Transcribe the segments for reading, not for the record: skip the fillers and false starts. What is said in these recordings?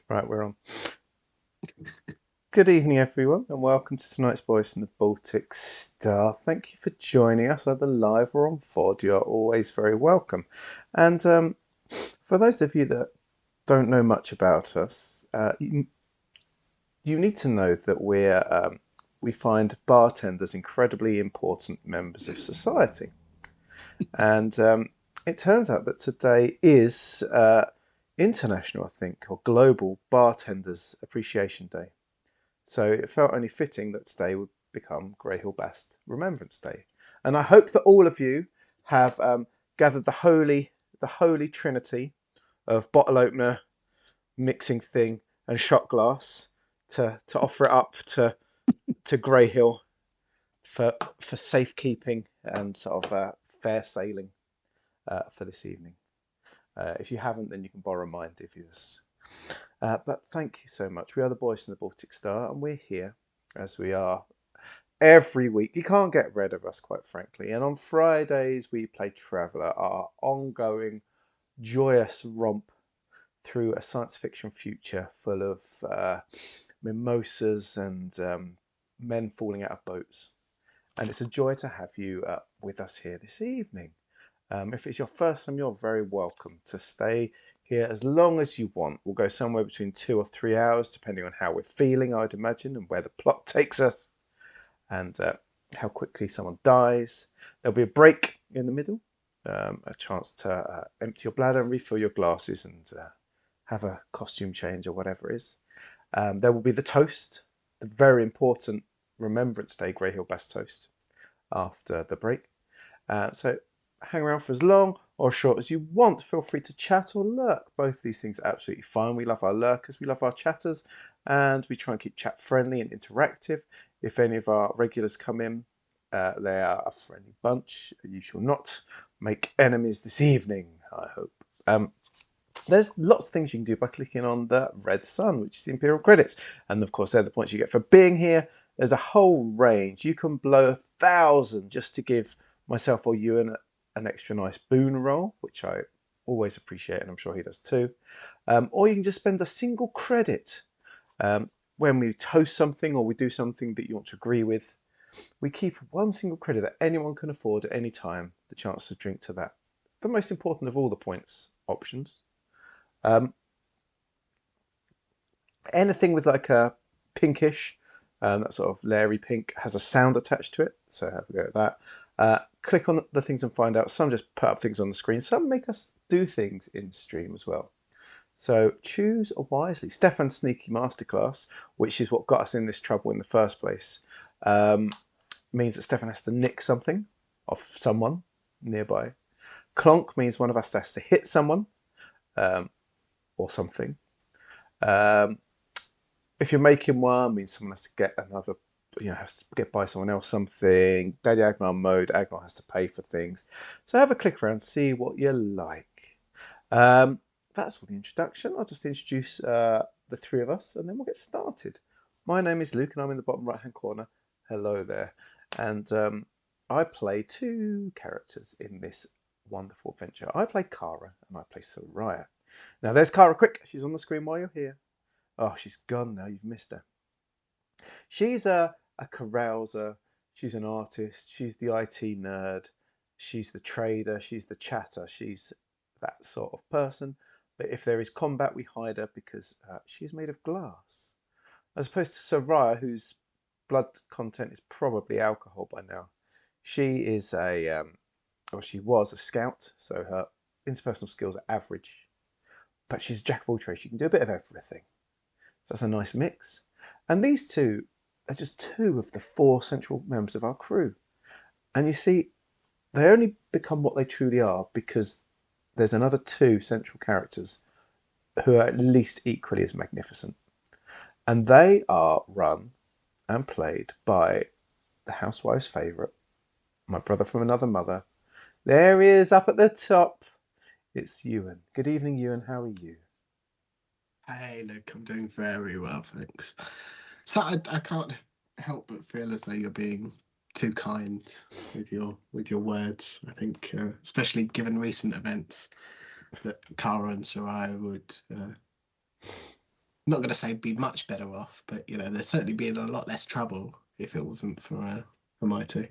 Right, we're on. Good evening, everyone, and welcome to tonight's Voice in the Baltic Star. Thank you for joining us, either live or on VOD. You're always very welcome. And for those of you that don't know much about us, you need to know that we find bartenders incredibly important members of society. And it turns out that today is international, I think, or global Bartenders Appreciation Day. So it felt only fitting that today would become Grey Hill Bast Remembrance Day. And I hope that all of you have gathered the holy trinity of bottle opener, mixing thing, and shot glass to offer it up to Grey Hill for safekeeping and sort of fair sailing for this evening. If you haven't, then you can borrow mine if you. But thank you so much. We are the Boys in the Baltic Star, and we're here as we are every week. You can't get rid of us, quite frankly. And on Fridays, we play Traveller, our ongoing, joyous romp through a science fiction future full of mimosas and men falling out of boats. And it's a joy to have you with us here this evening. If it's your first time, you're very welcome to stay here as long as you want. We'll go somewhere between 2 or 3 hours, depending on how we're feeling, I'd imagine, and where the plot takes us, and how quickly someone dies. There'll be a break in the middle, a chance to empty your bladder and refill your glasses and have a costume change or whatever it is. There will be the toast, the very important Remembrance Day Grey Hill Bast toast after the break. So hang around for as long or short as you want. Feel free to chat or lurk. Both these things are absolutely fine. We love our lurkers, we love our chatters, and we try and keep chat friendly and interactive. If any of our regulars come in, they are a friendly bunch. You shall not make enemies this evening, I hope. There's lots of things you can do by clicking on the red sun, which is the Imperial credits. And of course, they're the points you get for being here. There's a whole range. You can blow 1,000 just to give myself or you an extra nice boon roll, which I always appreciate, and I'm sure he does too. Or you can just spend a single credit when we toast something or we do something that you want to agree with. We keep one single credit that anyone can afford at any time, the chance to drink to that. The most important of all the points options. Anything with like a pinkish, that sort of leery pink, has a sound attached to it. So have a go at that. Click on the things and find out. Some just put up things on the screen. Some make us do things in stream as well. So choose wisely. Stefan's Sneaky Masterclass, which is what got us in this trouble in the first place, means that Stefan has to nick something off someone nearby. Clonk means one of us has to hit someone or something. If you're making one, means someone has to get another, has to get by someone else something. Daddy Agnar mode, Agnar has to pay for things. So have a click around, see what you like. That's all the introduction. I'll just introduce the three of us and then we'll get started. My name is Luke and I'm in the bottom right hand corner. Hello there. And I play two characters in this wonderful adventure. I play Kara and I play Soraya. Now there's Kara, quick. She's on the screen while you're here. Oh, she's gone now. You've missed her. She's a carouser. She's an artist. She's the IT nerd. She's the trader. She's the chatter. She's that sort of person. But if there is combat, we hide her because she's made of glass. As opposed to Soraya, whose blood content is probably alcohol by now. She is she was a scout, so her interpersonal skills are average. But she's a jack of all trades. She can do a bit of everything. So that's a nice mix. And these two are just two of the four central members of our crew. And you see, they only become what they truly are because there's another two central characters who are at least equally as magnificent. And they are run and played by the housewife's favourite, my brother from another mother. There he is up at the top. It's Ewan. Good evening, Ewan. How are you? Hey, look, I'm doing very well, thanks. So I can't help but feel as though you're being too kind with your words. I think, especially given recent events, that Kara and Sarai would not going to say be much better off, but they'd certainly be in a lot less trouble if it wasn't for my two.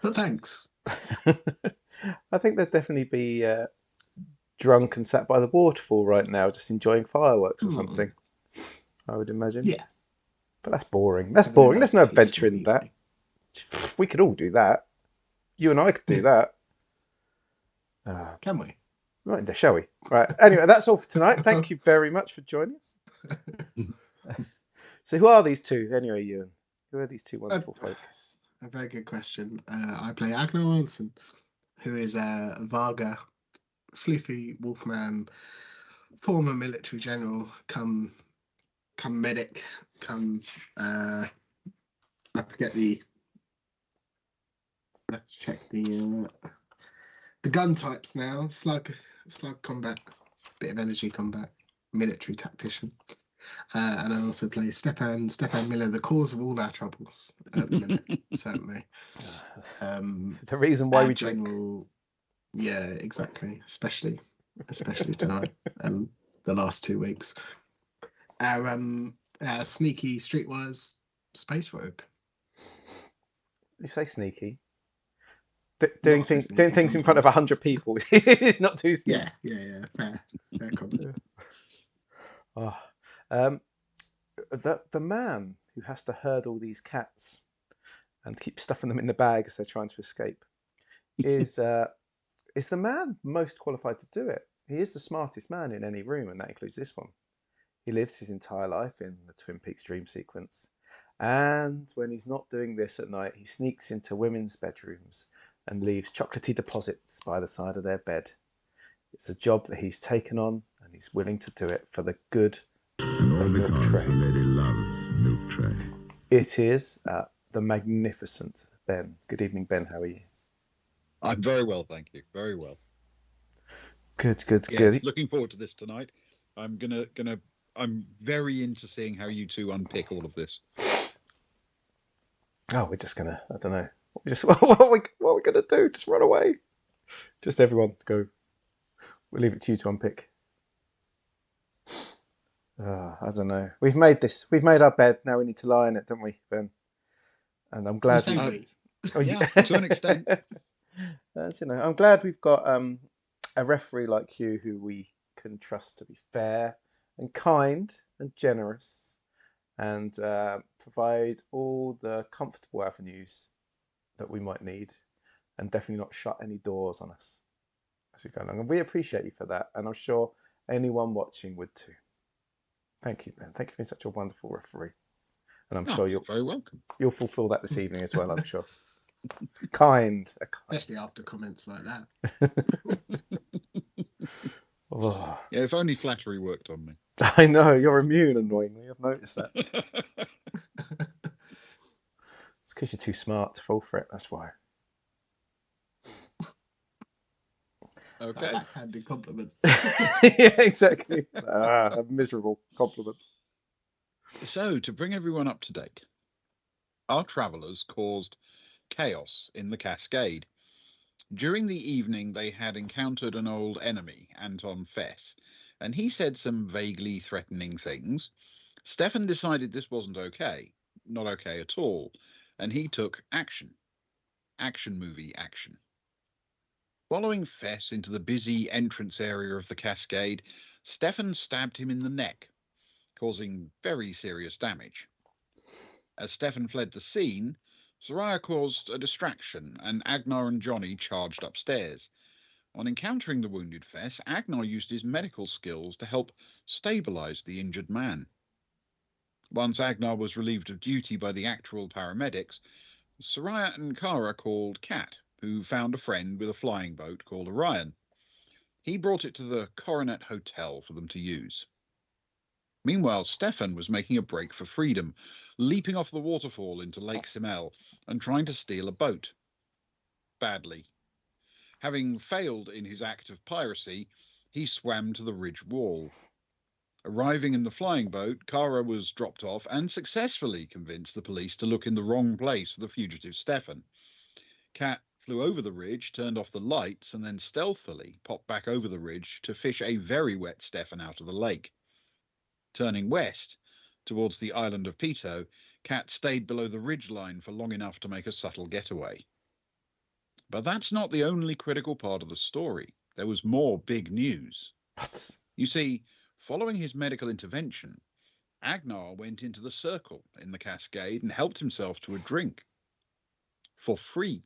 But thanks. I think they'd definitely be drunk and sat by the waterfall right now, just enjoying fireworks or something. I would imagine. Yeah. But that's boring. That's Having a boring. nice, There's no adventure peaceful in that. evening. We could all do that. You and I could do that. Can we? Right, there, shall we? Right. Anyway, that's all for tonight. Thank you very much for joining us. So, who are these two, anyway, Ewan? Who are these two wonderful folk? A very good question. I play Agnar Olsen, who is a Varga, floofy wolfman, former military general, come medic, I forget let's check the gun types now. Slug combat, bit of energy combat, military tactician. And I also play Stepan Miller, the cause of all our troubles at the minute, certainly. The reason why we drink. Yeah, exactly. Especially tonight and the last 2 weeks. Our sneaky streetwise space rogue. You say sneaky? Doing things in front of 100 people. It's not too sneaky. Yeah. Fair comment. The man who has to herd all these cats and keep stuffing them in the bag as they're trying to escape is the man most qualified to do it. He is the smartest man in any room, and that includes this one. He lives his entire life in the Twin Peaks dream sequence. And when he's not doing this at night, he sneaks into women's bedrooms and leaves chocolatey deposits by the side of their bed. It's a job that he's taken on, and he's willing to do it for the good of Milk Tray. Lady loves Milk Tray. It is the magnificent Ben. Good evening, Ben. How are you? I'm very well, thank you. Very well. Good. Looking forward to this tonight. I'm very into seeing how you two unpick all of this. Oh, we're just gonna. I don't know. What are we gonna do? Just run away? Just everyone go. We'll leave it to you to unpick. I don't know. We've made our bed. Now we need to lie in it, don't we, Ben? And I'm glad. To an extent. I'm glad we've got a referee like you who we can trust to be fair and kind and generous and provide all the comfortable avenues that we might need and definitely not shut any doors on us as we go along. And we appreciate you for that. And I'm sure anyone watching would too. Thank you, Ben. Thank you for being such a wonderful referee. And I'm sure you're very welcome. You'll fulfill that this evening as well, I'm sure. Kind. Especially after comments like that. Oh. Yeah, if only flattery worked on me. I know, you're immune, annoyingly. I've noticed that. It's because you're too smart to fall for it, that's why. Okay. Backhanded compliment. Yeah, exactly. A miserable compliment. So, to bring everyone up to date, our travellers caused chaos in the Cascade. During the evening, they had encountered an old enemy, Anton Fess, and he said some vaguely threatening things. Stefan decided this wasn't okay, not okay at all, and he took action. Action movie action. Following Fess into the busy entrance area of the Cascade, Stefan stabbed him in the neck, causing very serious damage. As Stefan fled the scene, Soraya caused a distraction, and Agnar and Johnny charged upstairs. On encountering the wounded Fess, Agnar used his medical skills to help stabilize the injured man. Once Agnar was relieved of duty by the actual paramedics, Soraya and Kara called Kat, who found a friend with a flying boat called Orion. He brought it to the Coronet Hotel for them to use. Meanwhile, Stefan was making a break for freedom, leaping off the waterfall into Lake Simel and trying to steal a boat. Badly. Having failed in his act of piracy, he swam to the ridge wall. Arriving in the flying boat, Kara was dropped off and successfully convinced the police to look in the wrong place for the fugitive Stefan. Kat flew over the ridge, turned off the lights, and then stealthily popped back over the ridge to fish a very wet Stefan out of the lake. Turning west towards the island of Pito, Kat stayed below the ridge line for long enough to make a subtle getaway. But that's not the only critical part of the story. There was more big news. What? You see, following his medical intervention, Agnar went into the circle in the Cascade and helped himself to a drink for free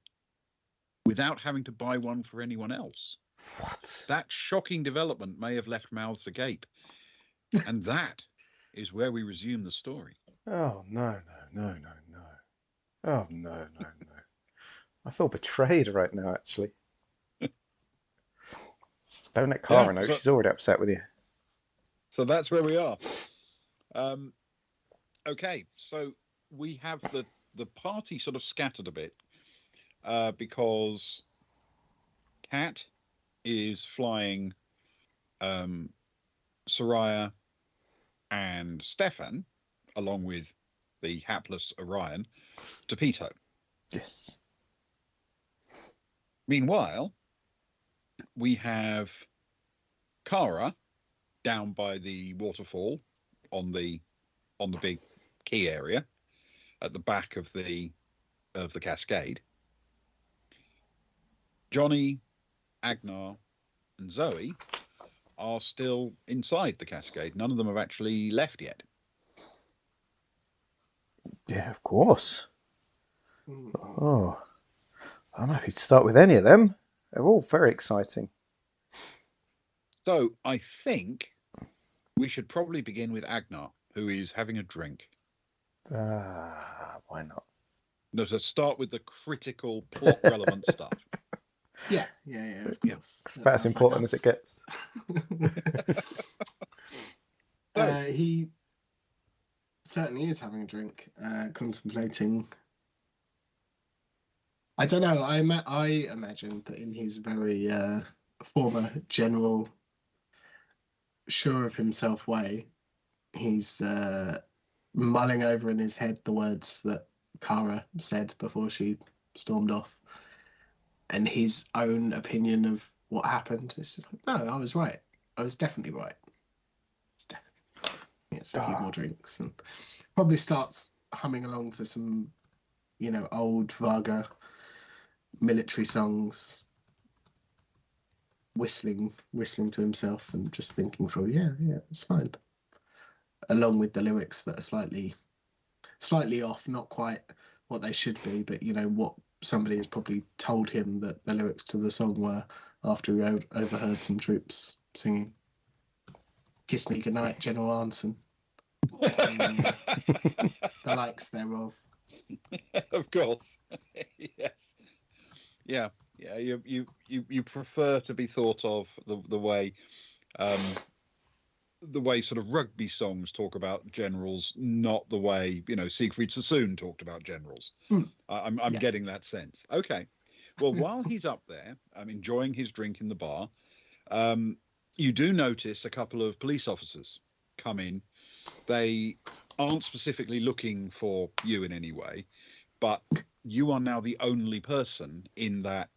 without having to buy one for anyone else. What? That shocking development may have left mouths agape. And that is where we resume the story. Oh, no. Oh, no. I feel betrayed right now, actually. Don't let Kara know. She's already upset with you. So that's where we are. Okay, so we have the party sort of scattered a bit because Kat is flying Soraya and Stefan, along with the hapless Orion, to Pito. Yes. Meanwhile, we have Kara down by the waterfall on the big key area at the back of the cascade. Johnny, Agnar, and Zoe are still inside the cascade. None of them have actually left yet. Yeah, of course. Mm. Oh, I'm happy to start with any of them. They're all very exciting. So I think we should probably begin with Agnar, who is having a drink. Why not? No, so start with the critical plot relevant stuff. Yeah, of course. It's about as important as it gets. He certainly is having a drink, contemplating. I don't know. I imagine that in his very former general, sure of himself way, he's mulling over in his head the words that Kara said before she stormed off, and his own opinion of what happened. It's just like, no, I was right. I was definitely right. It's a few more drinks and probably starts humming along to some, old Varga military songs, whistling to himself and just thinking through, yeah, it's fine. Along with the lyrics that are slightly off, not quite what they should be, but what somebody has probably told him that the lyrics to the song were after he overheard some troops singing "Kiss Me Goodnight, General Arnson," the likes thereof. Of course. Yes. Yeah. You prefer to be thought of the way sort of rugby songs talk about generals, not the way Siegfried Sassoon talked about generals. I'm getting that sense. Okay, well, while he's up there, enjoying his drink in the bar, you do notice a couple of police officers come in. They aren't specifically looking for you in any way, but you are now the only person in that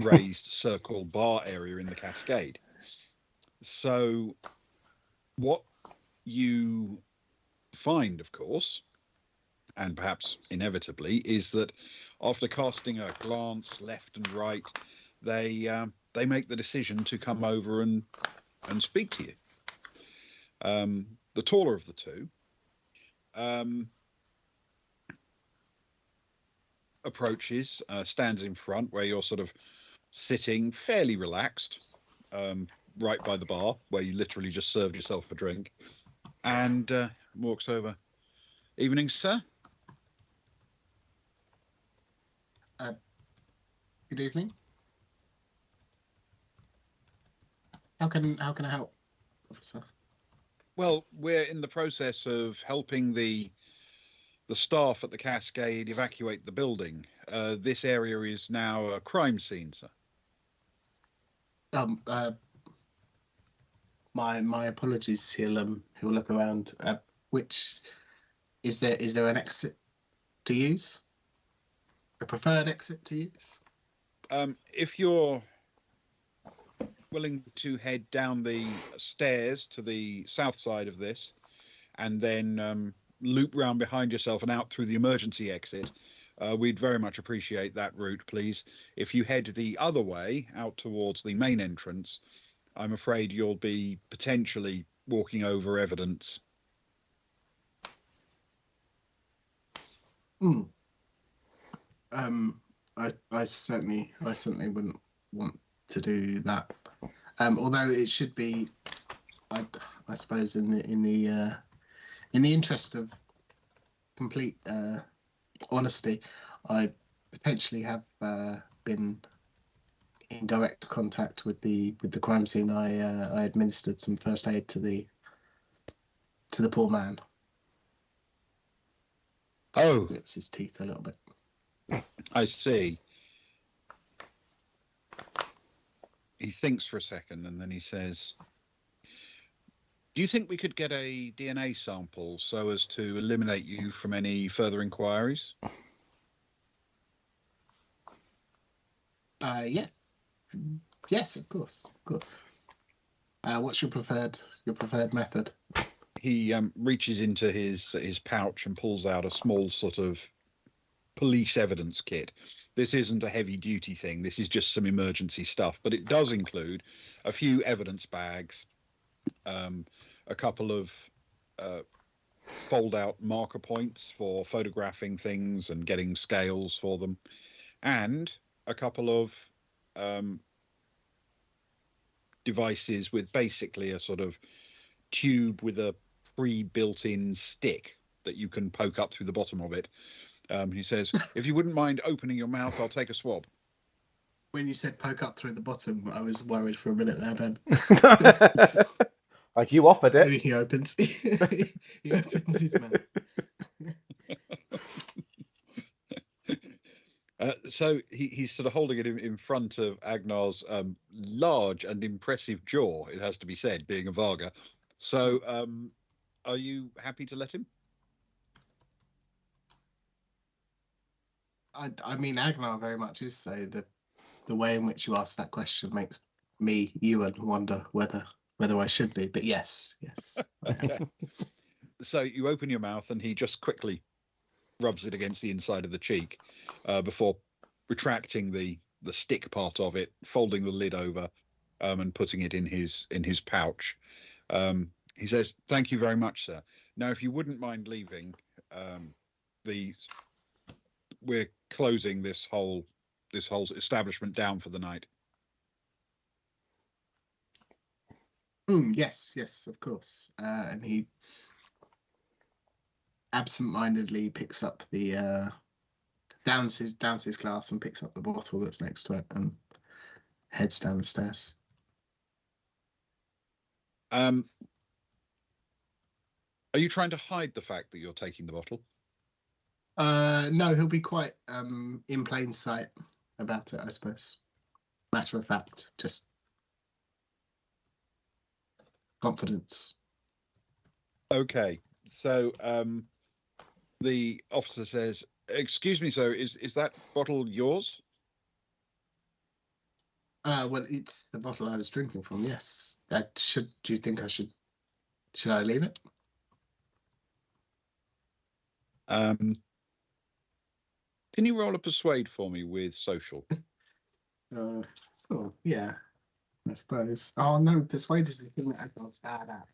raised circle bar area in the Cascade. So what you find, of course, and perhaps inevitably, is that after casting a glance left and right, they make the decision to come over and speak to you. The taller of the two approaches, stands in front where you're sort of sitting fairly relaxed, right by the bar where you literally just served yourself a drink, and walks over. Evening, sir. Good evening. How can I help, officer? Well, we're in the process of helping the staff at the Cascade evacuate the building. This area is now a crime scene, sir. My apologies. He'll look around. Which is there an exit to use? A preferred exit to use? If you're willing to head down the stairs to the south side of this, and then loop round behind yourself and out through the emergency exit, we'd very much appreciate that route, please. If you head the other way out towards the main entrance, I'm afraid you'll be potentially walking over evidence. I certainly wouldn't want to do that. Although it should be, I suppose, in the interest of complete honesty, I potentially have been in direct contact with the crime scene. I administered some first aid to the poor man. Oh, Grits his teeth a little bit. I see. He thinks for a second and then he says, do you think we could get a DNA sample so as to eliminate you from any further inquiries? Yeah. Yes, of course. What's your preferred method? He reaches into his pouch and pulls out a small sort of police evidence kit. This isn't a heavy duty thing. This is just some emergency stuff, but it does include a few evidence bags, a couple of fold out marker points for photographing things and getting scales for them, and a couple of devices with basically a sort of tube with a pre-built-in stick that you can poke up through the bottom of it. He says, if you wouldn't mind opening your mouth, I'll take a swab. When you said poke up through the bottom, I was worried for a minute there, Ben. Like you offered it. He opens he opens his mouth. So he's sort of holding it in front of Agnar's large and impressive jaw, it has to be said, being a Varga. So are you happy to let him? I mean, Agnar very much is so. The way in which you ask that question makes me, Ewan, wonder whether I should be. But yes. Okay. So you open your mouth and he just quickly rubs it against the inside of the cheek before retracting the stick part of it, folding the lid over, and putting it in his pouch. He says, "Thank you very much, sir. Now, if you wouldn't mind leaving, we're closing this whole establishment down for the night." Yes, of course. And he absent-mindedly picks up the downs his glass and picks up the bottle that's next to it and heads down the stairs. Are you trying to hide the fact that you're taking the bottle? No, he'll be quite in plain sight about it, I suppose. Matter of fact, just confidence. Okay, so the officer says, "Excuse me, sir, is that bottle yours?" Well, it's the bottle I was drinking from. Yes. Do you think I should I leave it? Can you roll a persuade for me with social? Oh, yeah, I suppose. Oh no, persuade is the thing that I was bad at.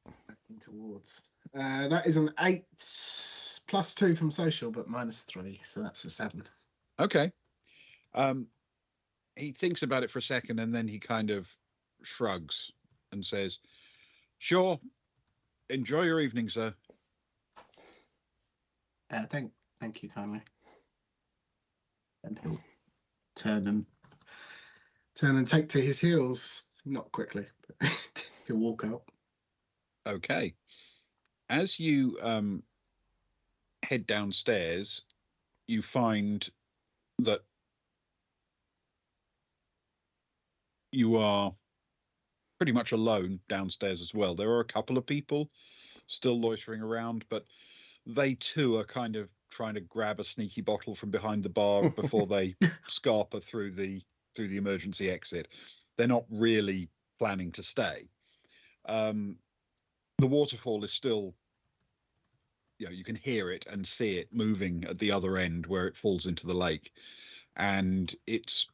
Working towards. That is an 8 +2 from social, but -3, so that's a 7. Okay. He thinks about it for a second and then he kind of shrugs and says, "Sure. Enjoy your evening, sir." Thank you kindly. And he'll turn and take to his heels. Not quickly, but he'll walk out. Okay. As you head downstairs, you find that you are pretty much alone downstairs as well. There are a couple of people still loitering around, but they too are kind of trying to grab a sneaky bottle from behind the bar before they scarper through the emergency exit. They're not really planning to stay. The waterfall is still, you can hear it and see it moving at the other end where it falls into the lake, and it's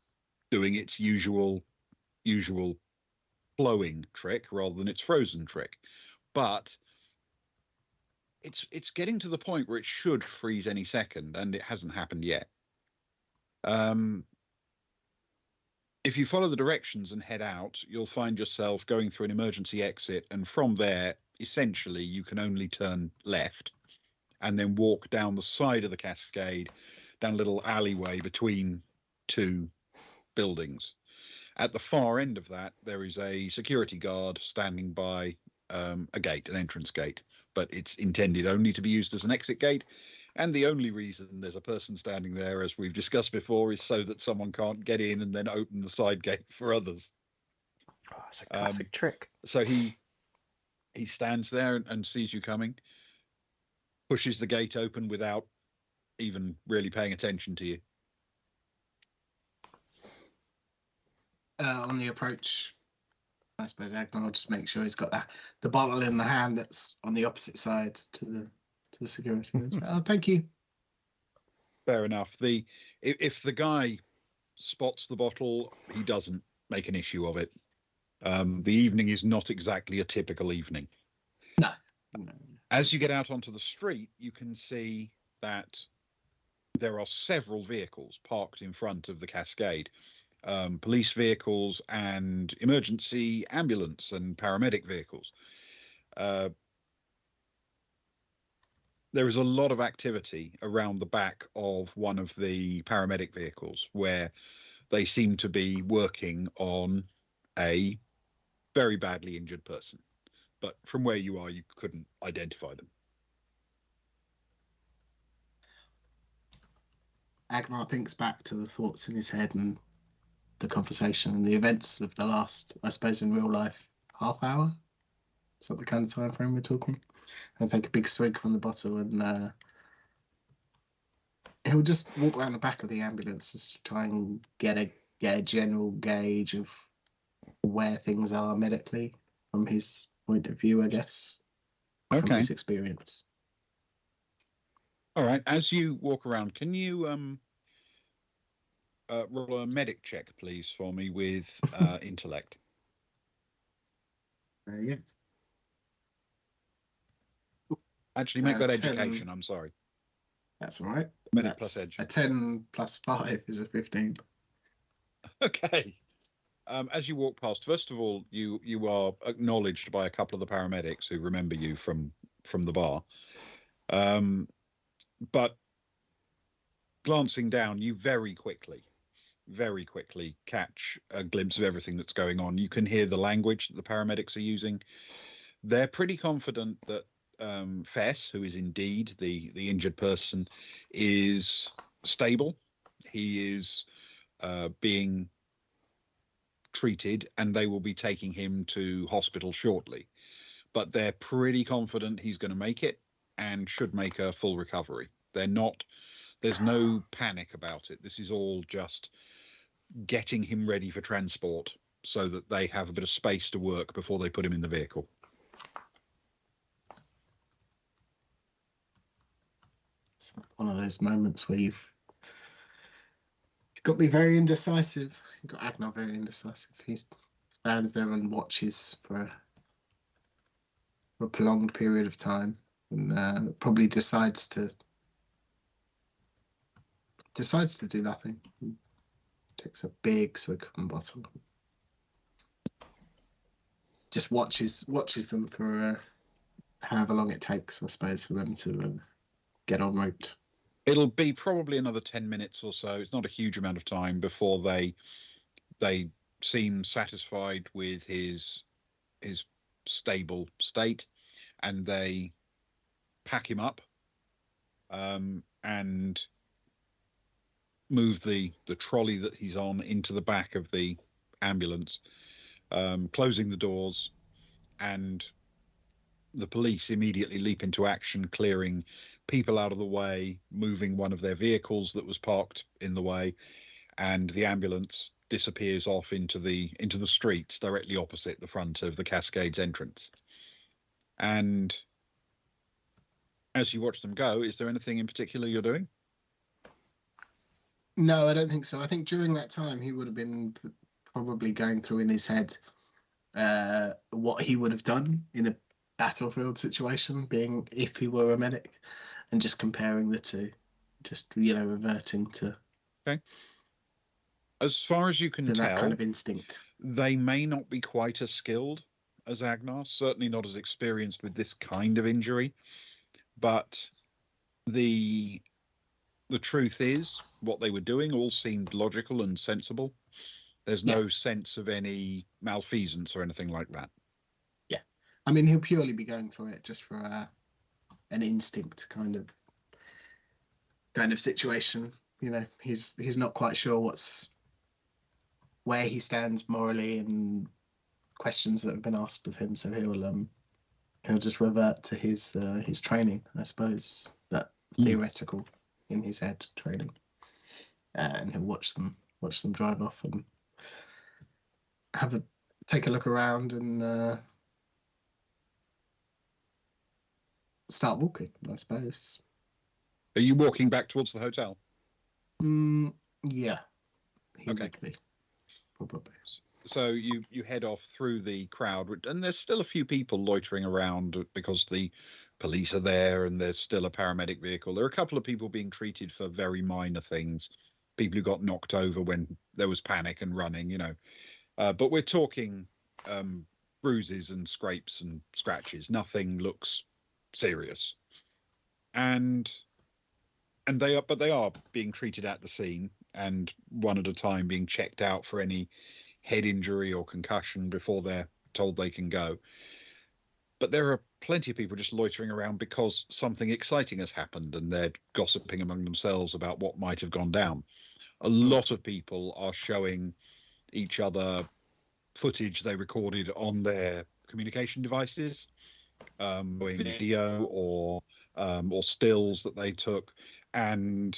doing its usual flowing trick rather than its frozen trick. But it's getting to the point where it should freeze any second, and it hasn't happened yet. If you follow the directions and head out, you'll find yourself going through an emergency exit, and from there, essentially, you can only turn left and then walk down the side of the cascade, down a little alleyway between two buildings. At the far end of that, there is a security guard standing by a gate, an entrance gate, but it's intended only to be used as an exit gate. And the only reason there's a person standing there, as we've discussed before, is so that someone can't get in and then open the side gate for others. Oh, it's a classic trick. So he stands there and sees you coming, pushes the gate open without even really paying attention to you. On the approach, I suppose Agnar will just make sure he's got the bottle in the hand that's on the opposite side to the security. Oh, thank you. Fair enough. If the guy spots the bottle, he doesn't make an issue of it. The evening is not exactly a typical evening. No. As you get out onto the street, you can see that there are several vehicles parked in front of the cascade. Police vehicles and emergency ambulance and paramedic vehicles. There is a lot of activity around the back of one of the paramedic vehicles where they seem to be working on a very badly injured person. But from where you are, you couldn't identify them. Agnar thinks back to the thoughts in his head and the conversation and the events of the last, I suppose, in real life, half hour. Is that the kind of time frame we're talking? And take a big swig from the bottle, and he'll just walk around the back of the ambulance just to try and get a general gauge of where things are medically from his point of view, I guess. From his experience. All right. As you walk around, can you roll a medic check, please, for me with intellect? Yes. Actually, make that education. 10, I'm sorry. That's all right. Medic plus edge. A 10 plus 5 is a 15. Okay. As you walk past, first of all, you are acknowledged by a couple of the paramedics who remember you from the bar. But glancing down, you very quickly catch a glimpse of everything that's going on. You can hear the language that the paramedics are using. They're pretty confident that Fess, who is indeed the injured person, is stable. He is being treated, and they will be taking him to hospital shortly. But they're pretty confident he's going to make it and should make a full recovery. There's no panic about it. This is all just getting him ready for transport so that they have a bit of space to work before they put him in the vehicle. It's one of those moments where you've got to be very indecisive. You've got Agnar very indecisive. He stands there and watches for a prolonged period of time, and probably decides to do nothing. He takes a big swig from the bottle. Just watches them for however long it takes, I suppose, for them to get en route. It'll be probably another 10 minutes or so. It's not a huge amount of time before they seem satisfied with his stable state, and they pack him up and move the trolley that he's on into the back of the ambulance. closing the doors, and the police immediately leap into action, clearing people out of the way, moving one of their vehicles that was parked in the way, and the ambulance disappears off into the streets directly opposite the front of the Cascades entrance. And as you watch them go, is there anything in particular you're doing? No, I don't think so. I think during that time he would have been probably going through in his head what he would have done in a battlefield situation, being if he were a medic, and just comparing the two, just reverting to Okay. As far as you can that kind tell, of instinct. they may not be quite as skilled as Agnar, certainly not as experienced with this kind of injury, but the truth is what they were doing all seemed logical and sensible. There's no sense of any malfeasance or anything like that. Yeah, I mean, he'll purely be going through it just for an instinct kind of situation. He's not quite sure where he stands morally and questions that have been asked of him, so he'll just revert to his training, I suppose, that theoretical in his head training, and he'll watch them drive off and take a look around and start walking, I suppose. Are you walking back towards the hotel? Yeah. He okay. Would be, probably. So you head off through the crowd, and there's still a few people loitering around because the police are there, and there's still a paramedic vehicle. There are a couple of people being treated for very minor things, people who got knocked over when there was panic and running, but we're talking bruises and scrapes and scratches. Nothing looks serious, and they are being treated at the scene, and one at a time being checked out for any head injury or concussion before they're told they can go. But there are plenty of people just loitering around because something exciting has happened, and they're gossiping among themselves about what might have gone down. A lot of people are showing each other footage they recorded on their communication devices, video or stills that they took, and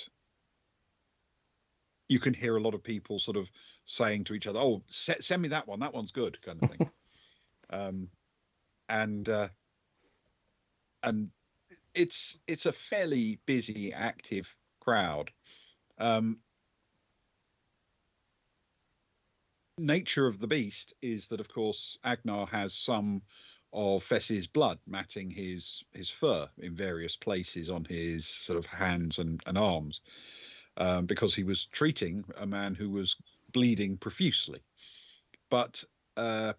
you can hear a lot of people sort of saying to each other, "Oh, send me that one. That one's good," kind of thing. And it's a fairly busy, active crowd. Nature of the beast is that, of course, Agnar has some of Fess's blood matting his fur in various places on his sort of hands and arms, because he was treating a man who was bleeding profusely. But that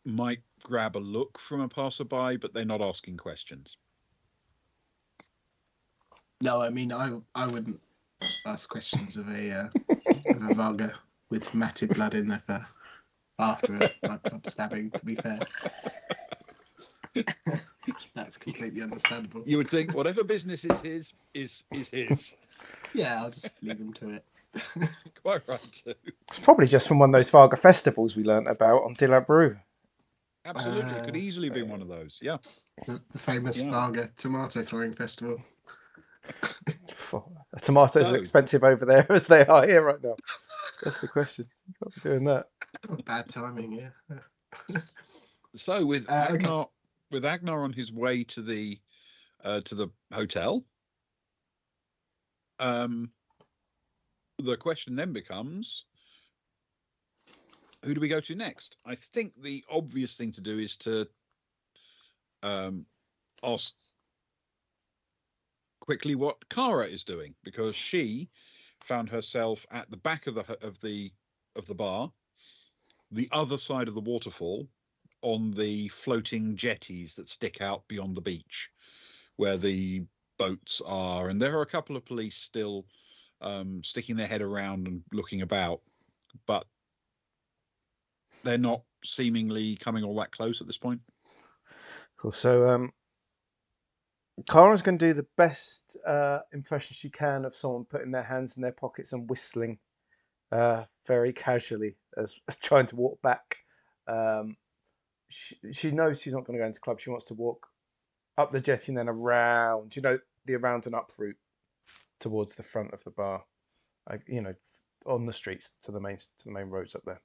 might grab a look from a passerby, but they're not asking questions. No, I mean, I wouldn't ask questions of a Varga with matted blood in their fur after a nightclub stabbing, to be fair. That's completely understandable. You would think whatever business is his is his. Yeah, I'll just leave him to it. Quite right too. It's probably just from one of those Varga festivals we learnt about on Dilla Brew. Absolutely, could easily be one of those. Yeah, the famous Varga tomato throwing festival. Tomatoes are expensive over there as they are here right now. That's the question. You got to be doing that. Bad timing, yeah. So with Agnar on his way to the hotel, the question then becomes, who do we go to next? I think the obvious thing to do is to ask quickly what Kara is doing, because she found herself at the back of the bar, the other side of the waterfall, on the floating jetties that stick out beyond the beach, where the boats are, and there are a couple of police still sticking their head around and looking about, but they're not seemingly coming all that close at this point. Cool. So Kara's going to do the best impression she can of someone putting their hands in their pockets and whistling very casually as trying to walk back. Um, she knows she's not going to go into the club. She wants to walk up the jetty and then around, the around and up route towards the front of the bar, on the streets to the main roads up there.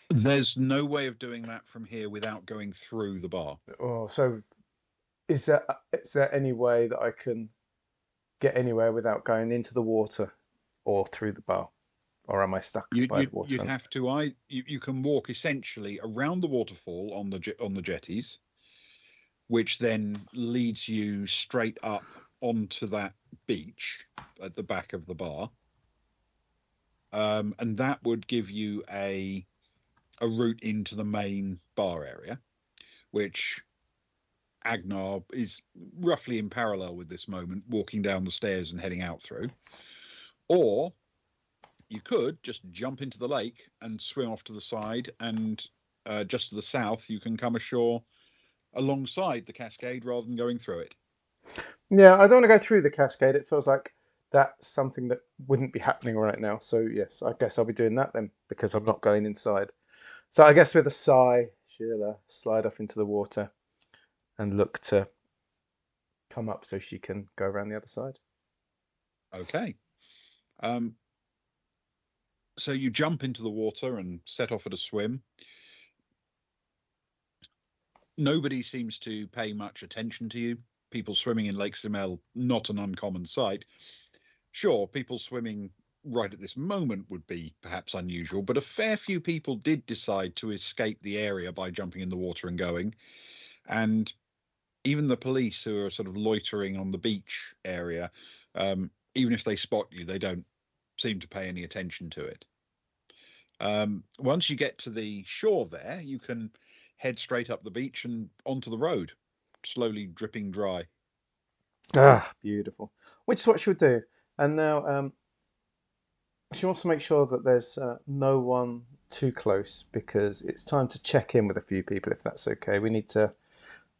There's no way of doing that from here without going through the bar. Oh, so is there any way that I can get anywhere without going into the water or through the bar, or am I stuck by the water? You'd have to you can walk essentially around the waterfall on the jetties, which then leads you straight up onto that beach at the back of the bar, and that would give you a route into the main bar area, which Agnar is roughly in parallel with this moment, walking down the stairs and heading out through. Or you could just jump into the lake and swim off to the side, and just to the south, you can come ashore alongside the cascade rather than going through it. Yeah, I don't want to go through the cascade. It feels like that's something that wouldn't be happening right now. So yes, I guess I'll be doing that then because I'm not going inside. So I guess with a sigh, she'll slide off into the water and look to come up so she can go around the other side. Okay. So you jump into the water and set off at a swim. Nobody seems to pay much attention to you. People swimming in Lake Simel, not an uncommon sight. Sure, people swimming right at this moment would be perhaps unusual, but a fair few people did decide to escape the area by jumping in the water and going. And even the police who are sort of loitering on the beach area, even if they spot you, they don't seem to pay any attention to it. Once you get to the shore there, you can head straight up the beach and onto the road, slowly dripping dry. Ah, beautiful. Which is what she'll do. And now she wants to make sure that there's no one too close because it's time to check in with a few people, if that's okay. We need to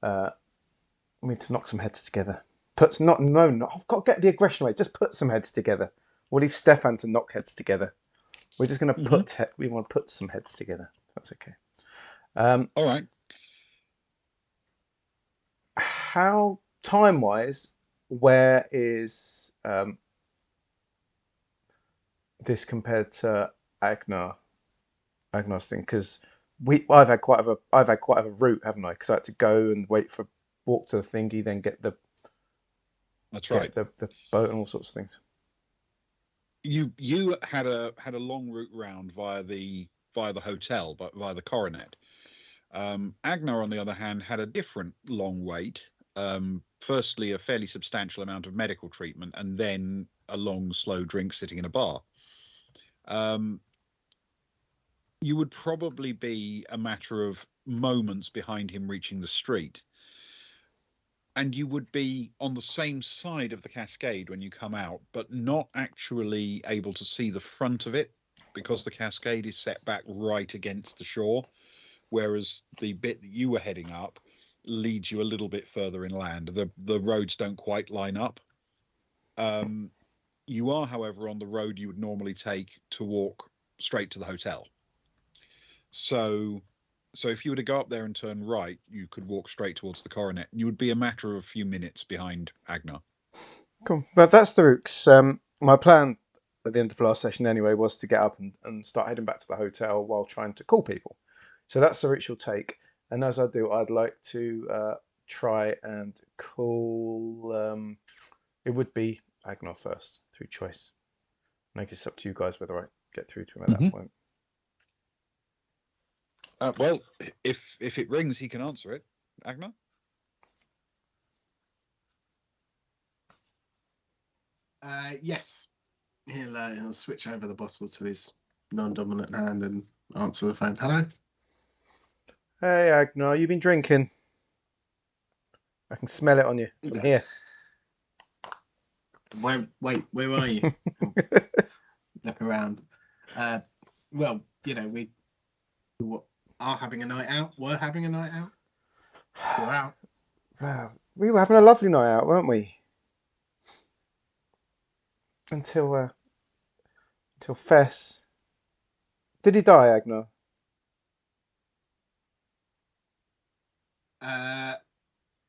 knock some heads together. I've got to get the aggression away. Just put some heads together. We'll leave Stefan to knock heads together. We're just going to we want to put some heads together. That's okay. All right. How time-wise, where is this compared to Agnar's thing? Because I've had quite a route, haven't I? Because I had to go and walk to the thingy, then get the boat and all sorts of things. You had a long route round via the hotel, but via the Coronet. Agnar, on the other hand, had a different long wait. Firstly, a fairly substantial amount of medical treatment, and then a long, slow drink sitting in a bar. You would probably be a matter of moments behind him reaching the street. And you would be on the same side of the cascade when you come out, but not actually able to see the front of it because the cascade is set back right against the shore, whereas the bit that you were heading up leads you a little bit further inland. The roads don't quite line up. You are, however, on the road you would normally take to walk straight to the hotel. So if you were to go up there and turn right, you could walk straight towards the Coronet, and you would be a matter of a few minutes behind Agnar. Cool. But that's the routes. My plan at the end of the last session anyway was to get up and start heading back to the hotel while trying to call people. So that's the route she'll take. And as I do, I'd like to try and call. It would be Agnar first through choice. And I guess it's up to you guys whether I get through to him at that point. Well, if it rings, he can answer it. Agnar? Yes. He'll switch over the bottle to his non-dominant hand and answer the phone. Hello? Hey, Agnar, you been drinking? I can smell it on you from here. Wait, where are you? Look around. Well, we are having a night out. We're having a night out. We're out. Wow, we were having a lovely night out, weren't we? Until Fess Did he die, Agnar?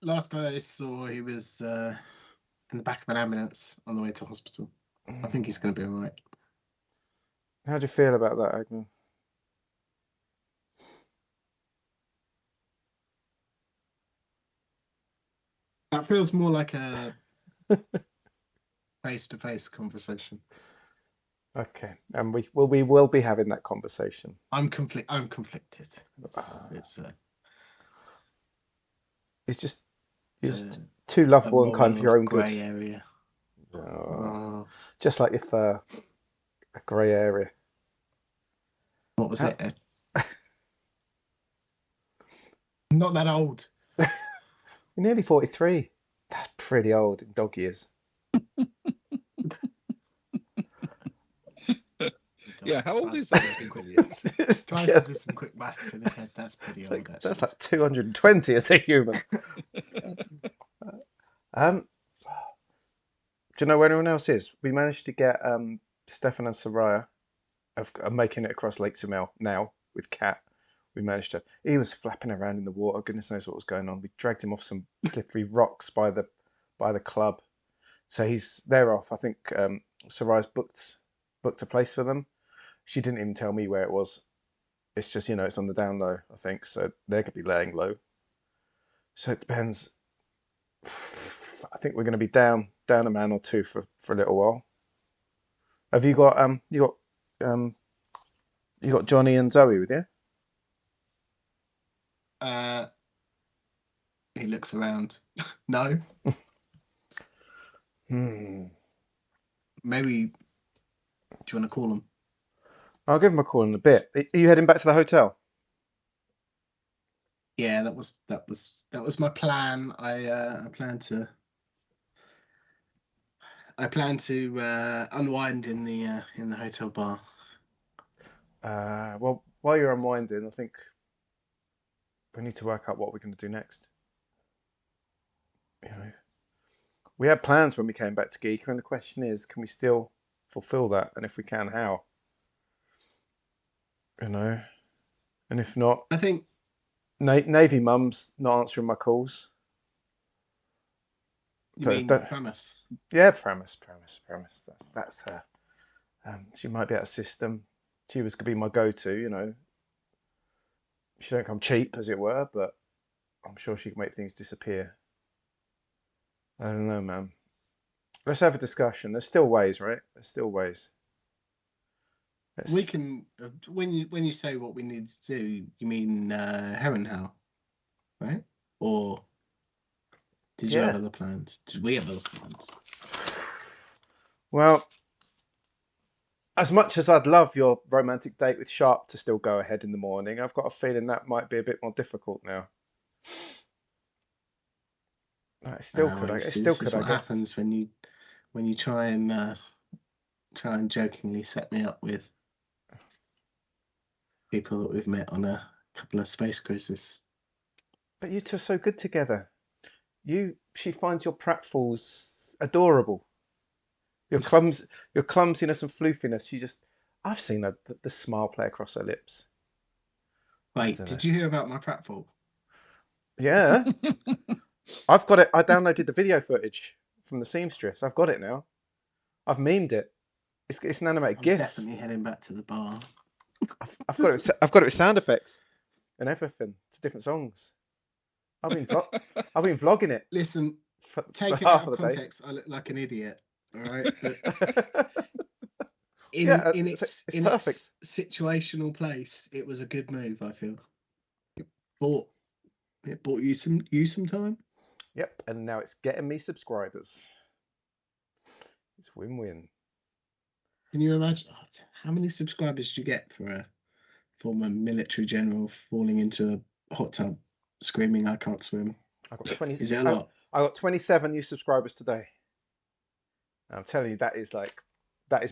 Last I saw, he was in the back of an ambulance on the way to hospital. I think he's going to be all right. How do you feel about that, Agnar? That feels more like a face-to-face conversation. Okay, and we will be having that conversation. I'm conflicted. It's just you're just too lovable and kind for your own grey good. area. Oh, just like your fur, a grey area. What was it? Not that old. You're nearly 43. That's pretty old in dog years. Yeah, how old is that? Tries to do some quick maths in his head. That's pretty old, actually. That's like 220 as a human. Do you know where anyone else is? We managed to get Stefan and Soraya of making it across Lake Simel now with Cat. We managed to. He was flapping around in the water. Goodness knows what was going on. We dragged him off some slippery rocks by the club. So they're off. I think Soraya's booked a place for them. She didn't even tell me where it was. It's just, it's on the down low, I think. So they could be laying low. So it depends. I think we're going to be down a man or two for a little while. Have you got you got Johnny and Zoe with you? He looks around. No. Maybe. Do you want to call him? I'll give him a call in a bit. Are you heading back to the hotel? Yeah, that was my plan. I plan to unwind in the hotel bar. Well, while you're unwinding, I think we need to work out what we're going to do next. We had plans when we came back to Giikur, and the question is, can we still fulfill that? And if we can, how? And if not, I think Navy Mum's not answering my calls. You mean Pramis? Yeah, Pramis. That's her. She might be out of system. She was going to be my go-to, She don't come cheap, as it were, but I'm sure she can make things disappear. I don't know, man. Let's have a discussion. There's still ways, right? There's still ways. We can. When you say what we need to do, you mean Herrenhau, right? Or did you have other plans? Did we have other plans? Well, as much as I'd love your romantic date with Sharp to still go ahead in the morning, I've got a feeling that might be a bit more difficult now. It still could. I guess. What happens when you try and jokingly set me up with people that we've met on a couple of space cruises. But you two are so good together. She finds your pratfalls adorable. Your clumsiness and floofiness. I've seen the smile play across her lips. Wait, did you hear about my pratfall? Yeah. I've got it. I downloaded the video footage from the seamstress. I've got it now. I've memed it. It's an animated GIF. Definitely heading back to the bar. I've got it with sound effects and everything to different songs. I've been vlogging it. Listen, take it out of context. I look like an idiot. All right. In its situational place, it was a good move. I feel it bought you some time. Yep, and now it's getting me subscribers. It's win-win. Can you imagine how many subscribers do you get for a former military general falling into a hot tub screaming, "I can't swim"? I got 20. Is it a lot? I got 27 new subscribers today. I'm telling you, that is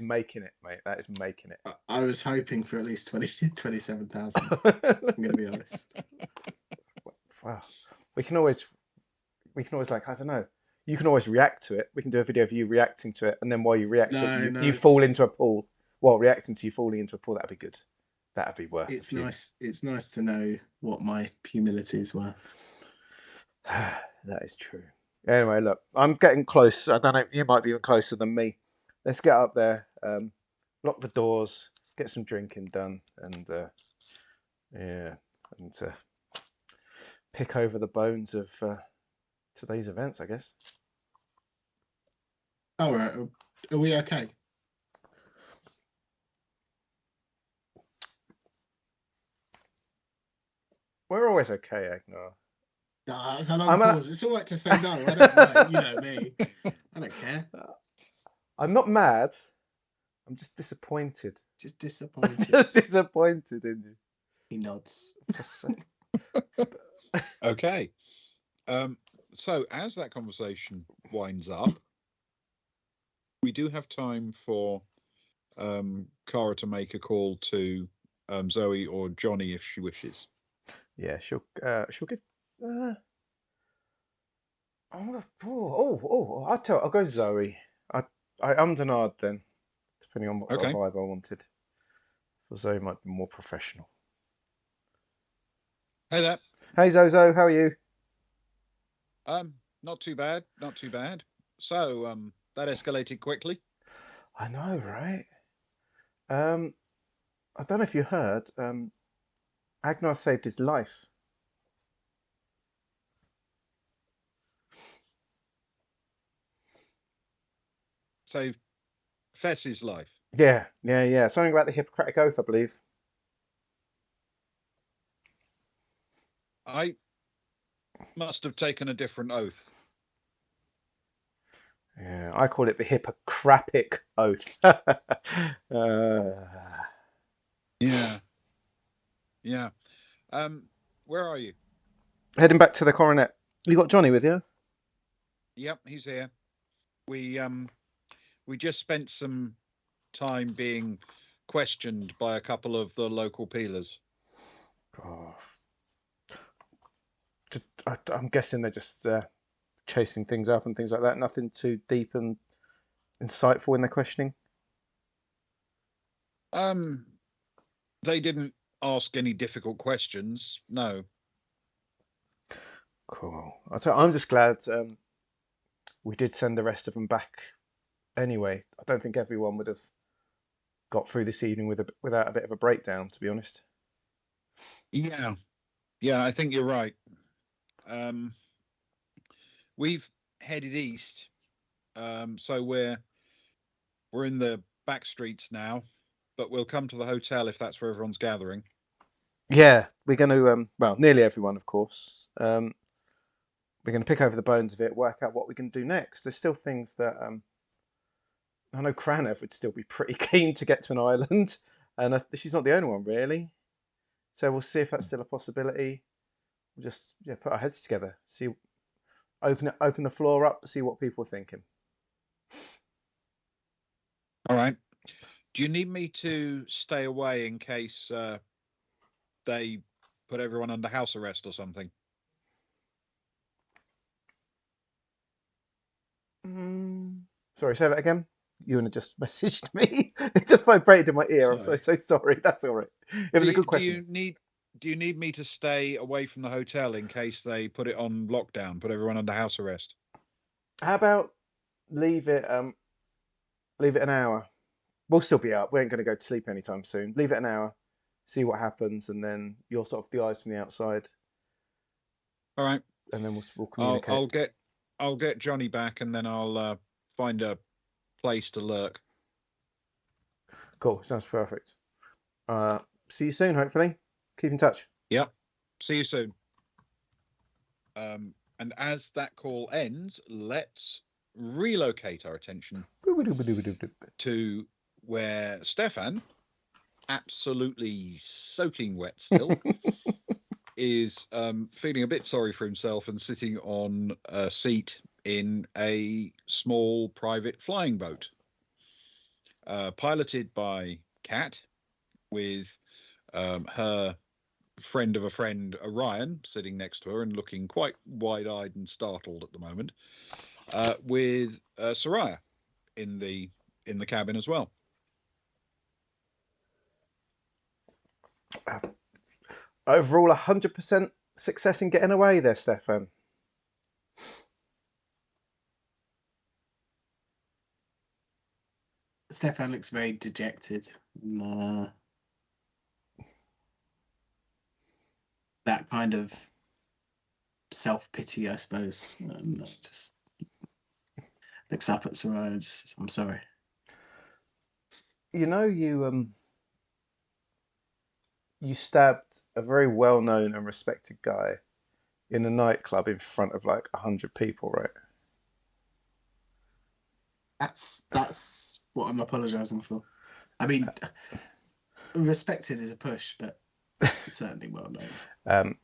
making it, mate. That is making it. I was hoping for at least 27,000. I'm going to be honest. Wow. We can always like, I don't know. You can always react to it. We can do a video of you reacting to it, and then while you react to it, you fall into a pool. While reacting to you falling into a pool, that'd be good. That'd be worth It's a few. nice. It's nice to know what my humilities were. That is true. Anyway, look, I'm getting close. I don't know. You might be even closer than me. Let's get up there. Lock the doors. Get some drinking done, and yeah, and pick over the bones of today's events, I guess. All right. Are we okay? We're always okay, Agnar. That's a long pause. It's all right to say no. I don't mind. You know me. I don't care. I'm not mad. I'm just disappointed. Just disappointed. Just disappointed in you. He nods. Okay. So as that conversation winds up, we do have time for Cara to make a call to Zoe or Johnny if she wishes. Yeah, she'll give. I'll go Zoe. I ummed and ahed then, depending on what sort of vibe I wanted. So Zoe might be more professional. Hey there. Hey Zozo, how are you? Not too bad, not too bad. So, that escalated quickly. I know, right? I don't know if you heard. Agnar saved his life. Saved Fess's life. Yeah. Something about the Hippocratic Oath, I believe. I must have taken a different oath. Yeah, I call it the Hippocratic Oath. Yeah. Where are you? Heading back to the coronet. You got Johnny with you? Yep, he's here. We just spent some time being questioned by a couple of the local peelers. Oh. I'm guessing they're just chasing things up and things like that. Nothing too deep and insightful in their questioning. They didn't ask any difficult questions. No. Cool. I'm just glad we did send the rest of them back. Anyway, I don't think everyone would have got through this evening without a bit of a breakdown, to be honest. Yeah, I think you're right. We've headed east, so we're in the back streets now, but we'll come to the hotel if that's where everyone's gathering. Yeah, we're going to well, nearly everyone, of course. We're going to pick over the bones of it, work out what we can do next. There's still things that I know Kranev would still be pretty keen to get to an island, and she's not the only one really. So we'll see if that's still a possibility. We'll just put our heads together, see, open the floor up, see what people are thinking. All right. Do you need me to stay away in case they put everyone under house arrest or something? Sorry, say that again. You just messaged me. It just vibrated in my ear. Sorry. I'm so sorry. That's all right. It was a good question. Do you need me to stay away from the hotel in case they put it on lockdown, put everyone under house arrest? How about leave it an hour? We'll still be up. We ain't going to go to sleep anytime soon. Leave it an hour, see what happens, and then you're sort of the eyes from the outside. All right. And then we'll communicate. I'll get Johnny back, and then I'll find a place to lurk. Cool. Sounds perfect. See you soon. Hopefully, keep in touch. Yep. See you soon. And as that call ends, let's relocate our attention to where Stefan, absolutely soaking wet still, is feeling a bit sorry for himself and sitting on a seat in a small private flying boat, piloted by Kat, with her friend of a friend, Orion, sitting next to her and looking quite wide-eyed and startled at the moment, with Soraya in the cabin as well. Overall, 100% success in getting away there, Stefan. Stefan looks very dejected. That kind of self-pity, I suppose. Just looks up at Soraya and just says, I'm sorry. You know, you stabbed a very well-known and respected guy in a nightclub in front of like 100 people, right? That's what I'm apologising for. I mean, respected is a push, but certainly well known.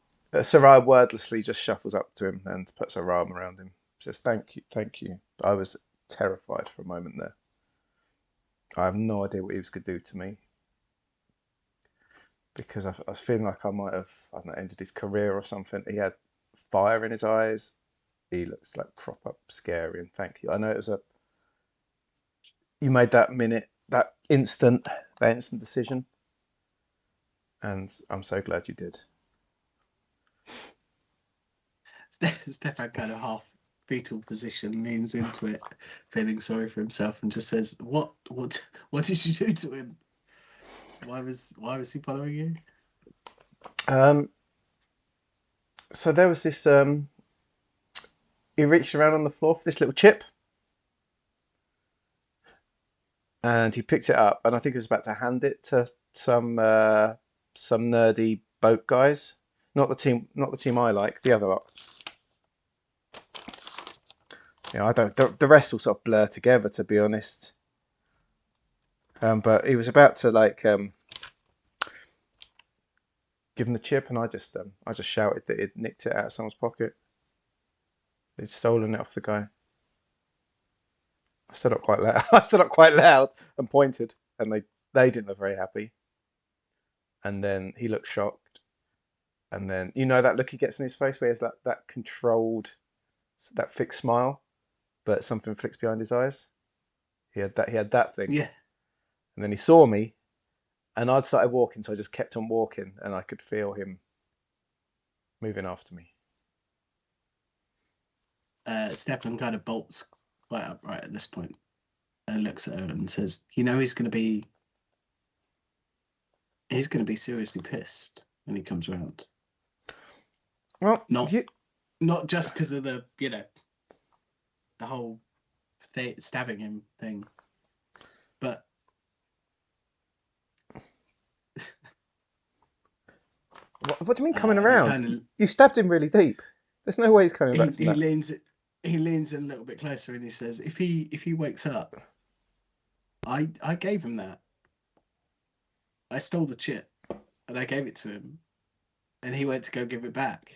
Sarai wordlessly just shuffles up to him and puts her arm around him. Says, "Thank you, thank you." I was terrified for a moment there. I have no idea what he was going to do to me because I was feeling like I might have, I don't know, ended his career or something. He had fire in his eyes. He looks like proper scary. And thank you. I know it was you made that instant decision, and I'm so glad you did. Stefan kind of half fetal position, leans into it, feeling sorry for himself, and just says, "What did you do to him? Why was he following you?" So there was this. He reached around on the floor for this little chip, and he picked it up, and I think he was about to hand it to some nerdy boat guys. Not the team I like. The other lot. I don't. The rest will sort of blur together, to be honest. But he was about to give him the chip, and I just shouted that he'd nicked it out of someone's pocket. He'd stolen it off the guy. I stood up quite loud. I stood up quite loud and pointed, and they didn't look very happy. And then he looked shocked, and then that look he gets in his face where he has that controlled, that fixed smile, but something flicks behind his eyes. He had that thing. Yeah. And then he saw me, and I'd started walking, so I just kept on walking, and I could feel him moving after me. Stefan kind of bolts quite upright at this point and looks at her and says, he's going to be seriously pissed when he comes around. Well, not just because of the whole stabbing him thing, but what do you mean coming around? You stabbed him really deep. There's no way he's coming back from that. He leans in a little bit closer and he says, if he wakes up, I gave him that. I stole the chip and I gave it to him, and he went to go give it back,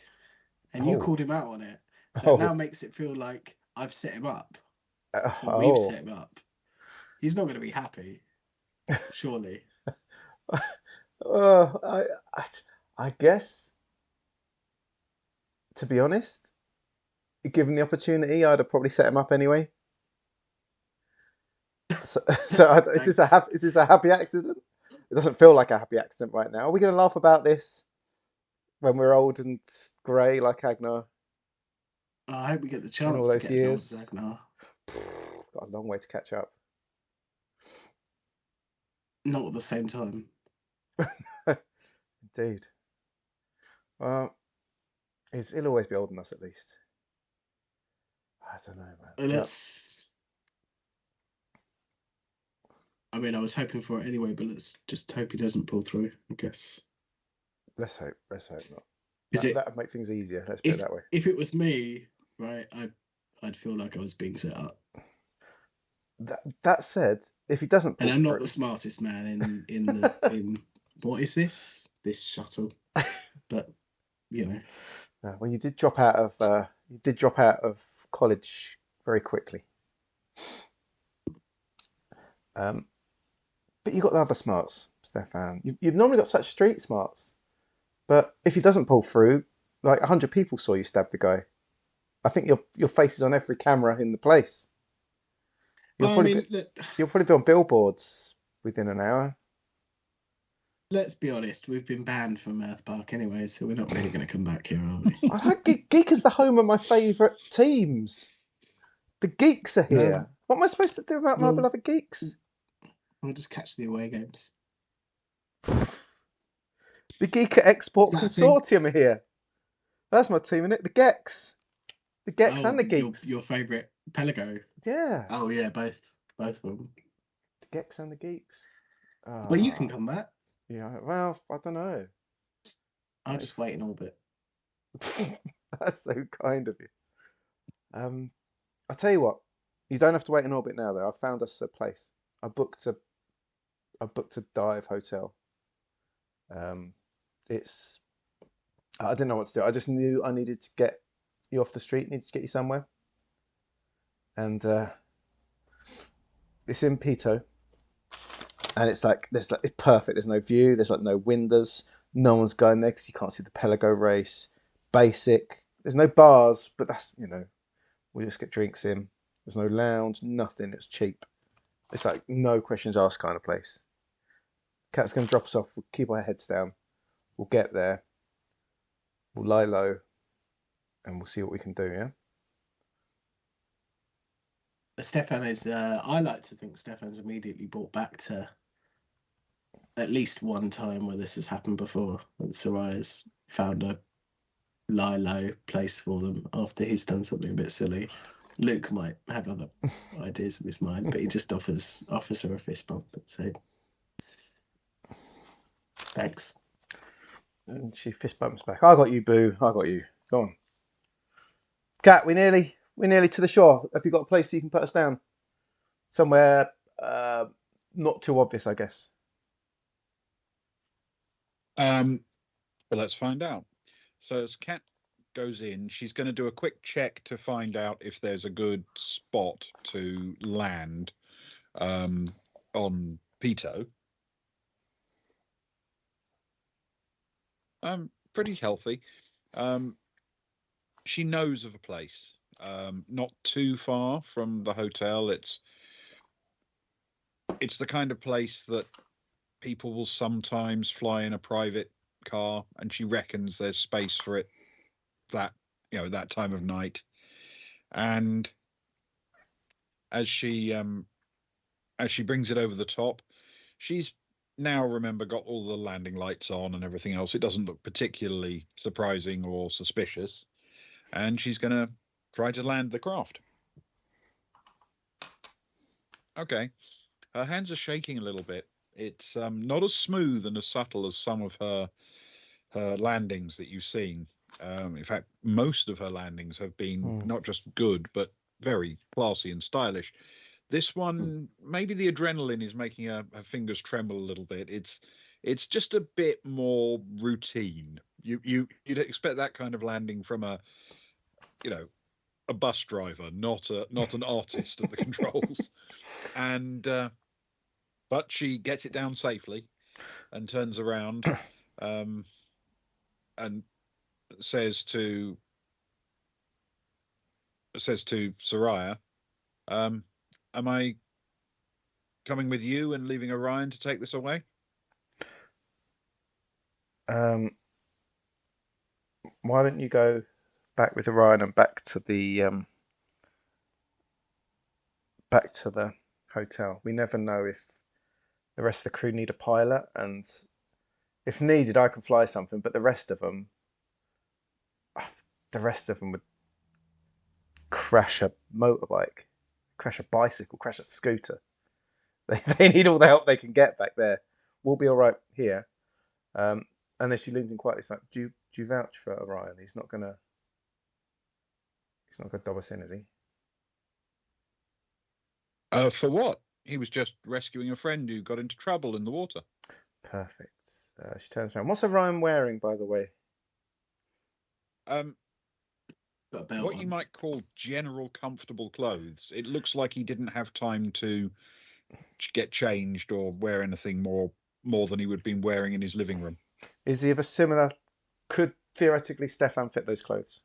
and you called him out on it. That now makes it feel like I've set him up. We've set him up. He's not going to be happy, surely. I guess, to be honest, given the opportunity, I'd have probably set him up anyway. So is this a happy accident? It doesn't feel like a happy accident right now. Are we going to laugh about this when we're old and grey like Agnar? I hope we get the chance all those to get years. As old as Agnar. Got a long way to catch up. Not at the same time. Indeed. Well, he'll always be older than us, at least. I don't know, man. I mean, I was hoping for it anyway, but let's just hope he doesn't pull through, I guess. Let's hope not. That would make things easier. Let's put it that way. If it was me, right, I'd feel like I was being set up. That said, if he doesn't pull and I'm through... not the smartest man in what is this shuttle? But well, you did drop out of college very quickly. But you got the other smarts, Stefan. You've normally got such street smarts. But if he doesn't pull through, like 100 people saw you stab the guy. I think your face is on every camera in the place. You'll probably be on billboards within an hour. Let's be honest, we've been banned from Earth Park anyway, so we're not really going to come back here, are we? I like Giikur's the home of my favourite teams. The geeks are No, here. What am I supposed to do about my we'll beloved geeks? we'll just catch the away games. The Giikur Is Export that a thing? Consortium are here. That's my team, isn't it? The Gex. The Gex and the Geeks. your favourite Pelago. Yeah. Oh yeah, both of them. The Gex and the Geeks. Well, you can come back. Yeah, well, I don't know. I'll just wait in orbit. That's so kind of you. I'll tell you what. You don't have to wait in orbit now, though. I've found us a place. I booked a dive hotel. It's I didn't know what to do. I just knew I needed to get you off the street. Needed to get you somewhere. And it's in Pito, and it's perfect. There's no view. There's like no windows. No one's going there because you can't see the Pelago race. Basic. There's no bars, but that's we just get drinks in. There's no lounge, nothing. It's cheap. It's like no questions asked kind of place. Cat's gonna drop us off. We'll keep our heads down. We'll get there. We'll lie low, and we'll see what we can do. Yeah. Stefan is. I like to think Stefan's immediately brought back to at least one time where this has happened before. That Soraya's found a lie low place for them after he's done something a bit silly. Luke might have other ideas in his mind, but he just offers her a fist bump and say, "Thanks." And she fist bumps back. I got you, boo. I got you. Go on. Cat, we're nearly to the shore. Have you got a place you can put us down? Somewhere not too obvious, I guess. Well, let's find out. So as Kat goes in, she's going to do a quick check to find out if there's a good spot to land on Pito. Pretty healthy. She knows of a place, not too far from the hotel. It's the kind of place that people will sometimes fly in a private car, and she reckons there's space for it that time of night. And as she brings it over the top, she's now, remember, got all the landing lights on and everything else. It doesn't look particularly surprising or suspicious, and she's going to try to land the craft. Okay. Her hands are shaking a little bit. It's not as smooth and as subtle as some of her landings that you've seen. In fact, most of her landings have been not just good, but very classy and stylish. This one, maybe the adrenaline is making her fingers tremble a little bit. It's just a bit more routine. You'd expect that kind of landing from a bus driver, not an artist at the controls. And but she gets it down safely and turns around and says to Soraya, am I coming with you and leaving Orion to take this away? Why don't you go back with Orion and back to the hotel? We never know if the rest of the crew need a pilot, and if needed, I can fly something. But the rest of them would crash a motorbike, crash a bicycle, crash a scooter. They need all the help they can get back there. We'll be all right here. And then she leans in quietly. It's like, do you vouch for Orion? He's not gonna dob us in, is he? For what? He was just rescuing a friend who got into trouble in the water. Perfect. She turns around. What's Orion wearing, by the way? What you might call general comfortable clothes. It looks like he didn't have time to get changed or wear anything more than he would have been wearing in his living room. Is he of a similar? Could theoretically Stefan fit those clothes?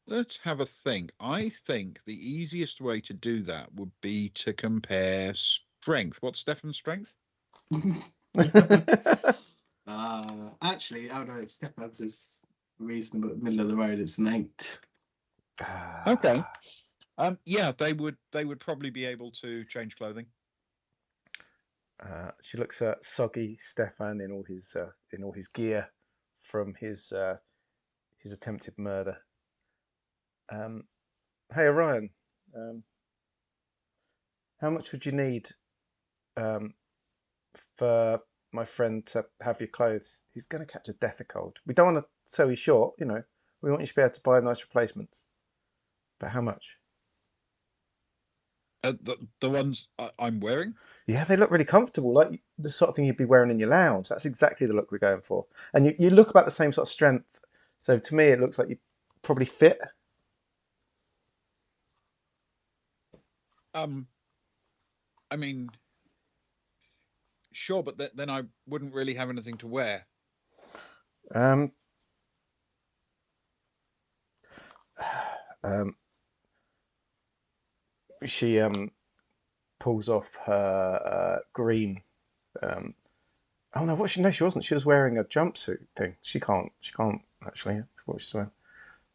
Let's have a think. I think the easiest way to do that would be to compare Strength. What's Stefan's strength? Actually, oh no, Stefan's is reasonable, middle of the road. It's an 8. Okay. Yeah, they would probably be able to change clothing. She looks at soggy Stefan in all his gear from his attempted murder. Hey Orion, how much would you need for my friend to have your clothes? He's going to catch a death of cold. We don't want to sell you short, you know. We want you to be able to buy nice replacements. But how much? The ones I'm wearing? Yeah, they look really comfortable, like the sort of thing you'd be wearing in your lounge. That's exactly the look we're going for. And you look about the same sort of strength. So to me, it looks like you probably fit. I mean, sure, but then I wouldn't really have anything to wear. Um, she pulls off her green. Oh no, what she? No, she wasn't. She was wearing a jumpsuit thing. She can't actually. I forgot what she's wearing.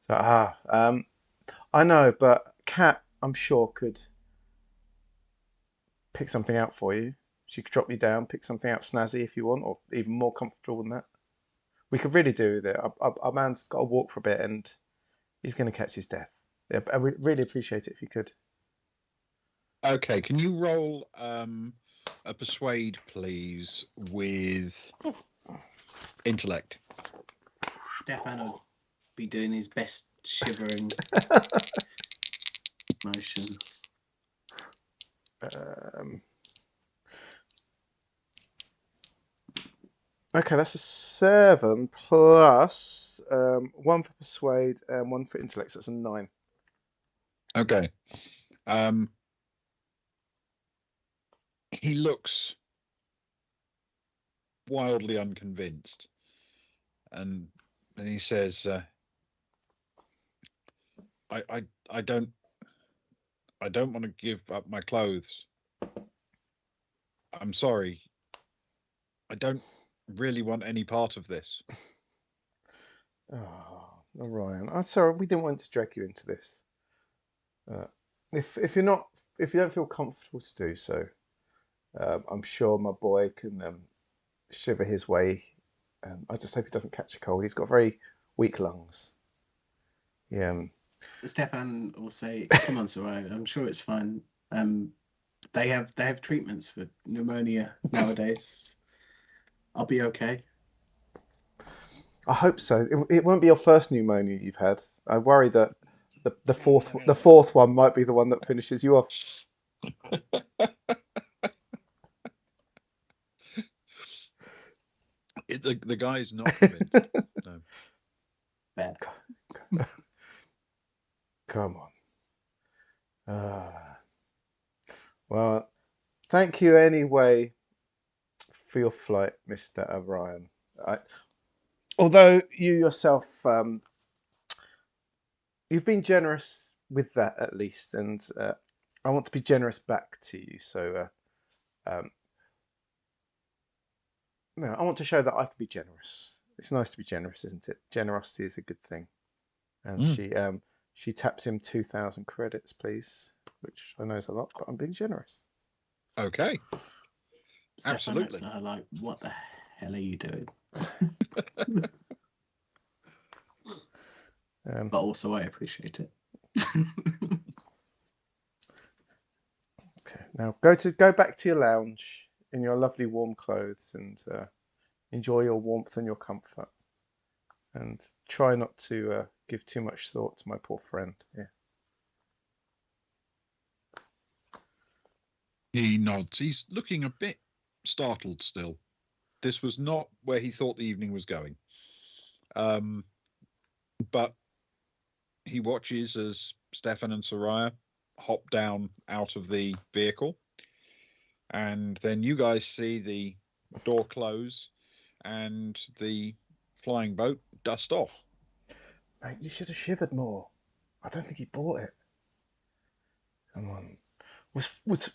So I know, but Kat, I'm sure could pick something out for you. She could drop you down, pick something out snazzy if you want, or even more comfortable than that. We could really do with it. Our man's got to walk for a bit, and he's going to catch his death. Yeah, I would really appreciate it if you could. Okay, can you roll a persuade, please, with intellect? Stefan will be doing his best shivering motions. Okay, that's a 7 plus 1 for persuade and 1 for intellect. So that's a 9. Okay. He looks wildly unconvinced, and then he says, I don't want to give up my clothes. I'm sorry. I don't really want any part of this. Oh, Orion, I'm sorry, we didn't want to drag you into this. If you don't feel comfortable to do so, I'm sure my boy can shiver his way. I just hope he doesn't catch a cold. He's got very weak lungs. Yeah. Stefan will say, "Come on, Soraya. I'm sure it's fine. They have treatments for pneumonia nowadays. I'll be okay." I hope so. It won't be your first pneumonia you've had. I worry that the fourth one might be the one that finishes you off. The guy's not convinced. No. Bad. Come on. Well, thank you anyway for your flight, Mr. Orion. Although you yourself, you've been generous with that at least, and I want to be generous back to you. So, no, I want to show that I can be generous. It's nice to be generous, isn't it? Generosity is a good thing. And she taps him 2,000 credits, please, which I know is a lot, but I'm being generous. Okay. Stefan Absolutely. looks at her like, "What the hell are you doing?" But also, I appreciate it. Okay, now go back to your lounge in your lovely warm clothes and enjoy your warmth and your comfort, and try not to give too much thought to my poor friend. Yeah. He nods. He's looking a bit startled still. This was not where he thought the evening was going. But he watches as Stefan and Soraya hop down out of the vehicle. And then you guys see the door close and the flying boat dust off. Mate, you should have shivered more. I don't think he bought it. Come on.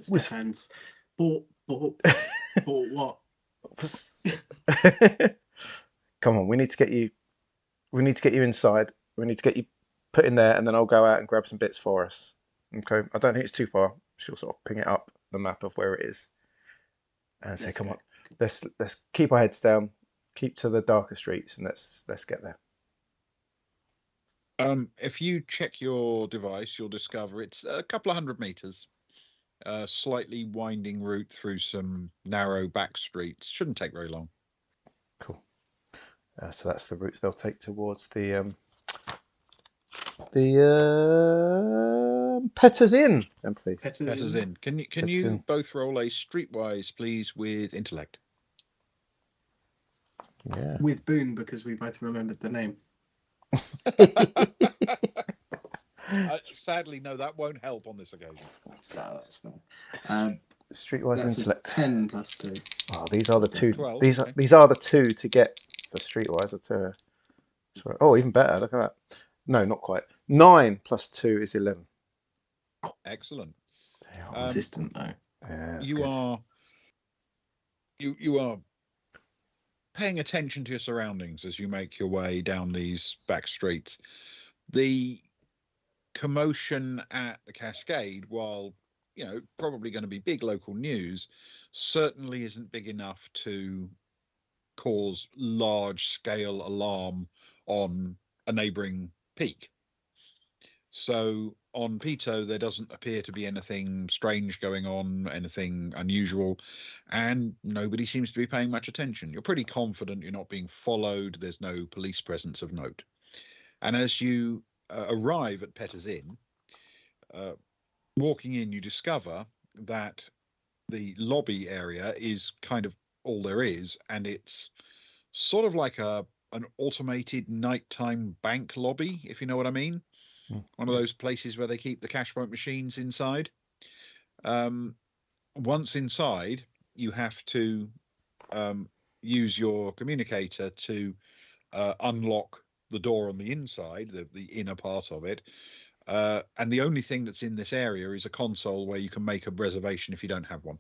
Stefan's Bought what? Come on, we need to get you. We need to get you inside. We need to get you put in there, and then I'll go out and grab some bits for us. Okay. I don't think it's too far. She'll sort of ping it up the map of where it is, and say, "Come on, let's keep our heads down, keep to the darker streets, and let's get there." If you check your device, you'll discover it's a couple of 100 meters. Slightly winding route through some narrow back streets. Shouldn't take very long. Cool. So that's the routes they'll take towards the Petters Inn, then please. Petters Inn. Can you both roll a streetwise, please, with intellect? Yeah. With Boone, because we both remembered the name. Sadly, no, that won't help on this occasion. No, that's fine. Streetwise intellect. 10 plus 2. Oh, these are the two. 12, these okay. are the two to get for streetwise. Sorry. Oh, even better. Look at that. No, not quite. 9 plus 2 is 11. Excellent. Consistent though. Yeah, you are paying attention to your surroundings as you make your way down these back streets. The commotion at the Cascade, while probably going to be big local news, certainly isn't big enough to cause large scale alarm on a neighboring peak. So on Pito, there doesn't appear to be anything strange going on, anything unusual, and nobody seems to be paying much attention. You're pretty confident you're not being followed. There's no police presence of note. And as you arrive at Petters Inn, walking in, you discover that the lobby area is kind of all there is, and it's sort of like an automated nighttime bank lobby, if you know what I mean. One of those places where they keep the cash point machines inside. Once inside, you have to use your communicator to unlock the door on the inside, the inner part of it. And the only thing that's in this area is a console where you can make a reservation if you don't have one.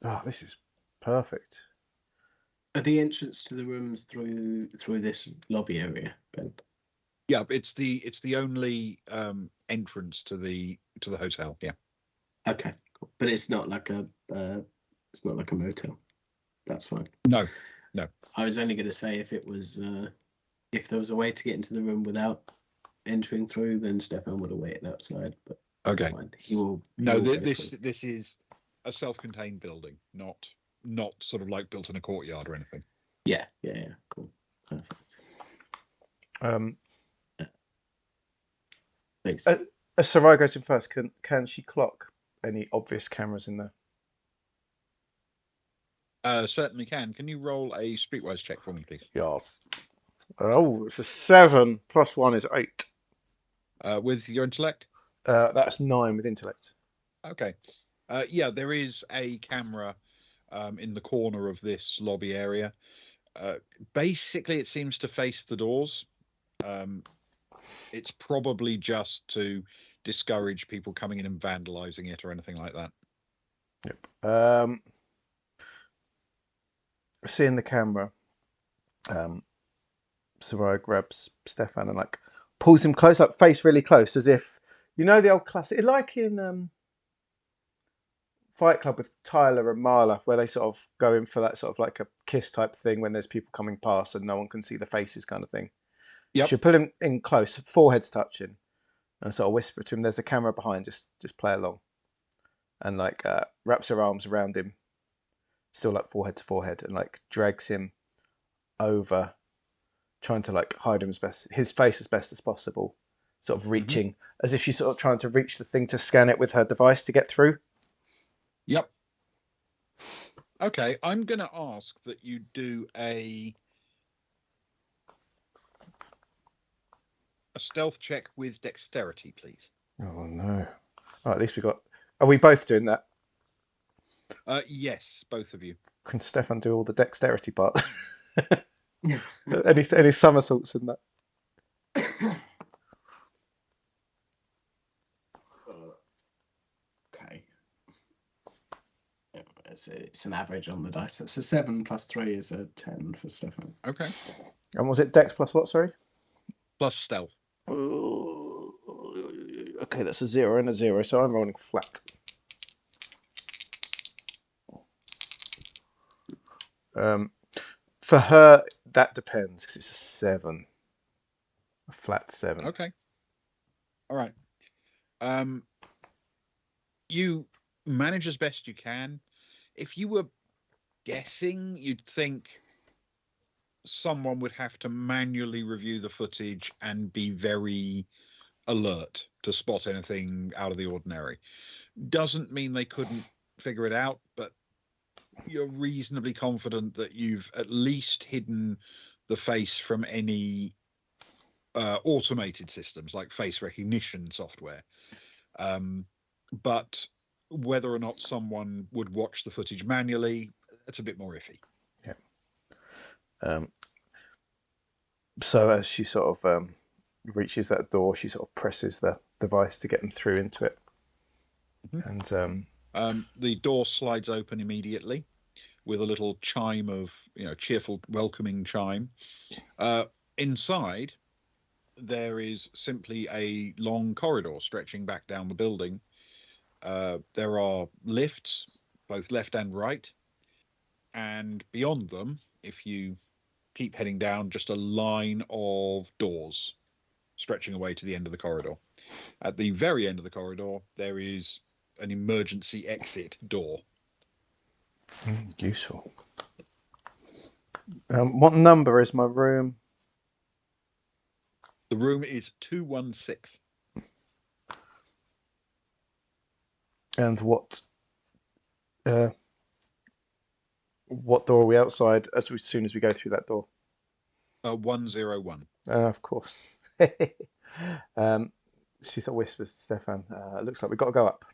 Oh, this is perfect. Are the entrance to the rooms through this lobby area, Ben? Yeah, it's the only entrance to the hotel. Yeah. Okay, cool. But it's not like a motel. That's fine. No. I was only going to say if there was a way to get into the room without entering through, then Stefan would have waited outside. But that's fine. He will. This is a self-contained building, not sort of like built in a courtyard or anything. Yeah. Cool. Perfect. Thanks. As Sarai goes in first, can she clock any obvious cameras in there? Certainly can. Can you roll a streetwise check for me, please? Yeah. Oh, it's a 7 plus 1 is 8. With your intellect? That's 9 with intellect. Okay. Yeah, there is a camera in the corner of this lobby area. Basically, it seems to face the doors. It's probably just to discourage people coming in and vandalizing it or anything like that. Yep. Seeing the camera, Sarai grabs Stefan and pulls him close, face really close, as if the old classic, like in Fight Club with Tyler and Marla, where they sort of go in for that sort of like a kiss type thing when there's people coming past and no one can see the faces kind of thing. Yep. She'll pull him in close, foreheads touching, and sort of whisper to him, "There's a camera behind, just play along," and wraps her arms around him, still forehead to forehead, and drags him over, trying to hide his face as best as possible, sort of reaching, as if she's sort of trying to reach the thing to scan it with her device to get through. Yep. Okay, I'm going to ask that you do a stealth check with dexterity, please. Oh no! Oh, at least we got. Are we both doing that? Yes, both of you. Can Stefan do all the dexterity part? Any somersaults in that? Okay. it's an average on the dice. It's a 7 plus 3 is a 10 for Stefan. Okay. And was it Dex plus what? Sorry. Plus stealth. Okay, that's a 0 and a 0, so I'm rolling flat. For her, that depends because it's a 7, a flat 7. Okay. All right. You manage as best you can. If you were guessing, you'd think someone would have to manually review the footage and be very alert to spot anything out of the ordinary. Doesn't mean they couldn't figure it out, but you're reasonably confident that you've at least hidden the face from any automated systems like face recognition software. But whether or not someone would watch the footage manually, that's a bit more iffy. Yeah. So as she sort of reaches that door, she sort of presses the device to get them through into it. Mm-hmm. And the door slides open immediately with a little chime of, cheerful, welcoming chime. Inside, there is simply a long corridor stretching back down the building. There are lifts, both left and right. And beyond them, if you keep heading down, just a line of doors stretching away to the end of the corridor. At the very end of the corridor, there is an emergency exit door. Useful. What number is my room? The room is 216. And what door are we outside as soon as we go through that door? 101. Of course. She sort of whispers to Stefan, looks like we've got to go up.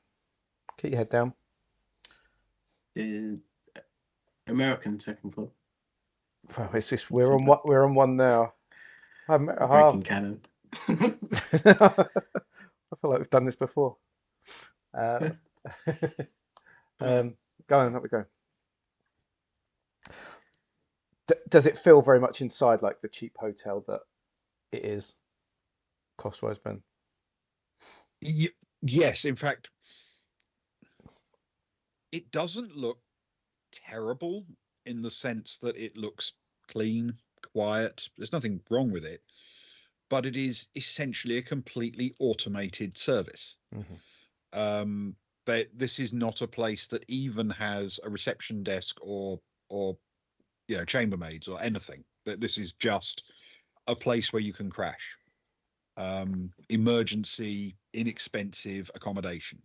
Keep your head down. The American second floor. Well, it's just we're on one now. Breaking canon. I feel like we've done this before. Go on, up we go. Does it feel very much inside like the cheap hotel that it is, cost-wise, Ben? Yes, in fact, it doesn't look terrible in the sense that it looks clean, quiet. There's nothing wrong with it, but it is essentially a completely automated service. Mm-hmm. This is not a place that even has a reception desk or chambermaids or anything. This is just a place where you can crash. Emergency, inexpensive accommodation.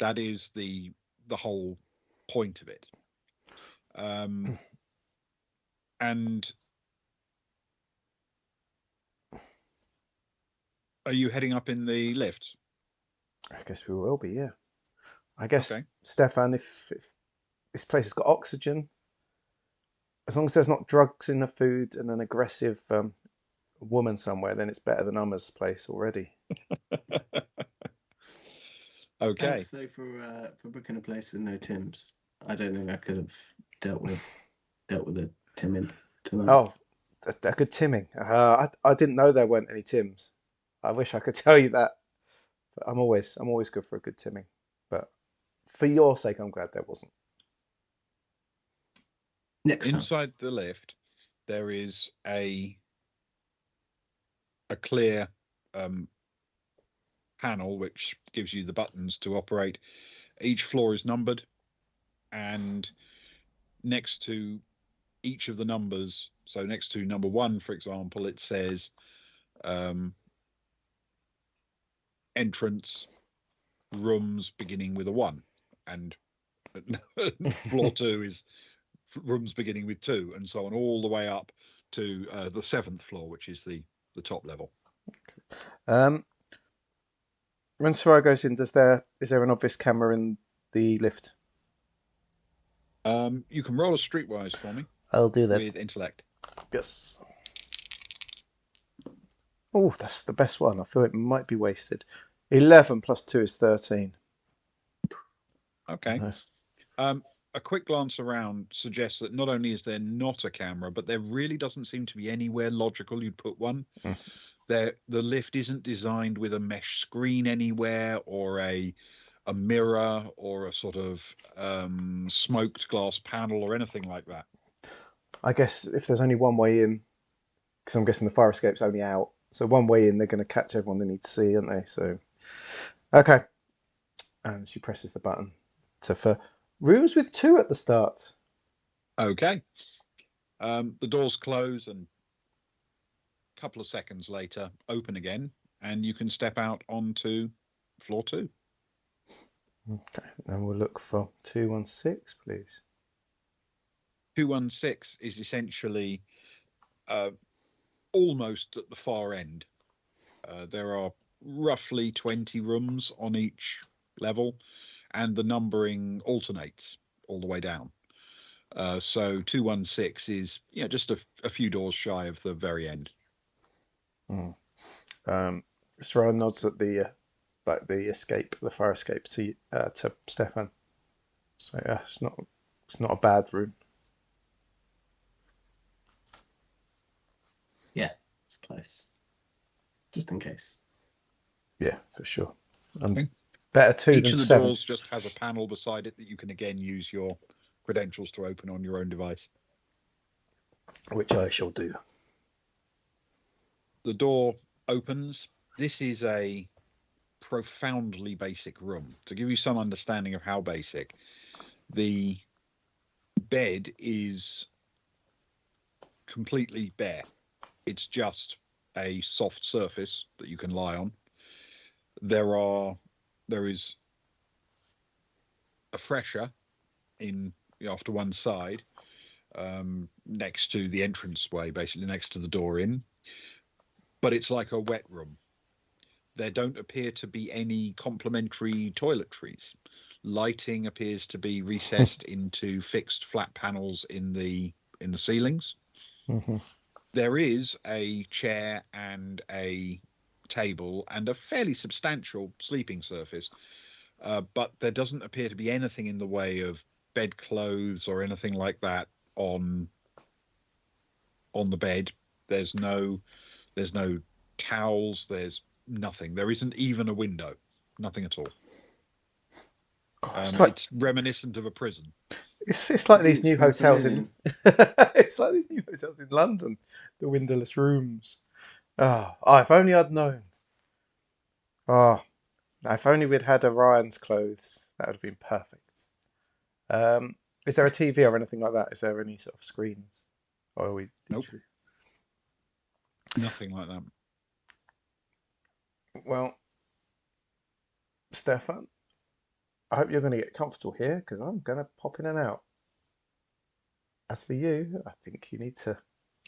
That is the whole point of it. And are you heading up in the lift? I guess we will be, yeah. I guess, Okay. Stefan, if this place has got oxygen, as long as there's not drugs in the food and an aggressive woman somewhere, then it's better than Umma's place already. Okay. Thanks though for booking a place with no Tims. I don't think I could have dealt with a Tim in tonight. Oh, a good Timming. I didn't know there weren't any Tims. I wish I could tell you that. But I'm always good for a good Timming. But for your sake, I'm glad there wasn't. Next time. Inside the lift, there is a clear panel which gives you the buttons to operate. Each floor is numbered, and next to each of the numbers, so next to number 1, for example, it says entrance rooms beginning with a 1, and floor 2 is rooms beginning with 2, and so on, all the way up to the 7th floor, which is the top level. When Sarai goes in, is there an obvious camera in the lift? You can roll a streetwise for me. I'll do that. With intellect. Yes. Oh, that's the best one. I feel it might be wasted. 11 plus 2 is 13. Okay. a quick glance around suggests that not only is there not a camera, but there really doesn't seem to be anywhere logical you'd put one. Mm. The lift isn't designed with a mesh screen anywhere, or a mirror, or a sort of smoked glass panel, or anything like that. I guess if there's only one way in, because I'm guessing the fire escape's only out, so one way in, they're going to catch everyone they need to see, aren't they? So, okay. And she presses the button for rooms with 2 at the start. Okay. The doors close, and a couple of seconds later open again, and you can step out onto floor 2. Okay, and we'll look for 216, please. 216 is essentially almost at the far end. There are roughly 20 rooms on each level, and the numbering alternates all the way down. So 216 is just a few doors shy of the very end. Sarah nods at the fire escape to Stefan. So yeah, it's not a bad room. Yeah, it's close. Just in case. Yeah, for sure. Okay. Better 2 Each than of the 7. doors just has a panel beside it that you can again use your credentials to open on your own device. Which I shall do. The door opens. This is a profoundly basic room. To give you some understanding of how basic, the bed is completely bare. It's just a soft surface that you can lie on. There is a fresher in off to one side, next to the entranceway, basically next to the door in. But it's like a wet room. There don't appear to be any complementary toiletries. Lighting appears to be recessed into fixed flat panels in the ceilings. Mm-hmm. There is a chair and a table and a fairly substantial sleeping surface, but there doesn't appear to be anything in the way of bedclothes or anything like that on the bed. There's no towels. There's nothing. There isn't even a window. Nothing at all. It's reminiscent of a prison. It's like these new hotels in. It's like these new hotels in London. The windowless rooms. If only I'd known. If only we'd had Orion's clothes. That would have been perfect. Is there a TV or anything like that? Is there any sort of screens? Or are we literally... Nope. Nothing like that. Well, Stefan, I hope you're going to get comfortable here, because I'm going to pop in and out. As for you, I think you need to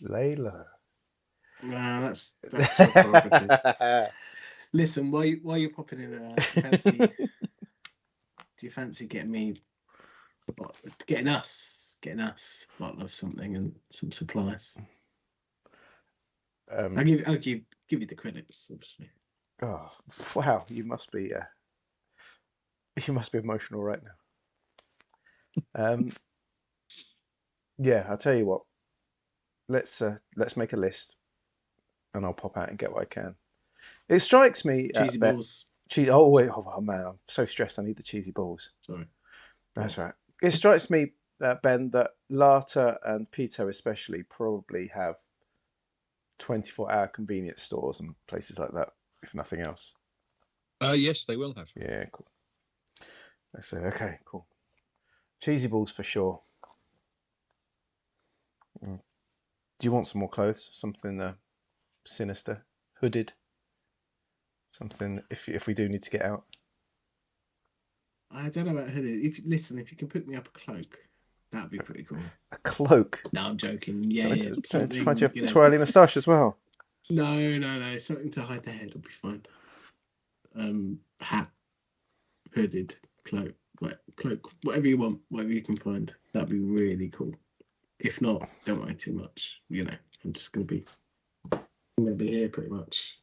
lay low. Nah, that's your prerogative. Listen, while you're popping in and out, do you fancy getting us a bottle of something and some supplies? I'll give you the credits, obviously. Oh wow, you must be emotional right now. Yeah, I'll tell you what. Let's make a list, and I'll pop out and get what I can. It strikes me. Cheesy balls. Oh wait, oh man, I'm so stressed. I need the cheesy balls. Sorry. That's right. It strikes me, Ben, that Lata and Pito especially probably have 24-hour convenience stores and places like that, if nothing else. Yes, they will have. Yeah, cool. I say, okay, cool. Cheesy balls for sure. Do you want some more clothes? Something sinister, hooded? Something if we do need to get out. I don't know about hooded. If you can put me up a cloak, that'd be pretty cool. A cloak? No, I'm joking. Yeah, something. Find your twirly moustache as well. No, something to hide the head will be fine. Hat, hooded, cloak, whatever you want, whatever you can find. That'd be really cool. If not, don't worry too much. I'm just gonna be here pretty much.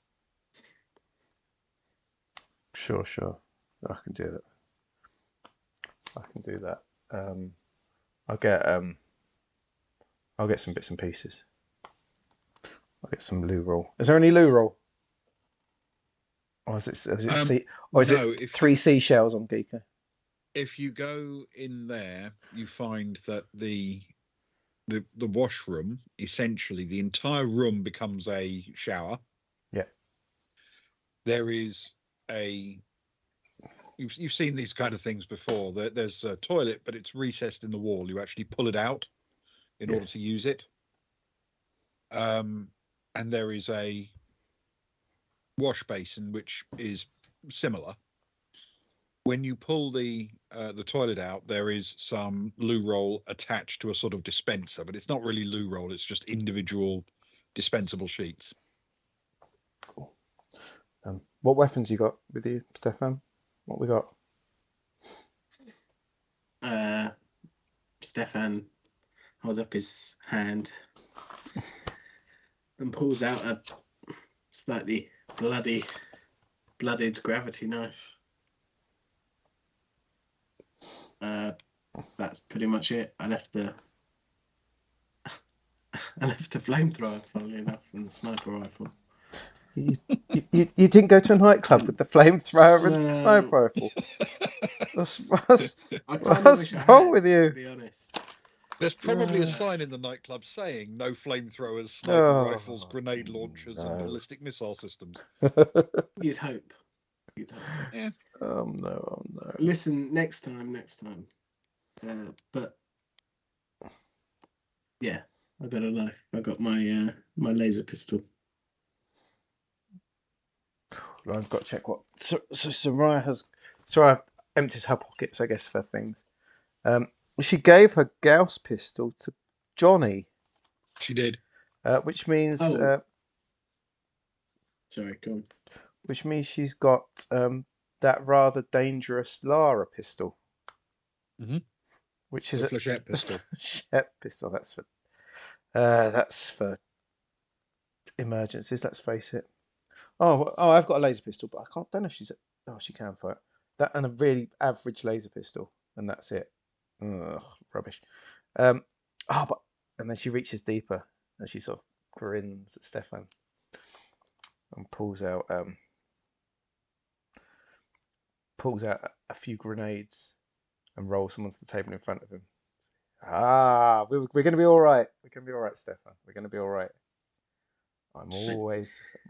Sure. I can do that. I'll get some bits and pieces. I'll get some loo roll. Is there any loo roll? Or is it No, three seashells on Giikur? if you go in there, you find that the washroom, essentially the entire room becomes a shower. Yeah. There is you've seen these kind of things before. There's a toilet, but it's recessed in the wall. You actually pull it out in order to use it. And there is a wash basin which is similar. When you pull the toilet out, there is some loo roll attached to a sort of dispenser, but it's not really loo roll. It's just individual dispensable sheets. Cool. What weapons you got with you, Stefan? What we got? Stefan holds up his hand and pulls out a slightly blooded gravity knife. That's pretty much it. I left the flamethrower, funnily enough, and the sniper rifle. You didn't go to a nightclub with the flamethrower and the sniper rifle. What's wrong with you? To be honest. There's probably a sign in the nightclub saying no flamethrowers, sniper rifles, grenade launchers, and ballistic missile systems. You'd hope. Yeah. No. Listen, next time. But yeah, I got a knife. I got my my laser pistol. I've got to check what. So Soraya empties her pockets, I guess, for things. She gave her Gauss pistol to Johnny. She did. Which means. Sorry, go on. Which means she's got that rather dangerous Lara pistol. Mm-hmm. Which is a flechette pistol. Flechette pistol. That's for emergencies. Let's face it. Oh, I've got a laser pistol, but I don't know if she's. Oh, she can fire that, and a really average laser pistol, and that's it. Ugh, rubbish. And then she reaches deeper, and she sort of grins at Stefan, and pulls out a few grenades, and rolls them onto the table in front of him. We're going to be all right. We're going to be all right, Stefan. We're going to be all right. I'm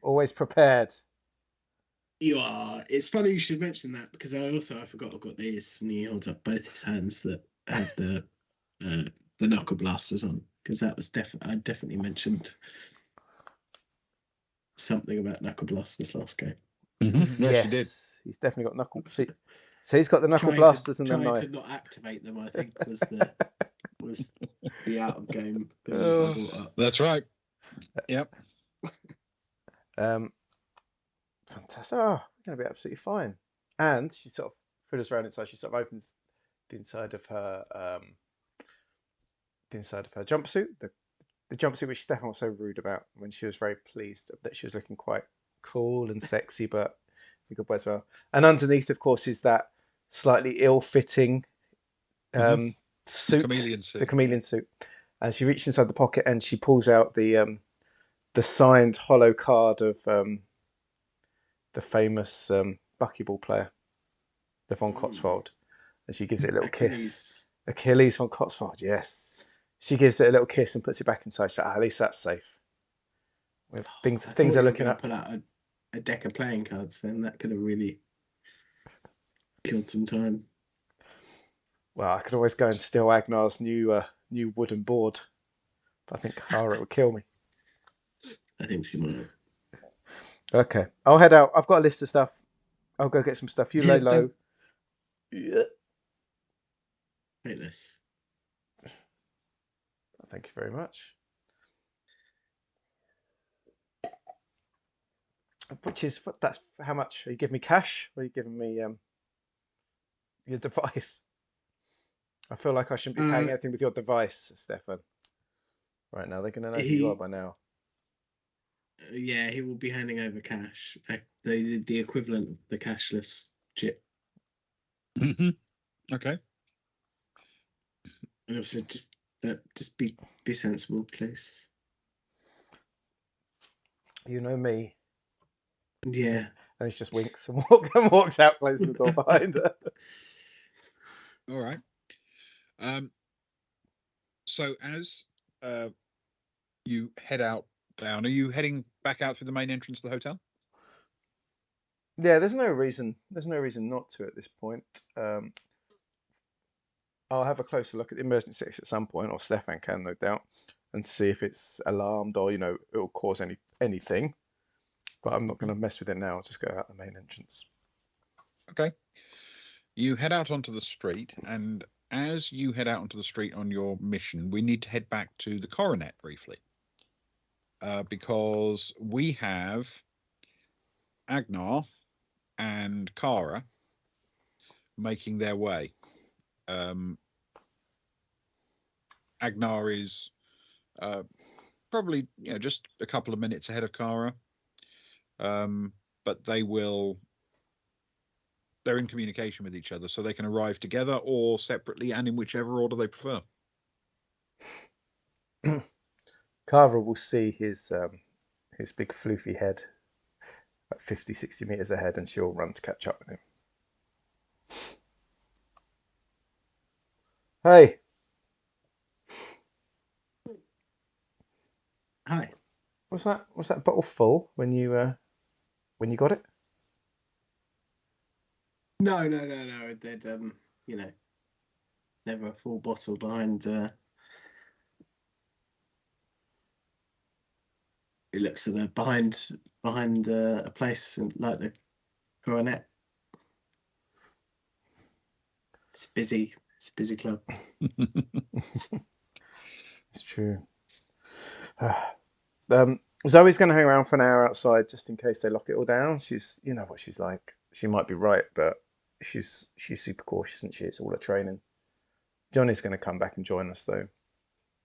always prepared. You are. It's funny you should mention that because I forgot I've got these, and he holds up both his hands that have the knuckle blasters on, because that was I definitely mentioned something about knuckle blasters last game. Mm-hmm. Yes, you did. He's definitely got knuckle. So he's got the knuckle blasters and the knife. Trying to not activate them, I think, was the out of game thing I brought up. That's right. Yep. Fantastic. Oh, we're going to be absolutely fine. And she sort of put us around inside. She sort of opens the inside of her jumpsuit, the jumpsuit which Stefan was so rude about when she was very pleased that she was looking quite cool and sexy, but in good way as well. And underneath, of course, is that slightly ill-fitting suit, the chameleon suit. And she reaches inside the pocket and she pulls out the signed hollow card of the famous buckyball player, the von Cotswold, and she gives it a little kiss. Achilles von Cotswold, yes. She gives it a little kiss and puts it back inside. She's like, at least that's safe. Things are looking up. Pull out a deck of playing cards. Then that could have really killed some time. Well, I could always go and steal Agnar's new wooden board, but I think Kara would kill me. I think she might. Okay, I'll head out. I've got a list of stuff. I'll go get some stuff. You lay low. Take this. Thank you very much. That's how much? Are you giving me cash or are you giving me your device? I feel like I shouldn't be paying anything with your device, Stefan. Right now, they're going to know who you are by now. Yeah, he will be handing over cash, the equivalent of the cashless chip. Mm-hmm. Okay. And I've said just be sensible, please. You know me. Yeah. And he just winks and walks out, closing the door behind her. All right. So as you head out down, are you heading back out through the main entrance of the hotel? Yeah, there's no reason not to at this point. I'll have a closer look at the emergency exit at some point, or Stefan can, no doubt, and see if it's alarmed or it'll cause anything. But I'm not going to mess with it now. I'll just go out the main entrance. Okay. You head out onto the street, and as you head out onto the street on your mission, we need to head back to the coronet briefly, because we have Agnar and Kara making their way. Agnar is probably just a couple of minutes ahead of Kara, but they're in communication with each other, so they can arrive together or separately, and in whichever order they prefer. Carver will see his big floofy head at 50, 60 meters ahead, and she'll run to catch up with him. Hey. Hi. Was that bottle full when you got it? No. They'd never a full bottle behind. It looks at behind a place like the Coronet. It's busy. It's a busy club. It's true. Zoe's going to hang around for an hour outside just in case they lock it all down. She's, you know what she's like. She might be right, but she's super cautious, isn't she? It's all her training. Johnny's going to come back and join us, though.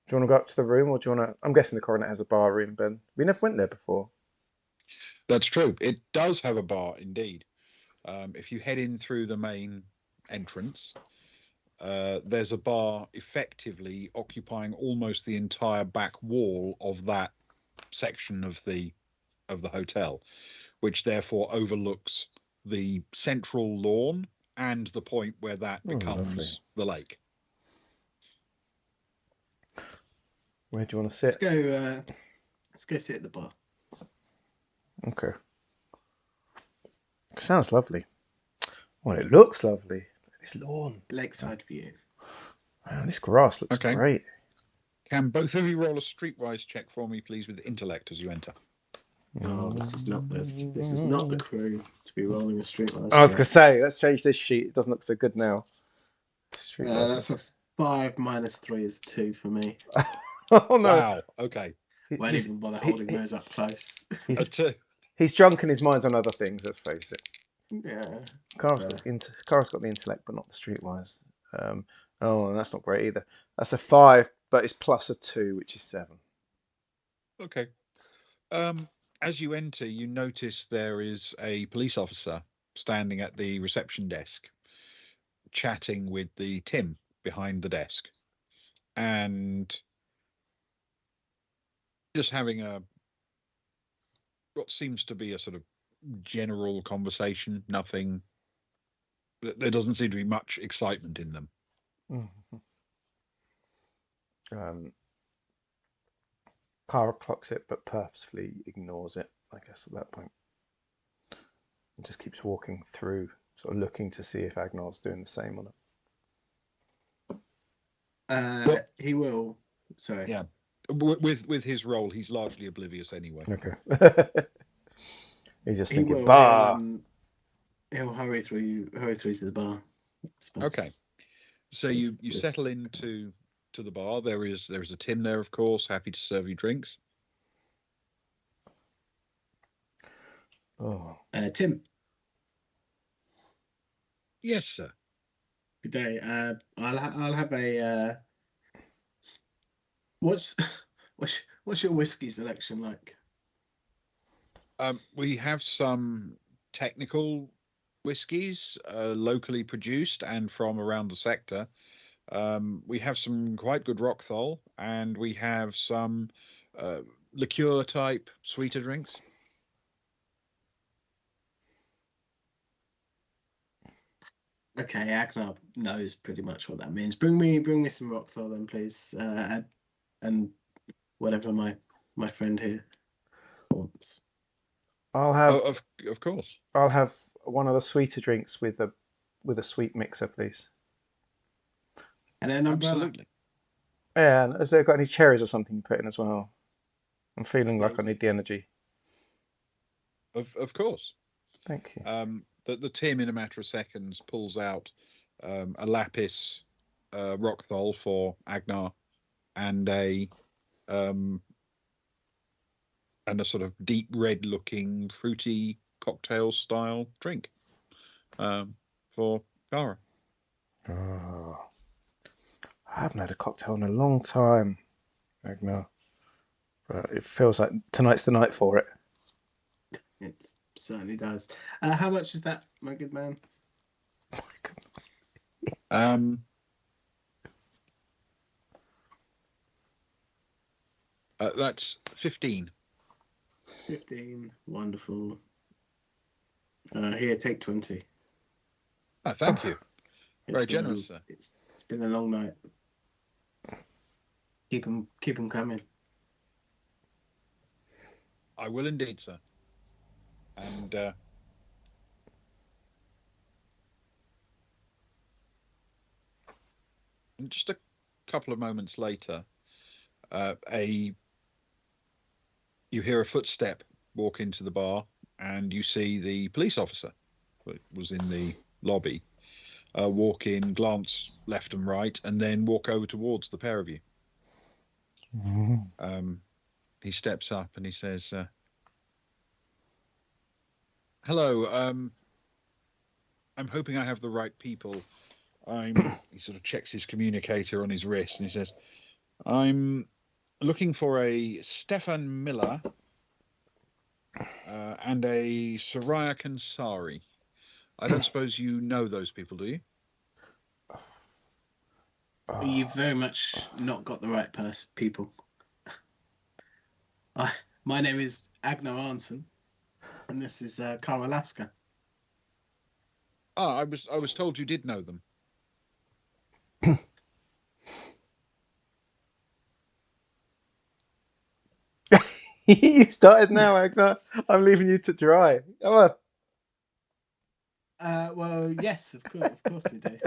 Do you want to go up to the room, or do you want to? I'm guessing the coronet has a bar room, Ben. We never went there before. That's true. It does have a bar, indeed. If you head in through the main entrance, there's a bar effectively occupying almost the entire back wall of that section of the hotel, which therefore overlooks the central lawn and the point where that becomes the lake. Where do you want to sit? Let's go sit at the bar. Okay. Sounds lovely. Well, it looks lovely. This lawn. Lakeside view. Man, this grass looks great. Can both of you roll a streetwise check for me, please, with intellect as you enter? Oh, this is not the crew to be rolling a streetwise. I was gonna say, let's change this sheet. It doesn't look so good now. That's a 5 minus 3 is 2 for me. Oh no! Wow. Okay. Won't even bother holding those up close. He's drunk and his mind's on other things. Let's face it. Yeah. Cara's got the intellect, but not the streetwise. And that's not great either. That's a 5, but it's plus a 2, which is 7. Okay. As you enter, you notice there is a police officer standing at the reception desk, chatting with the Tim behind the desk, and just having what seems to be a sort of general conversation. Nothing. There doesn't seem to be much excitement in them. Cara clocks it, but purposefully ignores it, I guess, at that point. And just keeps walking through, sort of looking to see if Agnar's doing the same on it. He will. Sorry. Yeah. With his role, he's largely oblivious anyway. Okay. He's just thinking, bar. He'll hurry through to the bar. Okay. So you settle into the bar. There is a Tim there, of course, happy to serve you drinks. Oh. Tim. Yes, sir. Good day. I'll have a. What's your whiskey selection like? We have some technical whiskies, locally produced and from around the sector. We have some quite good Rockthol, and we have some liqueur type sweeter drinks. Okay, Agnar knows pretty much what that means. Bring me some Rockthol then, please, and whatever my friend here wants. I'll have Of course. I'll have one of the sweeter drinks with a sweet mixer, please. And an umbrella. Absolutely. Yeah, and has there got any cherries or something you put in as well? I'm feeling like I Please. need the energy. Of course. Thank you. The Tim in a matter of seconds pulls out a lapis Rockthol for Agnar and a sort of deep red looking fruity cocktail style drink for Kara. Oh, I haven't had a cocktail in a long time, Agnar. But it feels like tonight's the night for it. It certainly does. How much is that, my good man? That's 15. 15. Wonderful. Here, take 20. Oh, thank you. It's Very been generous, sir. It's been a long night. Keep them coming. I will indeed, sir. And just a couple of moments later, you hear a footstep walk into the bar, and you see the police officer who was in the lobby walk in, glance left and right, and then walk over towards the pair of you. He steps up and he says, "Hello. I'm hoping I have the right people. He sort of checks his communicator on his wrist and he says, I'm looking for a Stefan Miller and a Soraya Kansari. I don't suppose you know those people, do you?" You've very much not got the right people. My name is Agnar Arnson, and this is Kara Laska. Ah, I was told you did know them. You started now, Agnar. I'm leaving you to dry. Come on. Well, yes, of course we do,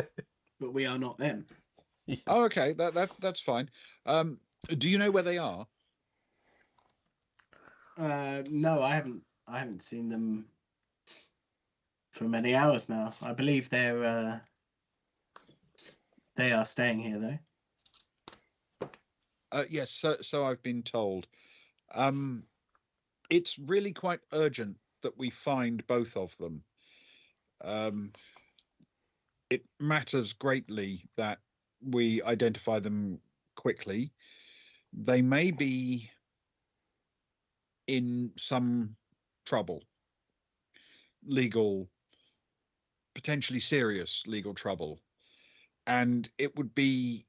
but we are not them. Oh, okay, that's fine. Do you know where they are? No, I haven't seen them for many hours now. I believe they are staying here though. Yes, so I've been told. It's really quite urgent that we find both of them. It matters greatly that we identify them quickly. They may be in some trouble, legal, potentially serious legal trouble, and it would be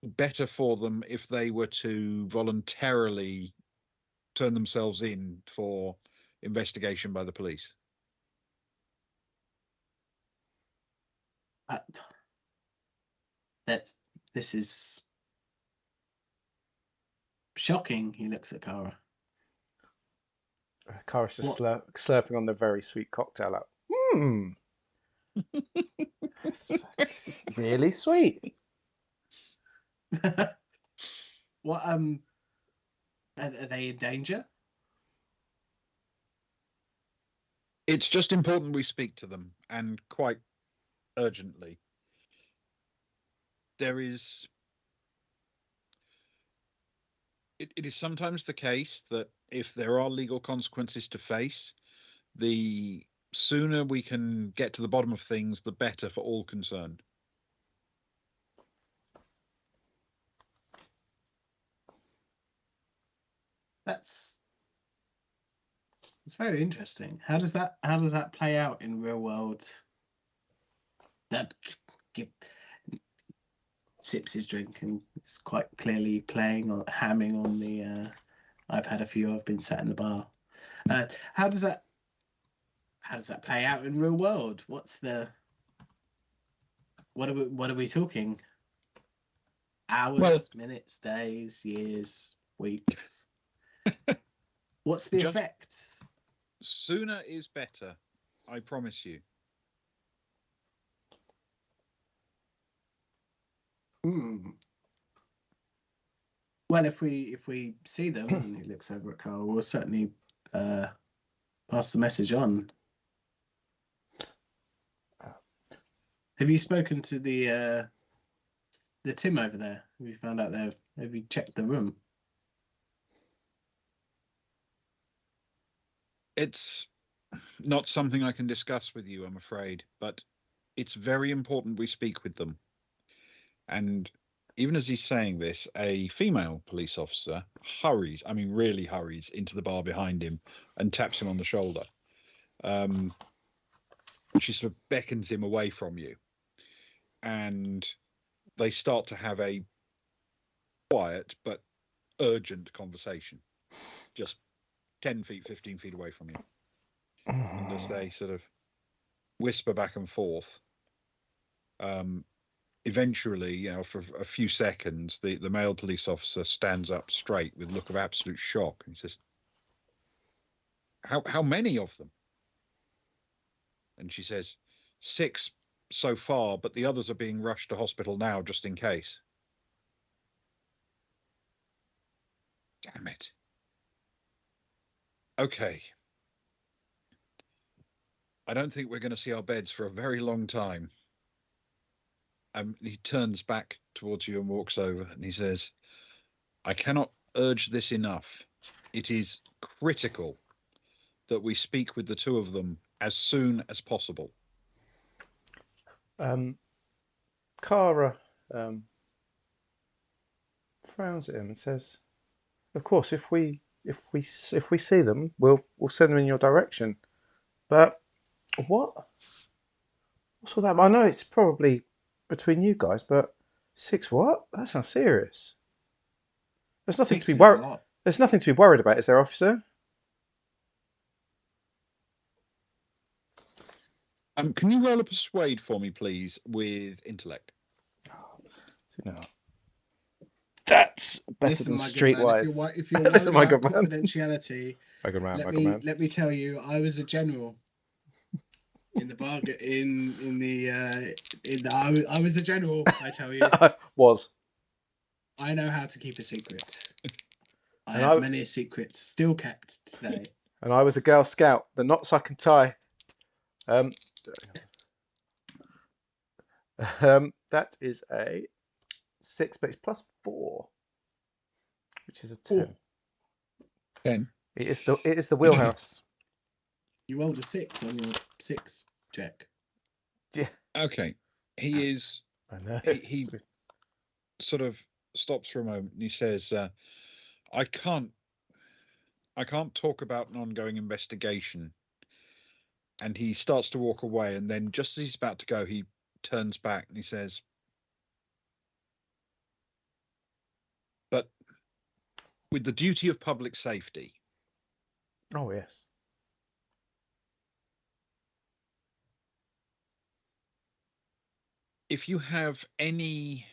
better for them if they were to voluntarily turn themselves in for investigation by the police. This is shocking. He looks at Kara. Kara's just slurping on the very sweet cocktail. Like, it's really sweet. What are they in danger? It's just important we speak to them, and quite urgently. There is it is sometimes the case that if there are legal consequences to face, the sooner we can get to the bottom of things, the better for all concerned. It's very interesting. How does that play out in real world? That sips his drink and it's quite clearly playing or hamming on the. I've had a few. I've been sat in the bar. How does that play out in real world? What are we talking? Hours, Well, minutes, days, years, weeks. What's the Just- effect? Sooner is better, I promise you. Well, if we see them, and he looks over at Carl, we'll certainly pass the message on. Have you spoken to the Tim over there? Have you found out there? Have you checked the room? It's not something I can discuss with you, I'm afraid, but it's very important we speak with them. And even as he's saying this, a female police officer really hurries into the bar behind him and taps him on the shoulder. She sort of beckons him away from you. And they start to have a quiet but urgent conversation, just 10 feet, 15 feet away from you. And as they sort of whisper back and forth, eventually, after a few seconds, the male police officer stands up straight with a look of absolute shock and says, how many of them? And she says, 6 so far, but the others are being rushed to hospital now just in case. Damn it. Okay. I don't think we're going to see our beds for a very long time. He turns back towards you and walks over and he says, I cannot urge this enough. It is critical that we speak with the two of them as soon as possible. Kara frowns at him and says, "Of course, if we see them, we'll send them in your direction. But what's all that? I know it's probably between you guys, but 6 what? That sounds serious. There's nothing 6 to be is worried. a lot. There's nothing to be worried about, is there, officer?" Can you roll a persuade for me, please, with intellect? No. That's better Listen, than my good man, Streetwise. if you're worried Listen, my about good man. confidentiality, My good man, let me tell you, I was a general in the bargain. I was a general. I tell you, Was. I know how to keep a secret. I And have many secrets still kept today. And I was a Girl Scout. The knots I can tie. That is a 6, but it's +4, which is a 10. 10. It is the wheelhouse. You rolled a 6 on your 6 check. Yeah. Okay. He is. I know. He sort of stops for a moment and he says, I can't talk about an ongoing investigation. And he starts to walk away, and then just as he's about to go, he turns back and he says, but with the duty of public safety. Oh, yes. If you have any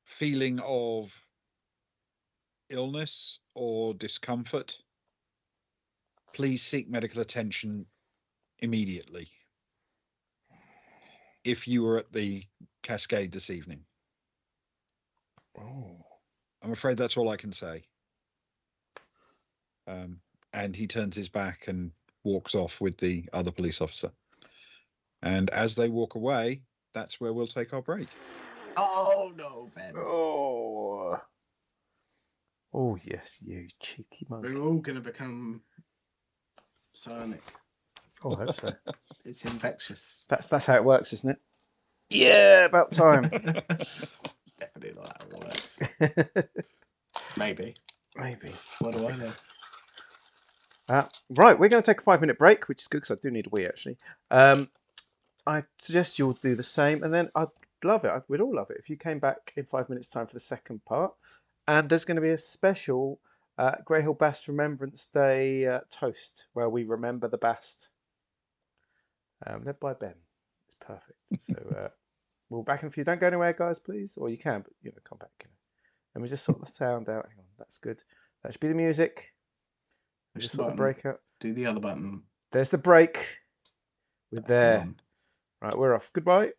feeling of illness or discomfort, please seek medical attention immediately. If you were at the Cascade this evening. Oh. I'm afraid that's all I can say. And he turns his back and walks off with the other police officer. And as they walk away, that's where we'll take our break. Oh no, Ben. Oh. Oh yes, you cheeky monkey. We're all gonna become psionic. Oh, I hope so. It's infectious. That's how it works, isn't it? Yeah, about time. It's definitely not how it works. Maybe. What do I know? Right, we're going to take a 5-minute break, which is good because I do need a wee actually. I suggest you'll do the same, and then love it. We'd all love it if you came back in 5 minutes' time for the second part. And there's going to be a special Grey Hill Bast Remembrance Day toast where we remember the Bast, led by Ben. It's perfect. So we'll back in a few. Don't go anywhere, guys, please. Or you can, but come back. Let me just sort the sound out. Hang on, that's good. That should be the music. Push Just the sort the button. break out. Do the other button. There's the break. We're That's the there. one. Right, we're off. Goodbye.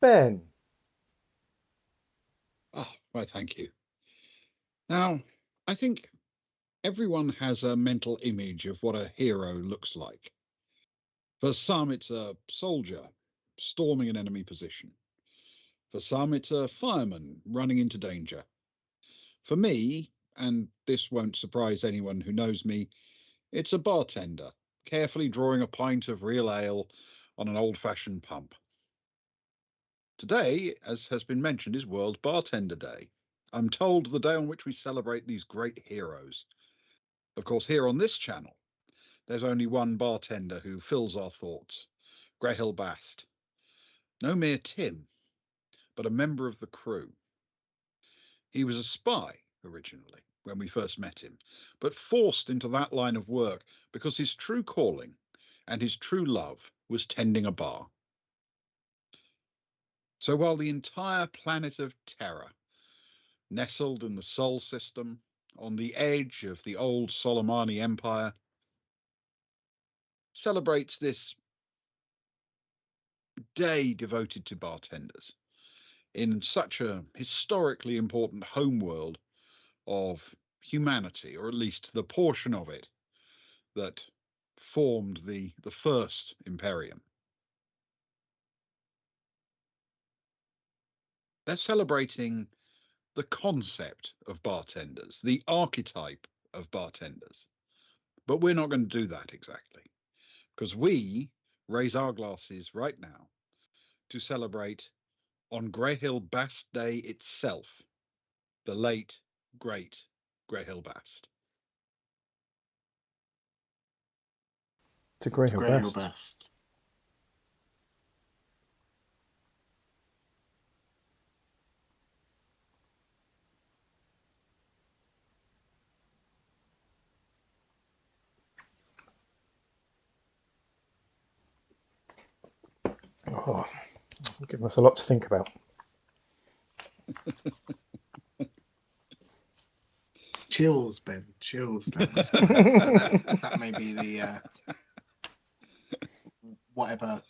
Ben. Oh, well, thank you. Now, I think everyone has a mental image of what a hero looks like. For some, it's a soldier storming an enemy position. For some, it's a fireman running into danger. For me, and this won't surprise anyone who knows me, it's a bartender carefully drawing a pint of real ale on an old-fashioned pump. Today, as has been mentioned, is World Bartender Day. I'm told the day on which we celebrate these great heroes. Of course, here on this channel, there's only one bartender who fills our thoughts, Grahil Bast. No mere Tim, but a member of the crew. He was a spy originally when we first met him, but forced into that line of work because his true calling and his true love was tending a bar. So while the entire planet of Terra, nestled in the Sol system, on the edge of the old Solomani Empire, celebrates this day devoted to bartenders in such a historically important homeworld of humanity, or at least the portion of it that formed the first Imperium. They're celebrating the concept of bartenders, the archetype of bartenders. But we're not going to do that exactly, because we raise our glasses right now to celebrate on Greyhill Bast Day itself, the late, great Greyhill Bast. To Greyhill Greyhill Bast. Bast. Oh, giving us a lot to think about. Chills, Ben. Chills. That may be the whatever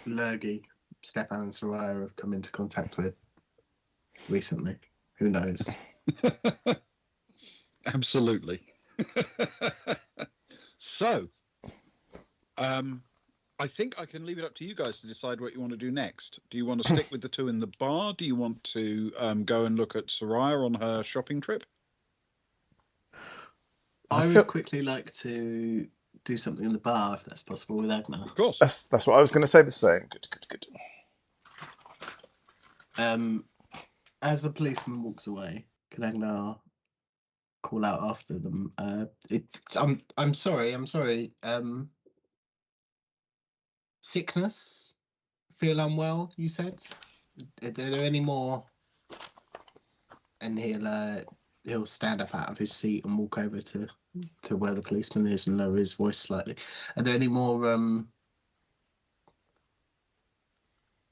lurgy Stefan and Soraya have come into contact with recently. Who knows? Absolutely. So, I think I can leave it up to you guys to decide what you want to do next. Do you want to stick with the two in the bar? Do you want to go and look at Soraya on her shopping trip? I would quickly like to do something in the bar if that's possible with Agnar. Of course. That's what I was going to say the same. Good. As the policeman walks away, can Agnar call out after them? I'm sorry. Sickness? Feel unwell, you said? Are there any more? And he'll stand up out of his seat and walk over to where the policeman is and lower his voice slightly. Are there any more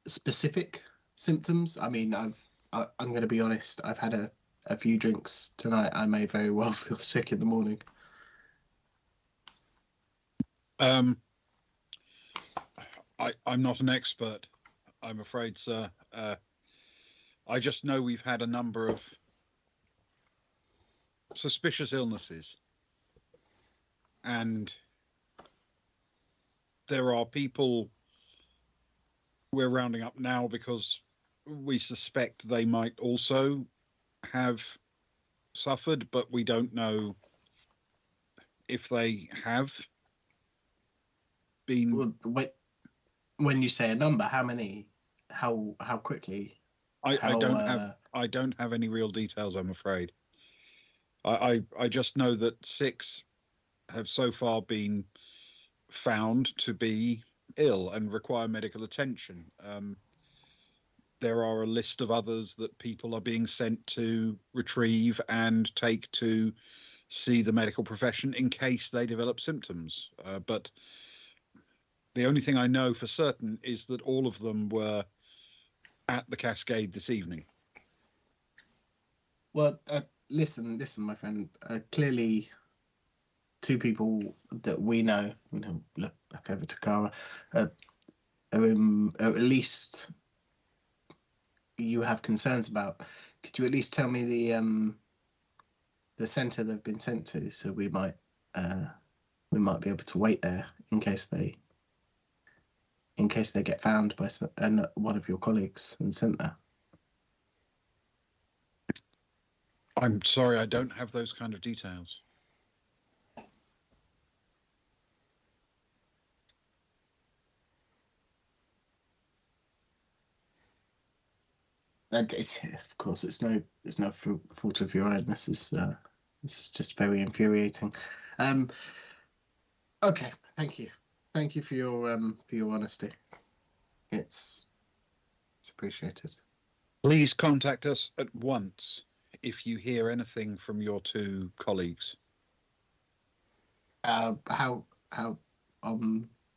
specific symptoms? I mean, I'm going to be honest. I've had a few drinks tonight. I may very well feel sick in the morning. I'm not an expert, I'm afraid, sir. I just know we've had a number of suspicious illnesses, and there are people we're rounding up now because we suspect they might also have suffered, but we don't know if they have been. Well, when you say a number, how many? How quickly? I don't have any real details, I'm afraid. I just know that 6 have so far been found to be ill and require medical attention. There are a list of others that people are being sent to retrieve and take to see the medical profession in case they develop symptoms. But the only thing I know for certain is that all of them were at the Cascade this evening. Well, listen, my friend. Clearly, 2 people that we know, look back over to Kara, are at least you have concerns about, could you at least tell me the centre they've been sent to, so we might be able to wait there in case they get found by one of your colleagues and sent there. I'm sorry, I don't have those kind of details. And of course, it's no fault of your own. This is just very infuriating. Okay, thank you for your honesty. It's appreciated. Please contact us at once if you hear anything from your two colleagues. How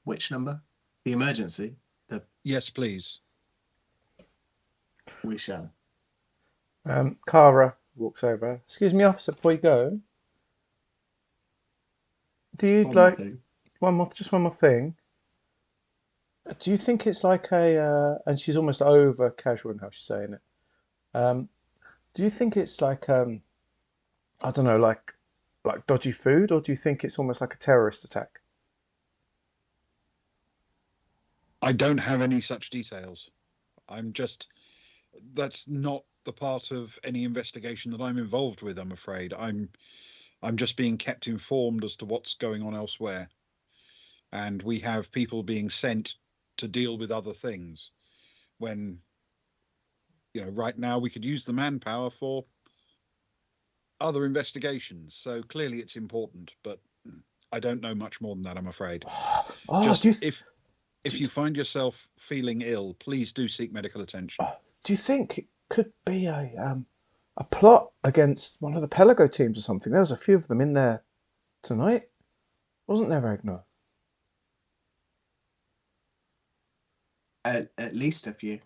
which number? The emergency. Yes, please. We shall. Kara walks over. Excuse me, officer, before you go. Do you just one more thing? Do you think it's like and she's almost over casual in how she's saying it. Do you think it's like I don't know, like dodgy food, or do you think it's almost like a terrorist attack? I don't have any such details. That's not the part of any investigation that I'm involved with, I'm afraid. I'm just being kept informed as to what's going on elsewhere. And we have people being sent to deal with other things when, right now we could use the manpower for other investigations. So clearly it's important, but I don't know much more than that, I'm afraid. If you find yourself feeling ill, please do seek medical attention. Do you think it could be a plot against one of the Pelago teams or something? There was a few of them in there tonight, wasn't there, Ragnar? At least a few.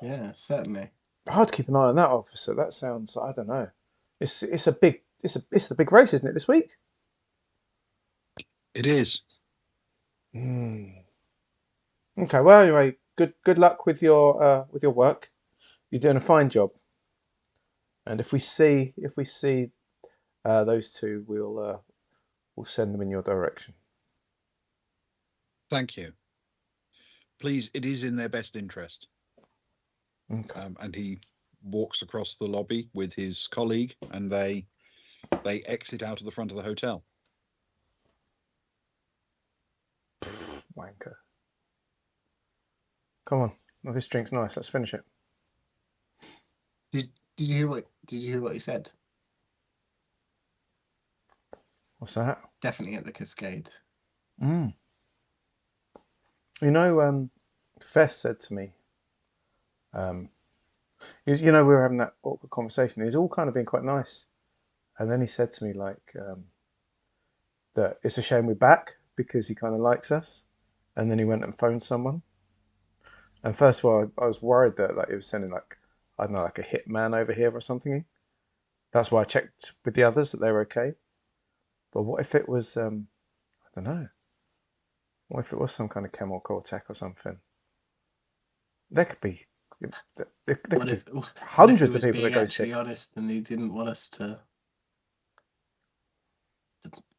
Yeah, certainly. Hard to keep an eye on that, officer. That sounds, I don't know. It's the big race, isn't it, this week? It is. Okay. Well, anyway, good luck with your work. You're doing a fine job. And if we see those two, we'll send them in your direction. Thank you. Please, it is in their best interest. Okay. And he walks across the lobby with his colleague, and they exit out of the front of the hotel. Wanker. Come on. Well, this drink's nice. Let's finish it. Did you hear what he said? What's that? Definitely at the Cascade. You know, Fess said to me, we were having that awkward conversation. It was all kind of been quite nice. And then he said to me, like, that it's a shame we're back because he kind of likes us. And then he went and phoned someone. And first of all, I was worried that like he was sending like, I don't know, like a hitman over here or something. That's why I checked with the others that they were okay. But what if it was, I don't know. What if it was some kind of chemical attack or something? There could be, hundreds of people that go sick. Actually honest, and he didn't want us to.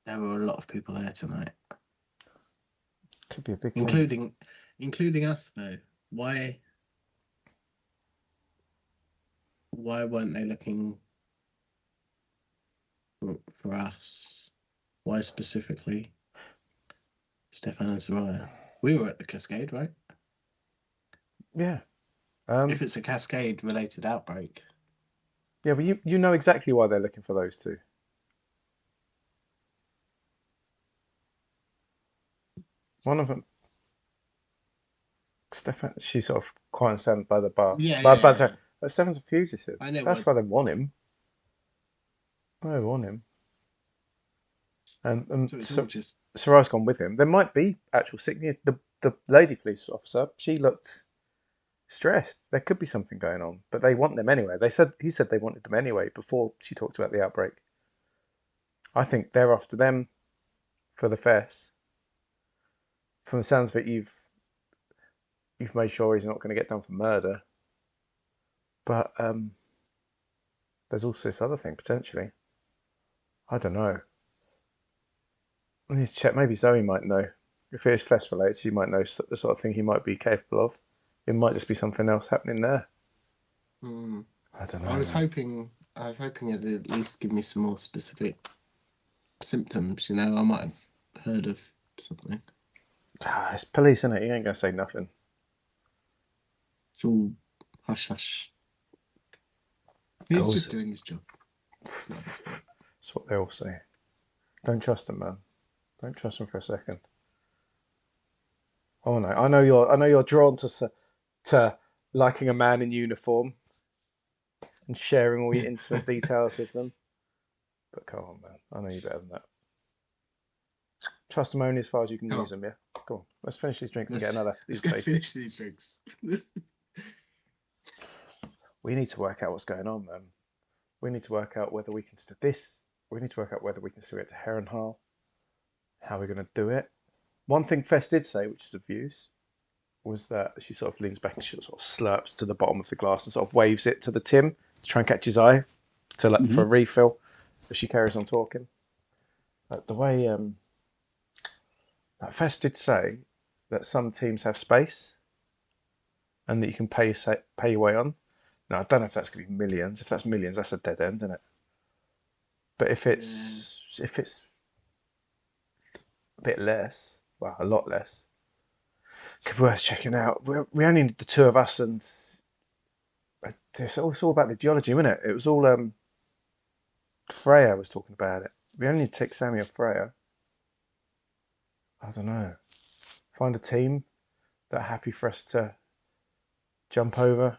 There were a lot of people there tonight. Could be a big thing. Including us, though. Why weren't they looking for us? Why specifically Stefan and Soraya? We were at the Cascade, right? Yeah. If it's a Cascade-related outbreak. Yeah, but you know exactly why they're looking for those two. One of them, Stefan, she's sort of quiet and stand by the bar. Yeah. Stefan's a fugitive. I know. That's why they want him. They want him. And so it's all just. Sarai's gone with him. There might be actual sickness. The lady police officer, she looked stressed. There could be something going on, but they want them anyway. He said they wanted them anyway before she talked about the outbreak. I think they're after them for the fest. From the sounds of it, you've made sure he's not going to get done for murder. But there's also this other thing potentially. I don't know. I need to check. Maybe Zoe might know. If it is Fest related, she might know the sort of thing he might be capable of. It might just be something else happening there. I don't know. I was hoping it'd at least give me some more specific symptoms. I might have heard of something. It's police, isn't it? You ain't gonna say nothing. It's all hush hush. He's just doing his job. It's not his fault. That's what they all say. Don't trust him, man. Don't trust him for a second. Oh no, I know you're drawn to liking a man in uniform and sharing all your intimate details with them. But come on, man. I know you better than that. Trust them only as far as you can use them, yeah? Go on. Let's finish these drinks and get another. Let's go finish these drinks. We need to work out what's going on, man. We need to work out whether we can still this. We need to work out whether we can still get to Harrenhal. How we're going to do it. One thing Fess did say, which is of use, was that she sort of leans back and she sort of slurps to the bottom of the glass and sort of waves it to the Tim to try and catch his eye for a refill as she carries on talking. The way that Fess did say that some teams have space and that you can pay your way on. Now I don't know if that's going to be millions. If that's millions, that's a dead end, isn't it? But if it's a bit less, well, a lot less, it could be worth checking out. We only need the two of us, and it's all about the geology, wasn't it? It was all Freya was talking about it. We only need to take Sammy and Freya. I don't know. Find a team that are happy for us to jump over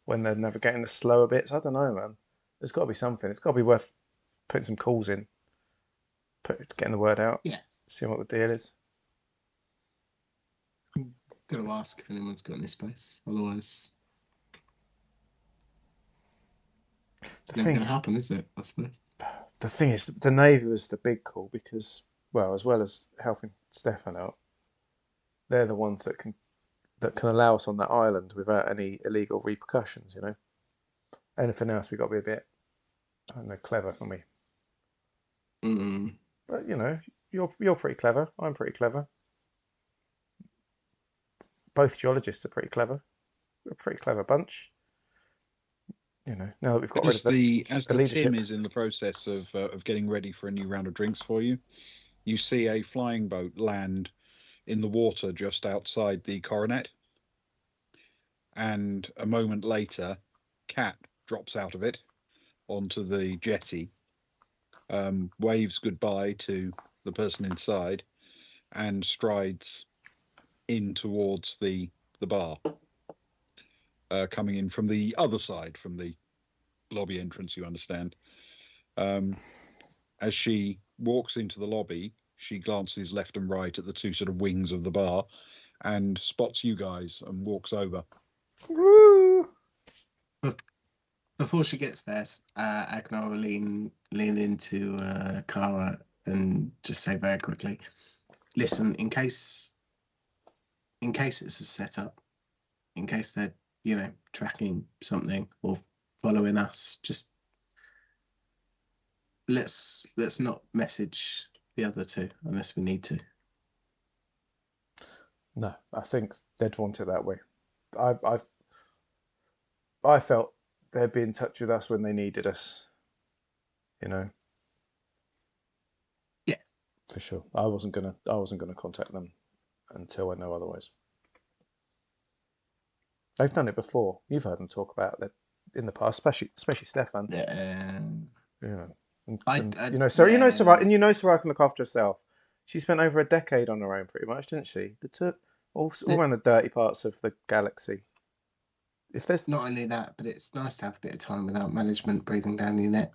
when they're navigating the slower bits. I don't know, man. There's got to be something. It's got to be worth putting some calls in, getting the word out. Yeah. Seeing what the deal is. I'm going to ask if anyone's got any space. Otherwise, it's never going to happen, is it? I suppose. The thing is, the Navy was the big call because, well, as well as helping Stefan out, they're the ones that can allow us on that island without any illegal repercussions. Anything else, we got to be a bit, I don't know, clever, can we? But you're pretty clever. I'm pretty clever. Both geologists are pretty clever. We're a pretty clever bunch. Now that we've got rid of the leadership. Tim is in the process of getting ready for a new round of drinks for you, you see a flying boat land in the water just outside the Coronet, and a moment later, Cat drops out of it onto the jetty, waves goodbye to the person inside, and strides in towards the bar, coming in from the other side, from the lobby entrance, you understand. As she walks into the lobby, she glances left and right at the two sort of wings of the bar and spots you guys and walks over. Woo! Before she gets there, Agnar will lean into Kara and just say very quickly, listen, in case it's a setup, in case they're, tracking something or following us, just let's not message the other two unless we need to. No, I think they'd want it that way. I felt they'd be in touch with us when they needed us. Yeah, for sure. I wasn't gonna contact them until I know otherwise. They've done it before. You've heard them talk about that in the past, especially Stefan. Yeah. Sarah, and Sarah can look after herself. She spent over a decade on her own, pretty much, didn't she? All around the dirty parts of the galaxy. If there's not only that, but it's nice to have a bit of time without management breathing down your neck.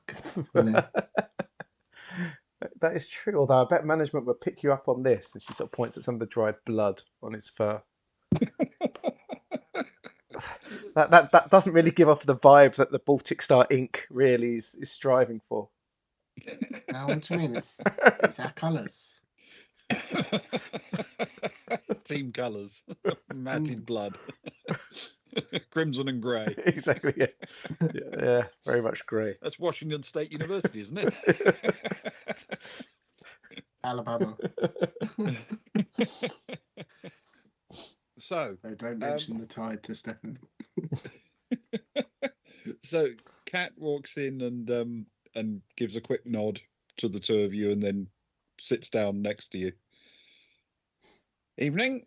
That is true. Although I bet management would pick you up on this, and she sort of points at some of the dried blood on his fur. that doesn't really give off the vibe that the Baltic Star Inc. really is striving for. What do you mean? It's our colours. Team colours. Matted blood. Crimson and grey. Exactly. Yeah. Yeah. Very much grey. That's Washington State University, isn't it? Alabama. So, No, don't mention the tide to Stefan. so Kat walks in and gives a quick nod to the two of you, and then sits down next to you. Evening.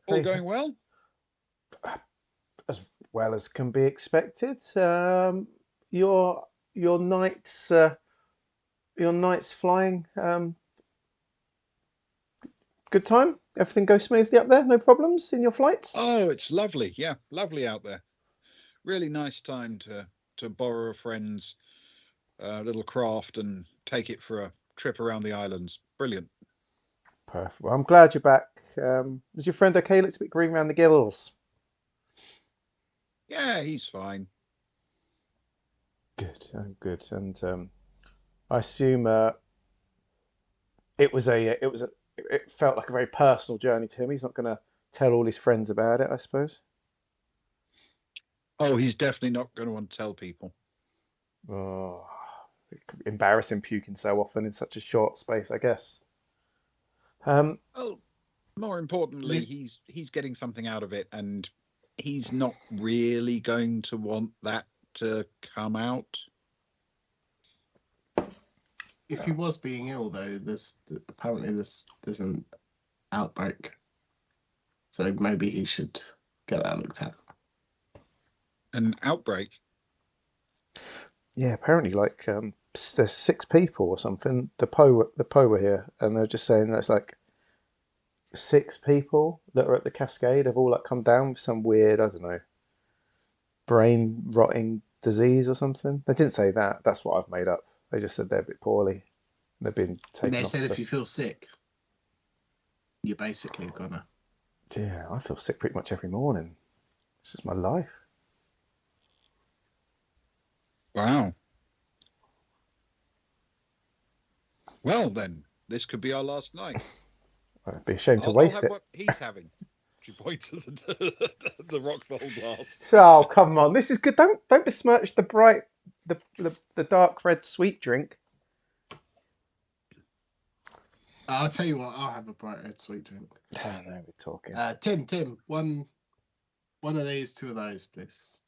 All Hey. going well? As well as can be expected. Your night's flying. Good time. Everything goes smoothly up there. No problems in your flights. Oh, it's lovely. Yeah, lovely out there. Really nice time to borrow a friend's little craft and take it for a trip around the islands. Brilliant. Perfect. Well, I'm glad you're back. Is your friend okay? Looks a bit green around the gills. Yeah, he's fine. Good. Oh, good. And I assume it felt like a very personal journey to him. He's not going to tell all his friends about it, I suppose. Oh, he's definitely not going to want to tell people. Oh, it could be embarrassing puking so often in such a short space, I guess. Well, more importantly, he's getting something out of it, and he's not really going to want that to come out. If he was being ill, though, apparently there's an outbreak, so maybe he should get that looked at. An outbreak? Yeah, apparently, like there's 6 people or something. The Po were here, and they're just saying that's like 6 people that are at the Cascade have all like come down with some weird, I don't know, brain rotting disease or something. They didn't say that. That's what I've made up. They just said they're a bit poorly. They've been taken They off. said if you feel sick, you're basically gonna. Yeah, I feel sick pretty much every morning. It's just my life. Wow. Well, then, this could be our last night. I'd be ashamed to I'll waste have it. what he's having. She points to the Rockville glass. Oh, come on. This is good. Don't besmirch the dark red sweet drink. I'll tell you what. I'll have a bright red sweet drink. Oh, no, we're talking. Tim, one of these, 2 of those, please.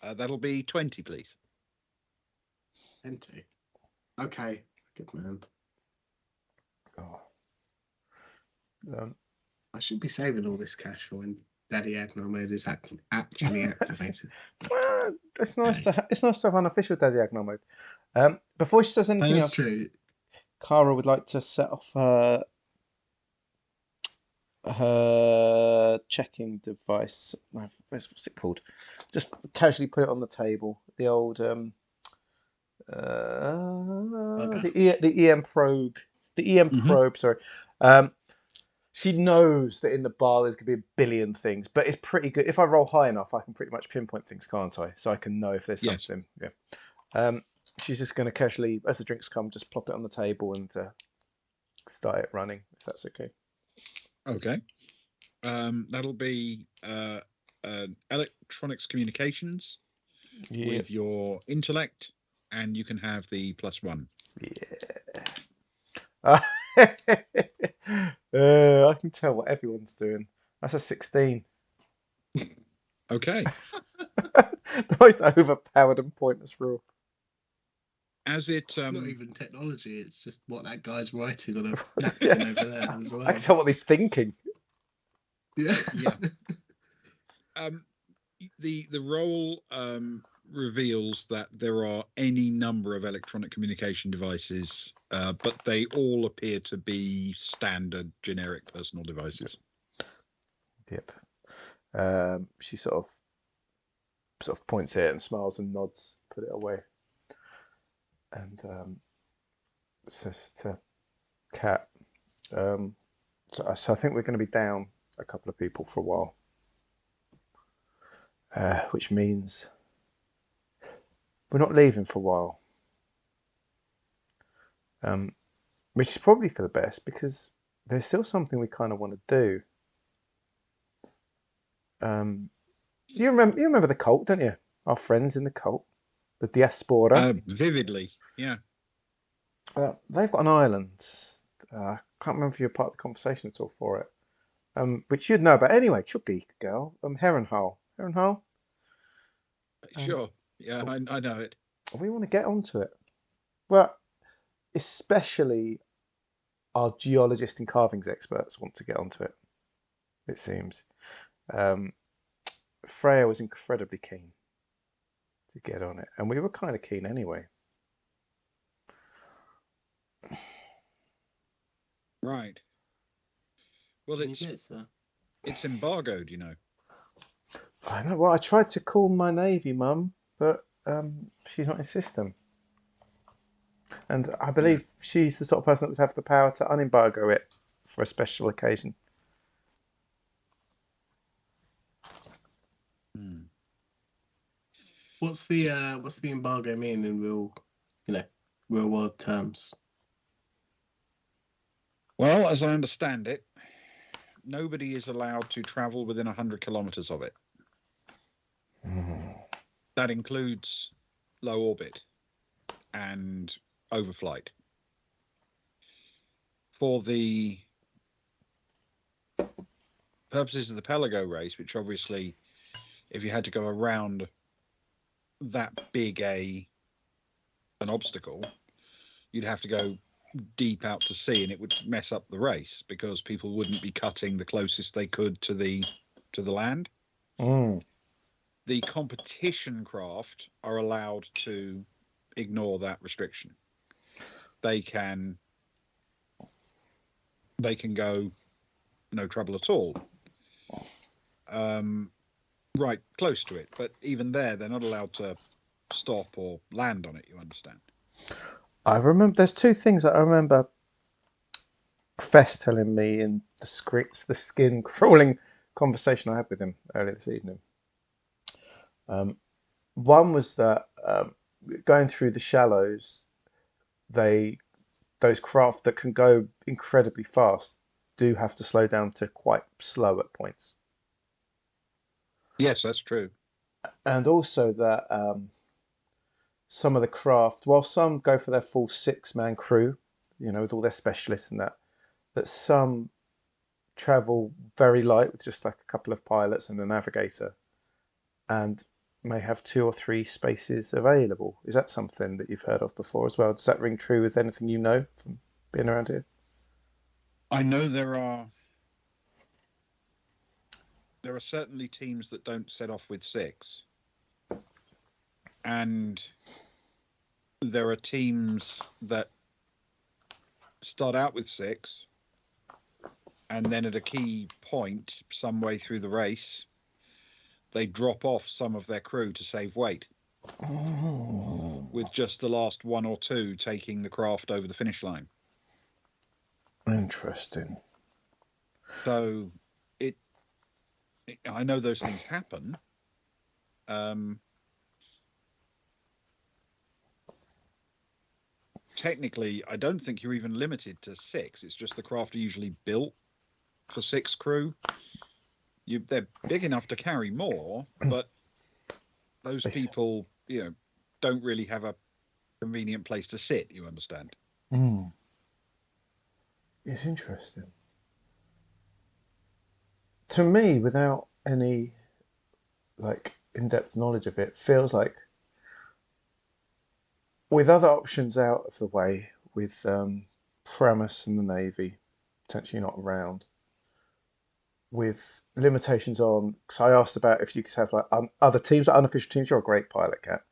That'll be 20, please. 20. Okay, good man. Oh. I should be saving all this cash for when Daddy Agno mode is actually activated. Well, it's nice to have unofficial Daddy Agno mode. Before she does anything That's else, true. Cara would like to set off her checking device. What's it called? Just casually put it on the table. The old Okay. the EM probe. The EM probe. Sorry. She knows that in the bar there's going to be a billion things, but it's pretty good. If I roll high enough, I can pretty much pinpoint things, can't I? So I can know if there's something. Yeah. She's just going to casually, as the drinks come, just plop it on the table and start it running, if that's okay. Okay. That'll be electronics communications with your intellect, and you can have the +1. Yeah. I can tell what everyone's doing. That's a 16. Okay. It's The most overpowered and pointless rule. As it not even technology, it's just what that guy's writing on a napkin over there as well. I can tell what he's thinking. Yeah. The role reveals that there are any number of electronic communication devices, but they all appear to be standard generic personal devices. Yep. She sort of points at it and smiles and nods, put it away, and says to Kat, so I think we're going to be down a couple of people for a while, which means we're not leaving for a while, which is probably for the best because there's still something we kind of want to do. You remember the cult, don't you? Our friends in the cult, the diaspora. Vividly, yeah. They've got an island. I can't remember if you're part of the conversation at all for it. Which you'd know about anyway. Chucky girl, Heronhull. Heronhull. Sure. Yeah, I know it. We want to get onto it. Well, especially our geologist and carvings experts want to get onto it. It seems. Um, Freya was incredibly keen to get on it, and we were kind of keen anyway. Right. Well, it's embargoed, you know. I know. Well, I tried to call my navy mum, but she's not in system, and I believe she's the sort of person that would have the power to unembargo it for a special occasion. Hmm. What's the embargo mean in real world terms? Well, as I understand it, nobody is allowed to travel within 100 kilometers of it. That includes low orbit and overflight. For the purposes of the Pelago race, which obviously, if you had to go around that big an obstacle, you'd have to go deep out to sea, and it would mess up the race because people wouldn't be cutting the closest they could to the land. The competition craft are allowed to ignore that restriction. They can go no trouble at all, right close to it, but even there they're not allowed to stop or land on it, you understand. I remember there's two things that I remember Fess telling me in the skin crawling conversation I had with him earlier this evening. One was that going through the shallows, those craft that can go incredibly fast do have to slow down to quite slow at points. Yes, that's true. And also that some of the craft, while some go for their full 6-man crew, with all their specialists and that some travel very light with just like a couple of pilots and a navigator, and may have 2 or 3 spaces available. Is that something that you've heard of before as well? Does that ring true with anything you know from being around here? I know there are certainly teams that don't set off with 6, and there are teams that start out with 6, and then at a key point some way through the race they drop off some of their crew to save weight, with just the last 1 or 2 taking the craft over the finish line. Interesting. So I know those things happen. Technically, I don't think you're even limited to 6. It's just the craft are usually built for 6 crew. They're big enough to carry more, but those people, don't really have a convenient place to sit, you understand. It's interesting. To me, without any in-depth knowledge of it, feels like with other options out of the way, with Pramus and the Navy potentially not around, with limitations on. Because I asked about if you could have like other teams, like unofficial teams. You're a great pilot, Cat.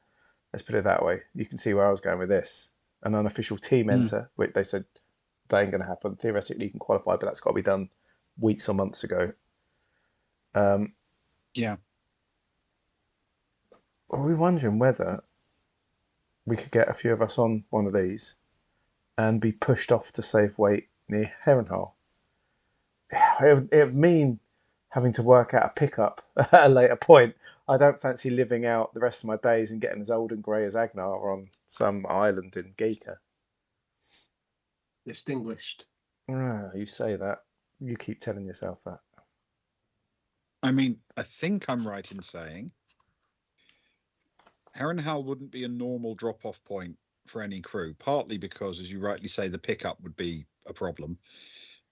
Let's put it that way. You can see where I was going with this. An unofficial team enter, which they said that ain't going to happen. Theoretically, you can qualify, but that's got to be done weeks or months ago. Yeah. Are we wondering whether we could get a few of us on one of these and be pushed off to save weight near Heronhull? It would mean having to work out a pickup at a later point. I don't fancy living out the rest of my days and getting as old and grey as Agnar on some island in Giikur. Distinguished. You say that. You keep telling yourself that. I mean, I think I'm right in saying Harrenhal wouldn't be a normal drop-off point for any crew, partly because, as you rightly say, the pickup would be a problem,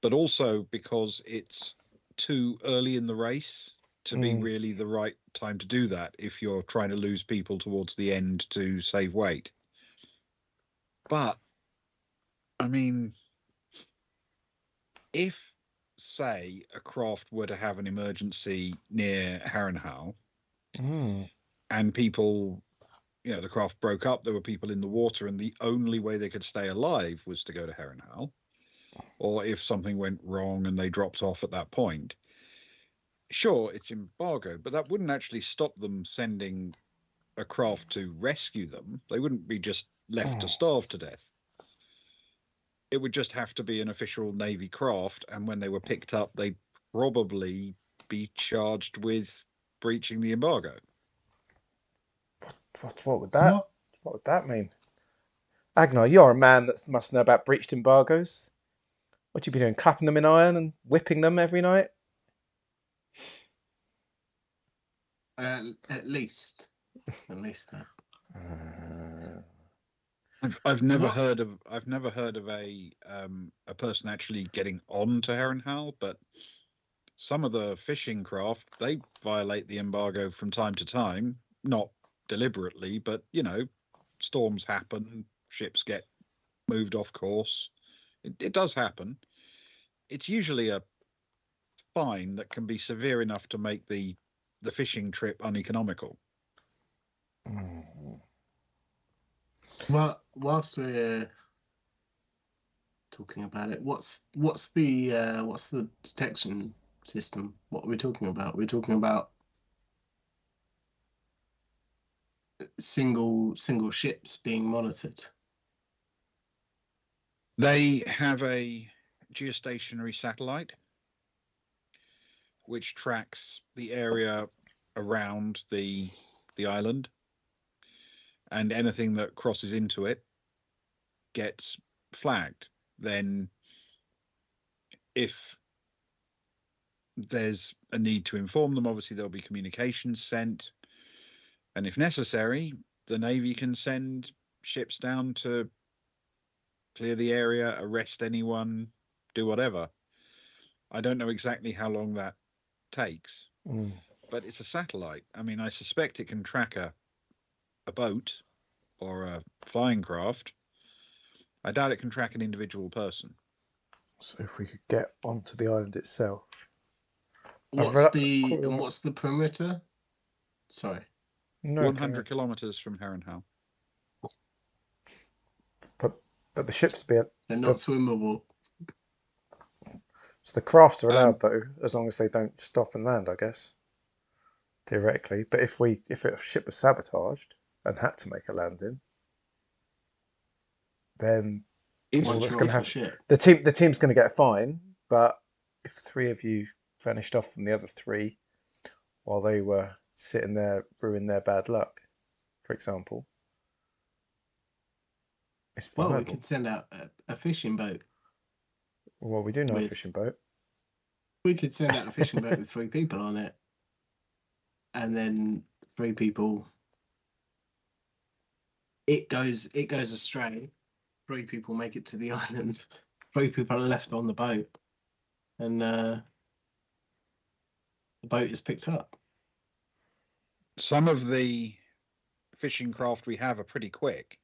but also because it's too early in the race to be really the right time to do that if you're trying to lose people towards the end to save weight. But, I mean, if, say, a craft were to have an emergency near Harrenhal and people, the craft broke up, there were people in the water, and the only way they could stay alive was to go to Harrenhal, or if something went wrong and they dropped off at that point, sure, it's embargo, but that wouldn't actually stop them sending a craft to rescue them. They wouldn't be just left to starve to death. It would just have to be an official Navy craft, and when they were picked up, they'd probably be charged with breaching the embargo. What would that mean? Agnar, you're a man that must know about breached embargoes. What you be doing? Clapping them in iron and whipping them every night? At least that. I've never heard of a person actually getting on to Harrenhal, but some of the fishing craft, they violate the embargo from time to time, not deliberately, but storms happen, ships get moved off course. It does happen. It's usually a fine that can be severe enough to make the fishing trip uneconomical. Well, whilst we're talking about it, what's the detection system? What are we talking about? We're talking about single ships being monitored. They have a geostationary satellite which tracks the area around the island, and anything that crosses into it gets flagged. Then if there's a need to inform them, obviously there'll be communications sent, and if necessary, the Navy can send ships down to clear the area, arrest anyone, do whatever. I don't know exactly how long that takes, but it's a satellite. I mean, I suspect it can track a boat or a flying craft. I doubt it can track an individual person. So if we could get onto the island itself. What's the perimeter? Sorry. No, 100 kilometers from Harrenhal. But the ships they're not swimmable. So the crafts are allowed though, as long as they don't stop and land, I guess. Theoretically. But if a ship was sabotaged and had to make a landing, then all that's going to happen, the team's going to get a fine. But if 3 of you vanished off from the other 3 while they were sitting there ruining their bad luck, for example, well, we could send out a fishing boat. Well, we do know a fishing boat. We could send out a fishing boat with 3 people on it, and then 3 people. It goes astray. 3 people make it to the island. 3 people are left on the boat, and the boat is picked up. Some of the fishing craft we have are pretty quick.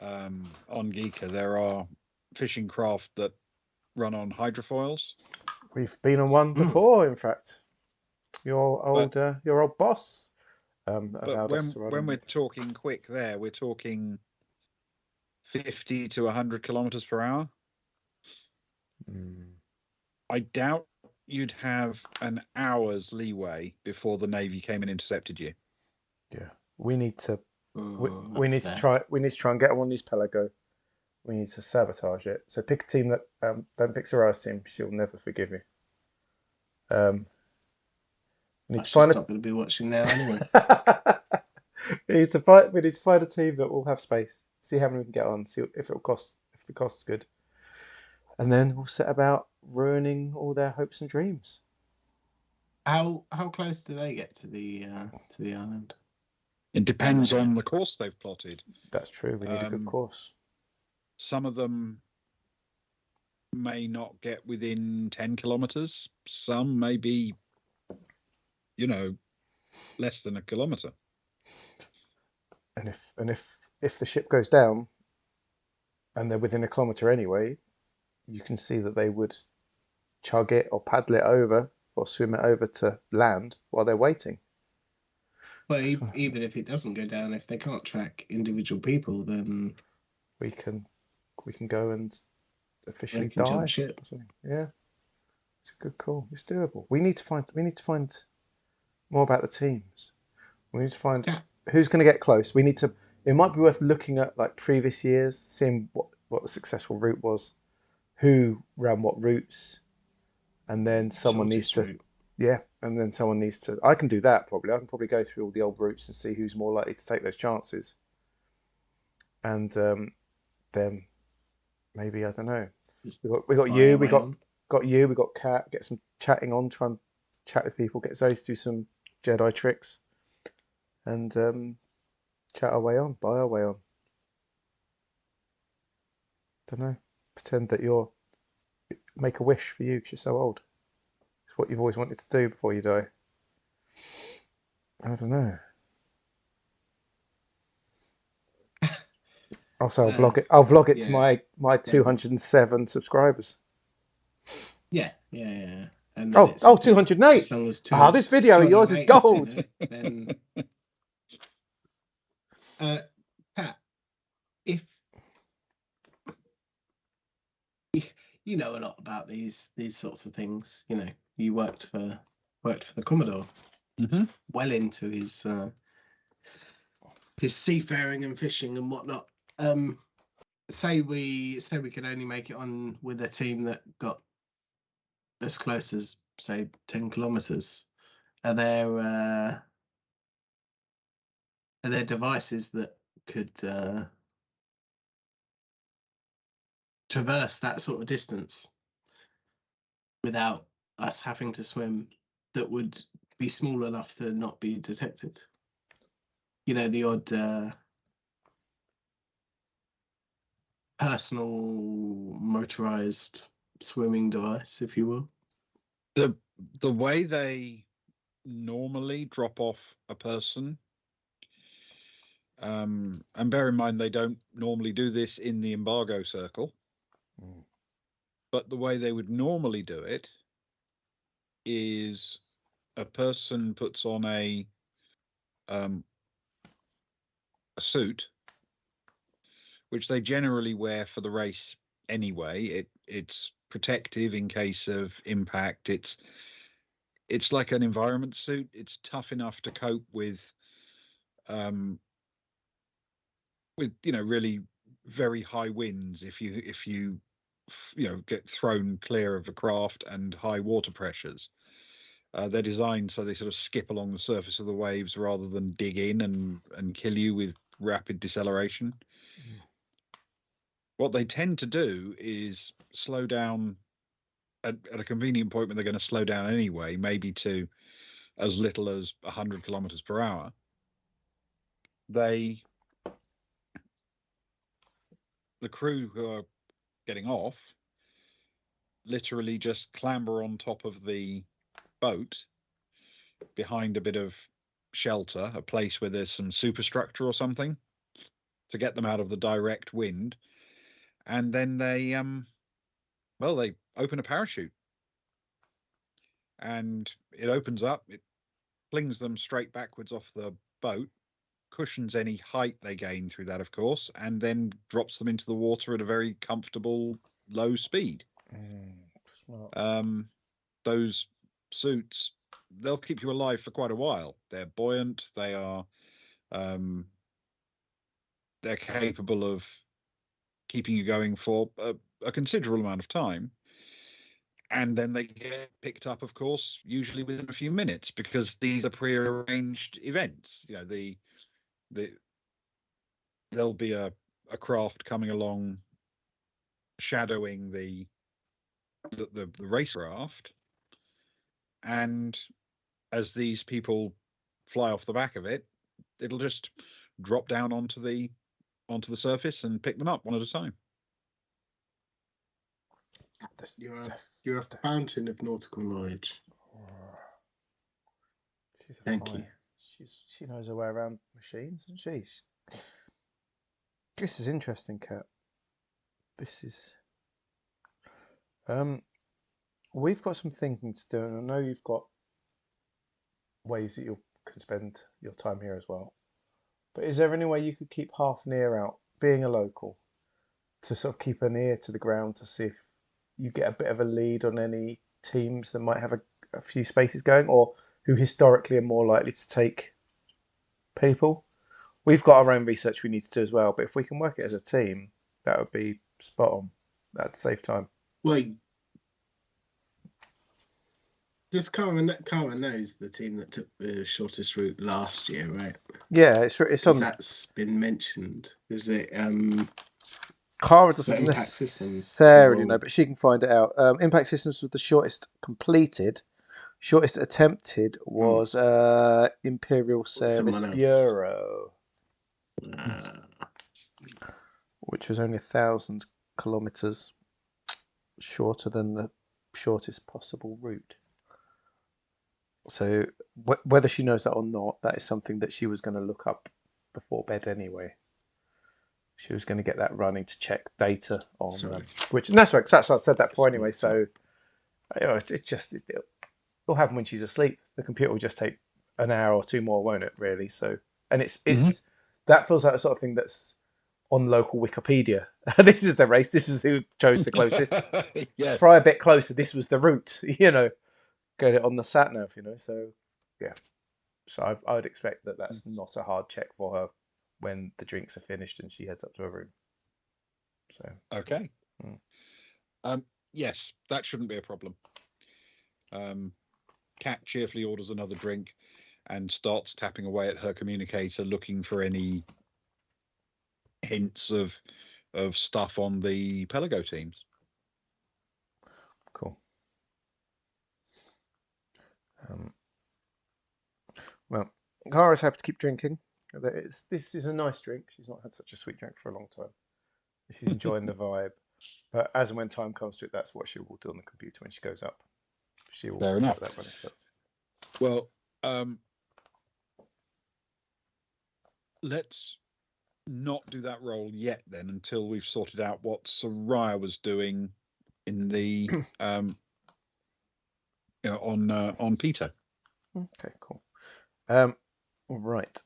On Giikur, there are fishing craft that run on hydrofoils. We've been on one before, in fact. Your old boss. But when we're talking quick, we're talking 50 to 100 kilometers per hour. I doubt you'd have an hour's leeway before the Navy came and intercepted you. Yeah, we need to. We need to try and get on this Pelago. We need to sabotage it. So pick a team that don't pick Sarah's team. She'll never forgive you. We need to find. Not going to be watching now anyway. We need to find a team that will have space. See how many we can get on. See if the cost's good, and then we'll set about ruining all their hopes and dreams. How close do they get to the island? It depends on the course they've plotted. That's true. We need a good course. Some of them may not get within 10 kilometers. Some may be, less than a kilometer. And if the ship goes down and they're within a kilometer anyway, you can see that they would chug it or paddle it over or swim it over to land while they're waiting. But even if it doesn't go down, if they can't track individual people, then we can go and officially can die. jump ship. Yeah, it's a good call. It's doable. We need to find more about the teams. We need to find who's going to get close. We need to. It might be worth looking at like previous years, seeing what the successful route was, who ran what routes, and then someone needs to. Route. Yeah, and then someone needs to. I can do that probably. I can probably go through all the old routes and see who's more likely to take those chances. And then maybe, I don't know. We got you. We got Kat. Get some chatting on. Try and chat with people. Get Zoe to do some Jedi tricks, and chat our way on. Buy our way on. Don't know. Pretend that you're. Make a wish for you because you're so old. It's what you've always wanted to do before you die. I don't know. Also, I'll vlog it. I'll vlog it to my 207 subscribers. Yeah. And then 208. As long as this video of yours is gold. Then, Pat, if you know a lot about these sorts of things, you worked for the Commodore, well into his seafaring and fishing and whatnot. Say we could only make it on with a team that got as close as say 10 kilometers. Are there devices that could traverse that sort of distance without us having to swim, that would be small enough to not be detected? The odd personal motorized swimming device, if you will. The way they normally drop off a person, and bear in mind they don't normally do this in the embargo circle, but the way they would normally do it is a person puts on a suit, which they generally wear for the race anyway. It's protective in case of impact. It's like an environment suit. It's tough enough to cope with really very high winds if you get thrown clear of the craft, and high water pressures. They're designed so they sort of skip along the surface of the waves rather than dig in and kill you with rapid deceleration. What they tend to do is slow down at a convenient point when they're going to slow down anyway, maybe to as little as 100 kilometers per hour. The crew who are getting off literally just clamber on top of the boat behind a bit of shelter, a place where there's some superstructure or something, to get them out of the direct wind. And then they open a parachute, and it opens up, it flings them straight backwards off the boat, cushions any height they gain through that, of course, and then drops them into the water at a very comfortable low speed. Those suits, they'll keep you alive for quite a while. They're buoyant. They are they're capable of keeping you going for a considerable amount of time. And then they get picked up, of course, usually within a few minutes, because these are pre-arranged events. There'll be a craft coming along shadowing the race raft, and as these people fly off the back of it, it'll just drop down onto the surface and pick them up one at a time. You're a fountain of nautical knowledge. Thank you. She knows her way around machines, doesn't she? This is interesting, Kat. This is. We've got some thinking to do, and I know you've got ways that you can spend your time here as well. But is there any way you could keep half an ear out, being a local, to sort of keep an ear to the ground to see if you get a bit of a lead on any teams that might have a few spaces going, or who historically are more likely to take people? We've got our own research we need to do as well, but if we can work it as a team, that would be spot on. That'd save time. Well, this Cara knows the team that took the shortest route last year, right? Yeah, it's on. That's been mentioned. Is it? Cara doesn't Impact Systems necessarily will- know, but she can find it out. Impact Systems was the shortest completed. Shortest attempted was Imperial Service Someone else. Bureau, Uh, which was only 1,000 kilometres shorter than the shortest possible route. So whether she knows that or not, that is something that she was going to look up before bed anyway. She was going to get that running to check data on which, and that's right, because I said that before anyway. So it'll happen when she's asleep. The computer will just take an hour or two more, won't it? Really. So, and it's that feels like the sort of thing that's on local Wikipedia. This is the race. This is who chose the closest. Yes. Try a bit closer. This was the route. Get it on the sat nav. So yeah. So I would expect that that's not a hard check for her when the drinks are finished and she heads up to her room. So okay. Yes, that shouldn't be a problem. Kat cheerfully orders another drink and starts tapping away at her communicator, looking for any hints of stuff on the Pelago teams. Cool. Well, Kara's happy to keep drinking. This is a nice drink. She's not had such a sweet drink for a long time. She's enjoying the vibe. But as and when time comes to it, that's what she will do on the computer when she goes up. She will Fair enough. that running. Well, let's not do that roll yet then until we've sorted out what Soraya was doing in the on Peter. Okay, cool. Right.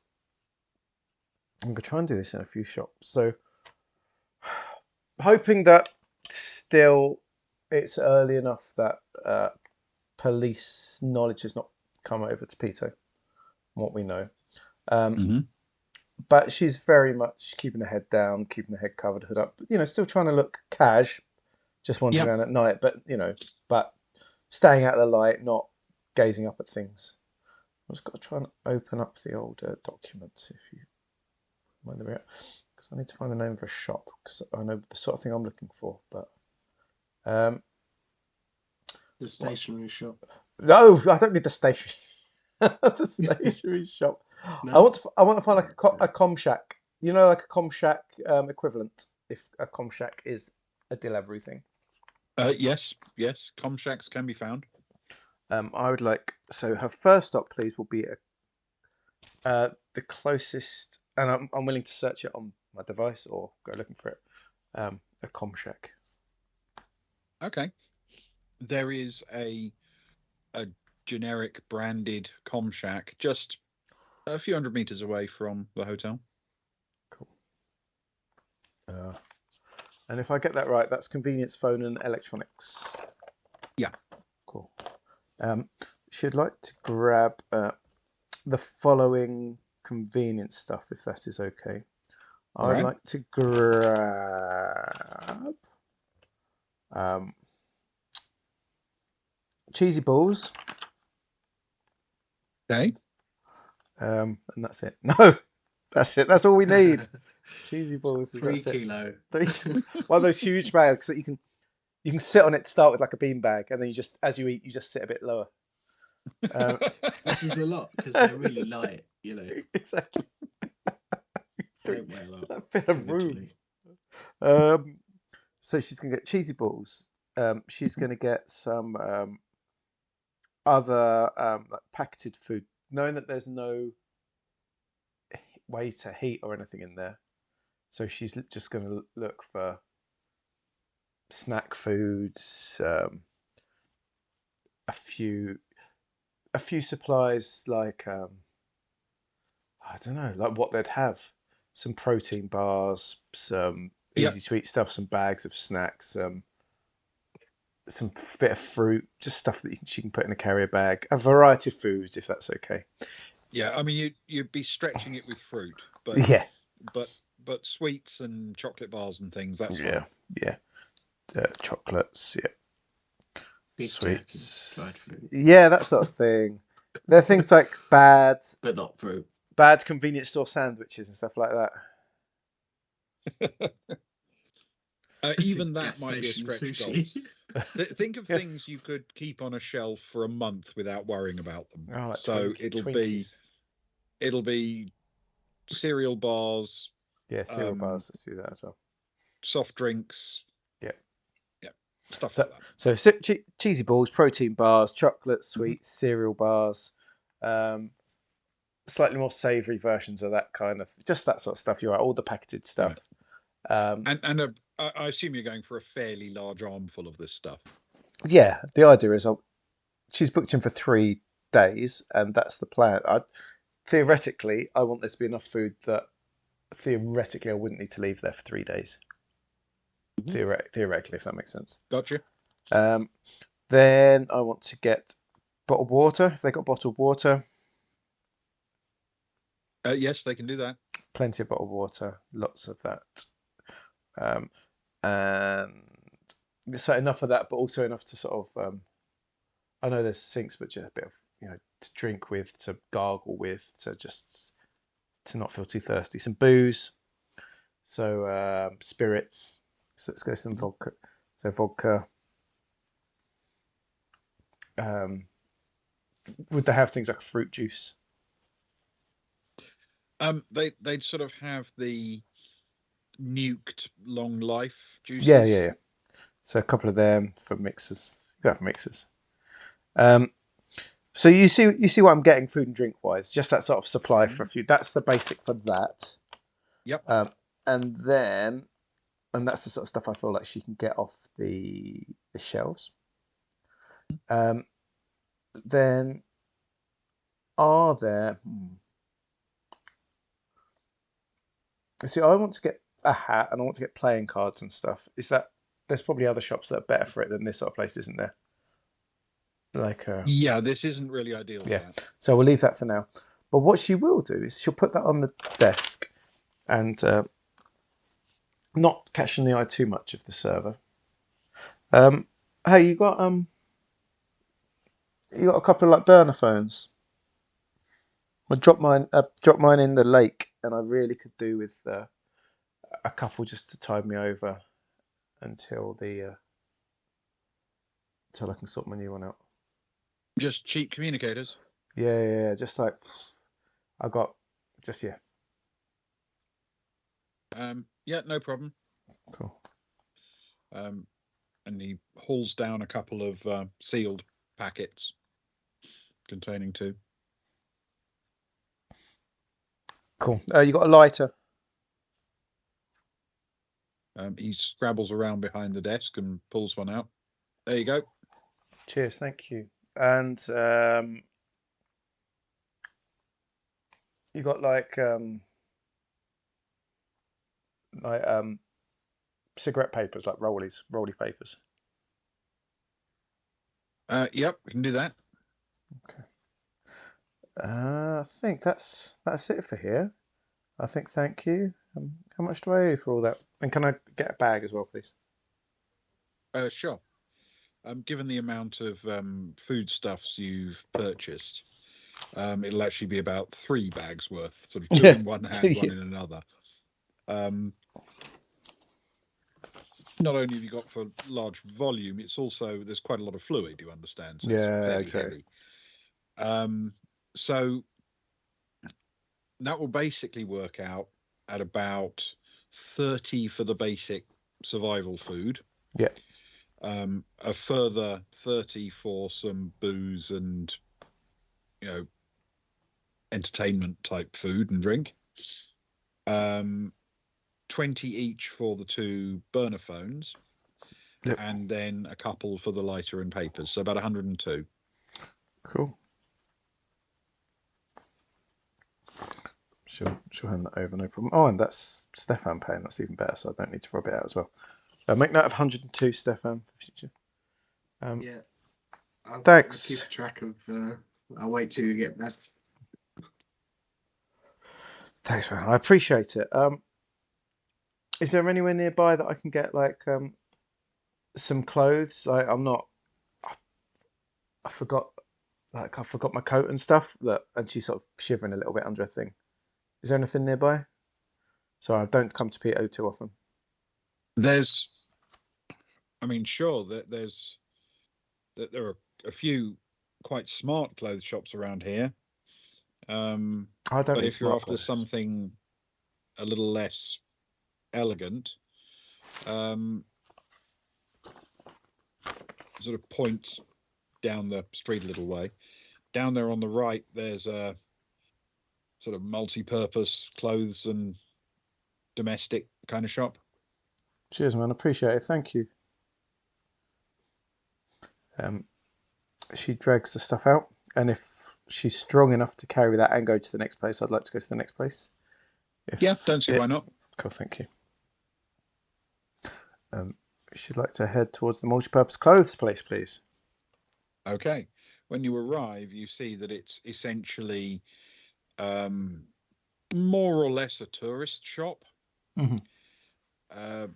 I'm going to try and do this in a few shops. So, hoping that still it's early enough that police knowledge has not come over to Peter, what we know. But she's very much keeping her head down, keeping her head covered, hood up. Still trying to look cash, just wandering around at night. But but staying out of the light, not gazing up at things. I've just got to try and open up the old documents if you mind the minute, because I need to find the name of a shop because I know the sort of thing I'm looking for. But the stationery shop. No, I don't need the stationery. The stationery shop. No? I want to find like a com shack. Like a com shack equivalent. If a com shack is a delivery thing. Yes. Com shacks can be found. I would like. So her first stop, please, will be the closest, and I'm willing to search it on my device or go looking for it. A com shack. Okay. There is a generic branded com shack just a few hundred meters away from the hotel. Cool. And if I get that right, that's convenience, phone, and electronics. Yeah. Cool. She'd like to grab the following convenience stuff, if that is okay. I'd like to grab cheesy balls. Okay. And that's it. No, that's it. That's all we need. Cheesy balls. 3 kilo. One of those huge bags that you can sit on it to start with, like a bean bag, and then you just, as you eat, you just sit a bit lower. Which is a lot because they're really light, Exactly. They don't weigh a lot. That bit of room. individually. So she's gonna get cheesy balls. She's gonna get some other like packaged food, knowing that there's no way to heat or anything in there. So she's just gonna look for snack foods, a few supplies like I don't know, like what they'd have. Some protein bars, some Yep. easy to eat stuff, some bags of snacks, some bit of fruit, just stuff that she can put in a carrier bag. A variety of foods, if that's okay. Yeah, I mean you'd be stretching it with fruit, but Yeah, but sweets and chocolate bars and things, that's yeah, fine. yeah. Chocolates, yeah. Beef Sweets, jerky, dried fruit, yeah, that sort of thing. There are things like but not fruit. bad convenience store sandwiches and stuff like that. Even that Gas might be a station stretch goal. sushi. Think of Yeah. things you could keep on a shelf for a month without worrying about them. Oh, like So Twinkies. it'll be cereal bars, Yeah, cereal bars. Let's do that as well. soft drinks. Yeah. Yeah, stuff So, like that. so cheesy balls, protein bars, chocolate, sweets, cereal bars, slightly more savoury versions of that kind of, just that sort of stuff. You're right, all the packaged stuff. Right. And I assume you're going for a fairly large armful of this stuff. Yeah, the idea is she's booked in for 3 days, and that's the plan. Theoretically, I want there to be enough food that theoretically I wouldn't need to leave there for 3 days. Theoretically, if that makes sense. Gotcha. Then I want to get bottled water. If they got bottled water, Yes, they can do that. plenty of bottled water, lots of that, and so enough of that, but also enough to sort of. I know there's sinks, but just a bit of to drink with, to gargle with, to not feel too thirsty. Some booze, so spirits. So let's go some vodka. So vodka. Would they have things like fruit juice? They'd sort of have the nuked long life juices. Yeah. So a couple of them for mixers. You have mixers. So you see what I'm getting food and drink wise. Just that sort of supply for a few. That's the basic for that. Yep. And that's the sort of stuff I feel like she can get off the shelves. Then are there? See, I want to get a hat and I want to get playing cards and stuff. There's probably other shops that are better for it than this sort of place, isn't there? Yeah, this isn't really ideal. Yeah. For that. So we'll leave that for now. But what she will do is she'll put that on the desk and not catching the eye too much of the server. Hey, you got a couple of like burner phones. I dropped mine in the lake, and I really could do with a couple just to tide me over until I can sort my new one out. Just cheap communicators. Yeah. Just like I got, just yeah. Yeah, no problem. Cool. And he hauls down a couple of sealed packets containing 2. Cool. You got a lighter? He scrabbles around behind the desk and pulls one out. There you go. Cheers, thank you. And you got like cigarette papers, like rolly papers. Yep, we can do that. Okay. I think that's it for here. I think thank you. How much do I owe for all that? And can I get a bag as well, please? Sure. Given the amount of foodstuffs you've purchased, it'll actually be about 3 bags worth, sort of 2 in one hand, 1 in another. Not only have you got for large volume, it's also there's quite a lot of fluid. You understand? So yeah, it's fairly exactly. heavy. So that will basically work out at about 30 for the basic survival food. Yeah. A further 30 for some booze and, entertainment type food and drink. 20 each for the 2 burner phones. Yep. And then a couple for the lighter and papers. So about 102. Cool. She'll hand that over, no problem. Oh, and that's Stefan paying. That's even better, so I don't need to rub it out as well. Make note of 102, Stefan, for future. Yeah. I'll Thanks. keep track of. I'll wait till you get that. Thanks, man. I appreciate it. Is there anywhere nearby that I can get like some clothes? Like I forgot my coat and stuff. And she's sort of shivering a little bit under a thing. Is there anything nearby? So I don't come to PO too often. Sure, there are a few quite smart clothes shops around here. I don't But need if you're smart after clothes. something a little less elegant, sort of points down the street a little way. Down there on the right, there's a sort of multi-purpose clothes and domestic kind of shop. Cheers, man. Appreciate it. Thank you. She drags the stuff out, and if she's strong enough to carry that and go to the next place, I'd like to go to the next place. Don't see why not. Cool, thank you. She'd like to head towards the multi-purpose clothes place, please. Okay. When you arrive, you see that it's essentially more or less a tourist shop. Mm-hmm.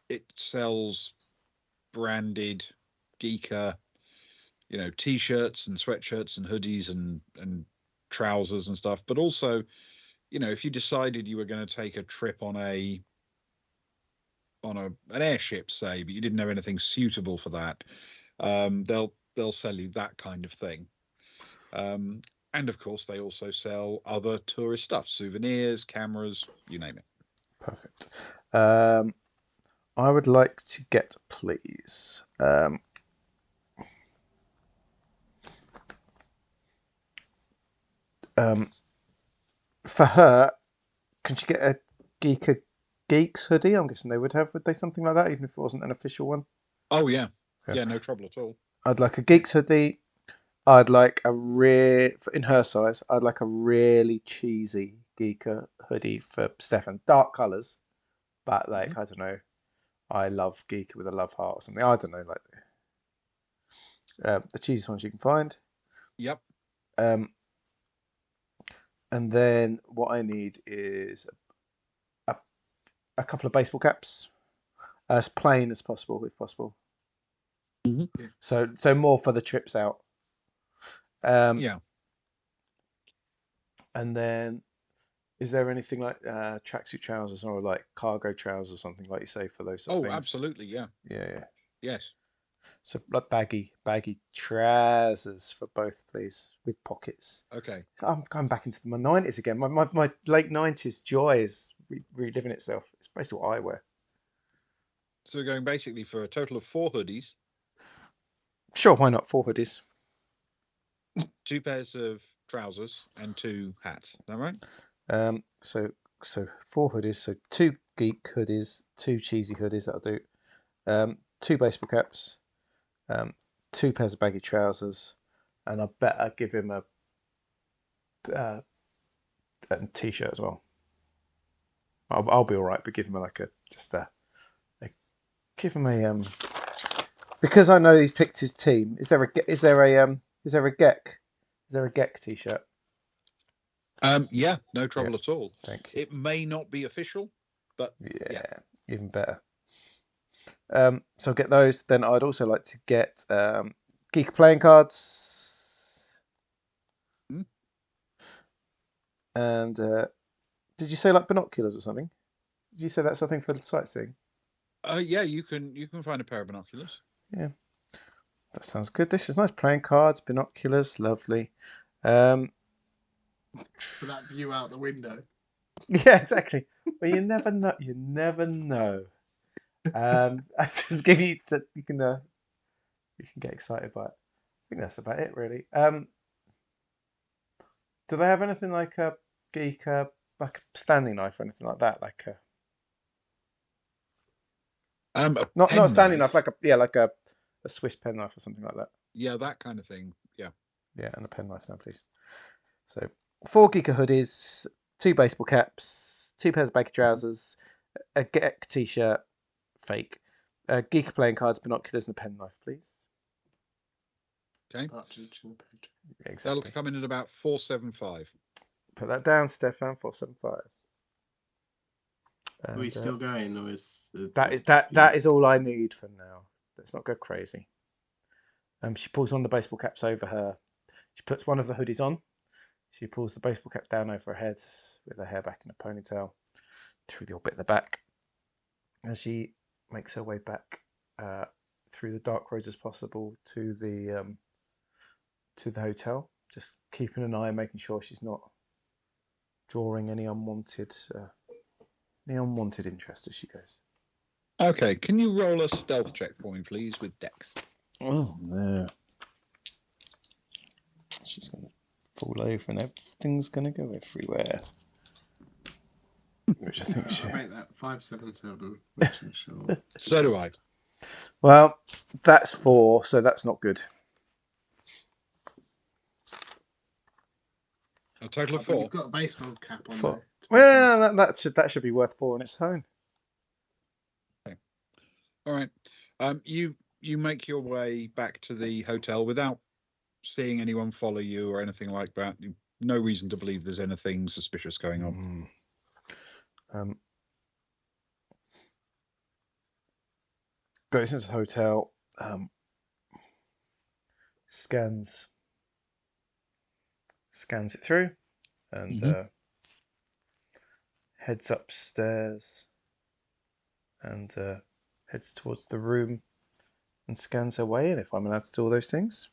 It sells branded Giikur, t-shirts and sweatshirts and hoodies and trousers and stuff. But also, if you decided you were going to take a trip on an airship, say, but you didn't have anything suitable for that, they'll sell you that kind of thing. And of course, they also sell other tourist stuff, souvenirs, cameras, you name it. Perfect. I would like to get, please, for her, can she get a Geeks hoodie? I'm guessing they would they something like that, even if it wasn't an official one? Oh, yeah. Yeah, no trouble at all. I'd like a Geeks hoodie. I'd like in her size, I'd like a really cheesy Giikur hoodie for Stefan. Dark colours, but I don't know. I love Giikur with a love heart or something. I don't know, the cheesiest ones you can find. Yep. And then what I need is a couple of baseball caps, as plain as possible, if possible. Mm-hmm. So more for the trips out. Yeah. And then, is there anything like tracksuit trousers or like cargo trousers or something like you say for those sort of things? Absolutely, yeah. Yeah. Yes. So like baggy trousers for both, please, with pockets. Okay. I'm going back into my 90s again. My late 90s joy is reliving itself. It's basically what I wear. So we're going basically for a total of 4 hoodies. Sure, why not? 4 hoodies. 2 pairs of trousers and 2 hats. Is that right? So 4 hoodies. So 2 geek hoodies, 2 cheesy hoodies. That'll do. 2 baseball caps, 2 pairs of baggy trousers, and I better give him a t-shirt as well. I'll be all right, but give him give him a because I know he's picked his team. Is there a Gek t-shirt? Yeah, no trouble at all. Thank you. It may not be official, but yeah. Even better. So I'll get those. Then I'd also like to get Geek playing cards. And did you say like binoculars or something? Did you say that's something for sightseeing? Yeah, you can find a pair of binoculars. Yeah. That sounds good. This is nice. Playing cards, binoculars, lovely. Um, For that view out the window. yeah, exactly. Well, you never know. You never know. I just give you. You can get excited by it. I think that's about it, really. Do they have anything like a Giikur, like a standing knife or anything like that? Like a A not a pen standing knife. knife, like a Swiss pen knife or something like that. Yeah, that kind of thing. Yeah. Yeah, and a pen knife now, please. So 4 Giikur hoodies, 2 baseball caps, 2 pairs of baggy trousers, a Geck t-shirt, fake, Giikur playing cards, binoculars, and a pen knife, please. Okay. Partridge in a pear tree. Yeah, That'll exactly. come in at about 475. Put that down, Stefan. 475. Are we And, still going, or is that is all I need for now. Let's not go crazy. She pulls one of the baseball caps over her. She puts one of the hoodies on. She pulls the baseball cap down over her head with her hair back in a ponytail through the orbit at the back. And she makes her way back through the dark roads as possible to the hotel, just keeping an eye, making sure she's not drawing any unwanted interest as she goes. Okay, can you roll a stealth check for me, please, with Dex? Oh no. She's going to fall over and everything's going to go everywhere. Which I think she... I rate that 577, which I'm sure. So do I. Well, that's 4, so that's not good. A total of But 4. you've got a baseball cap on 4. there. to be fair. Well, that should be worth 4 on its own. Okay. All right. You make your way back to the hotel without seeing anyone follow you or anything like that. No reason to believe there's anything suspicious going on. Goes into the hotel, scans it through, and heads upstairs and heads towards the room and scans her way in, if I'm allowed to do all those things.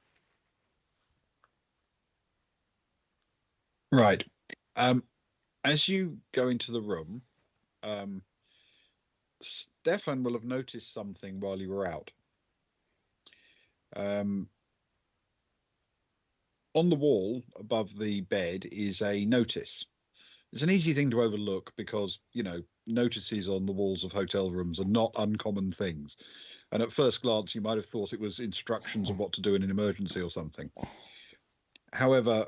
Right. As you go into the room, Stefan will have noticed something while you were out. On the wall above the bed is a notice. It's an easy thing to overlook because, notices on the walls of hotel rooms are not uncommon things. And at first glance, you might have thought it was instructions of what to do in an emergency or something. However,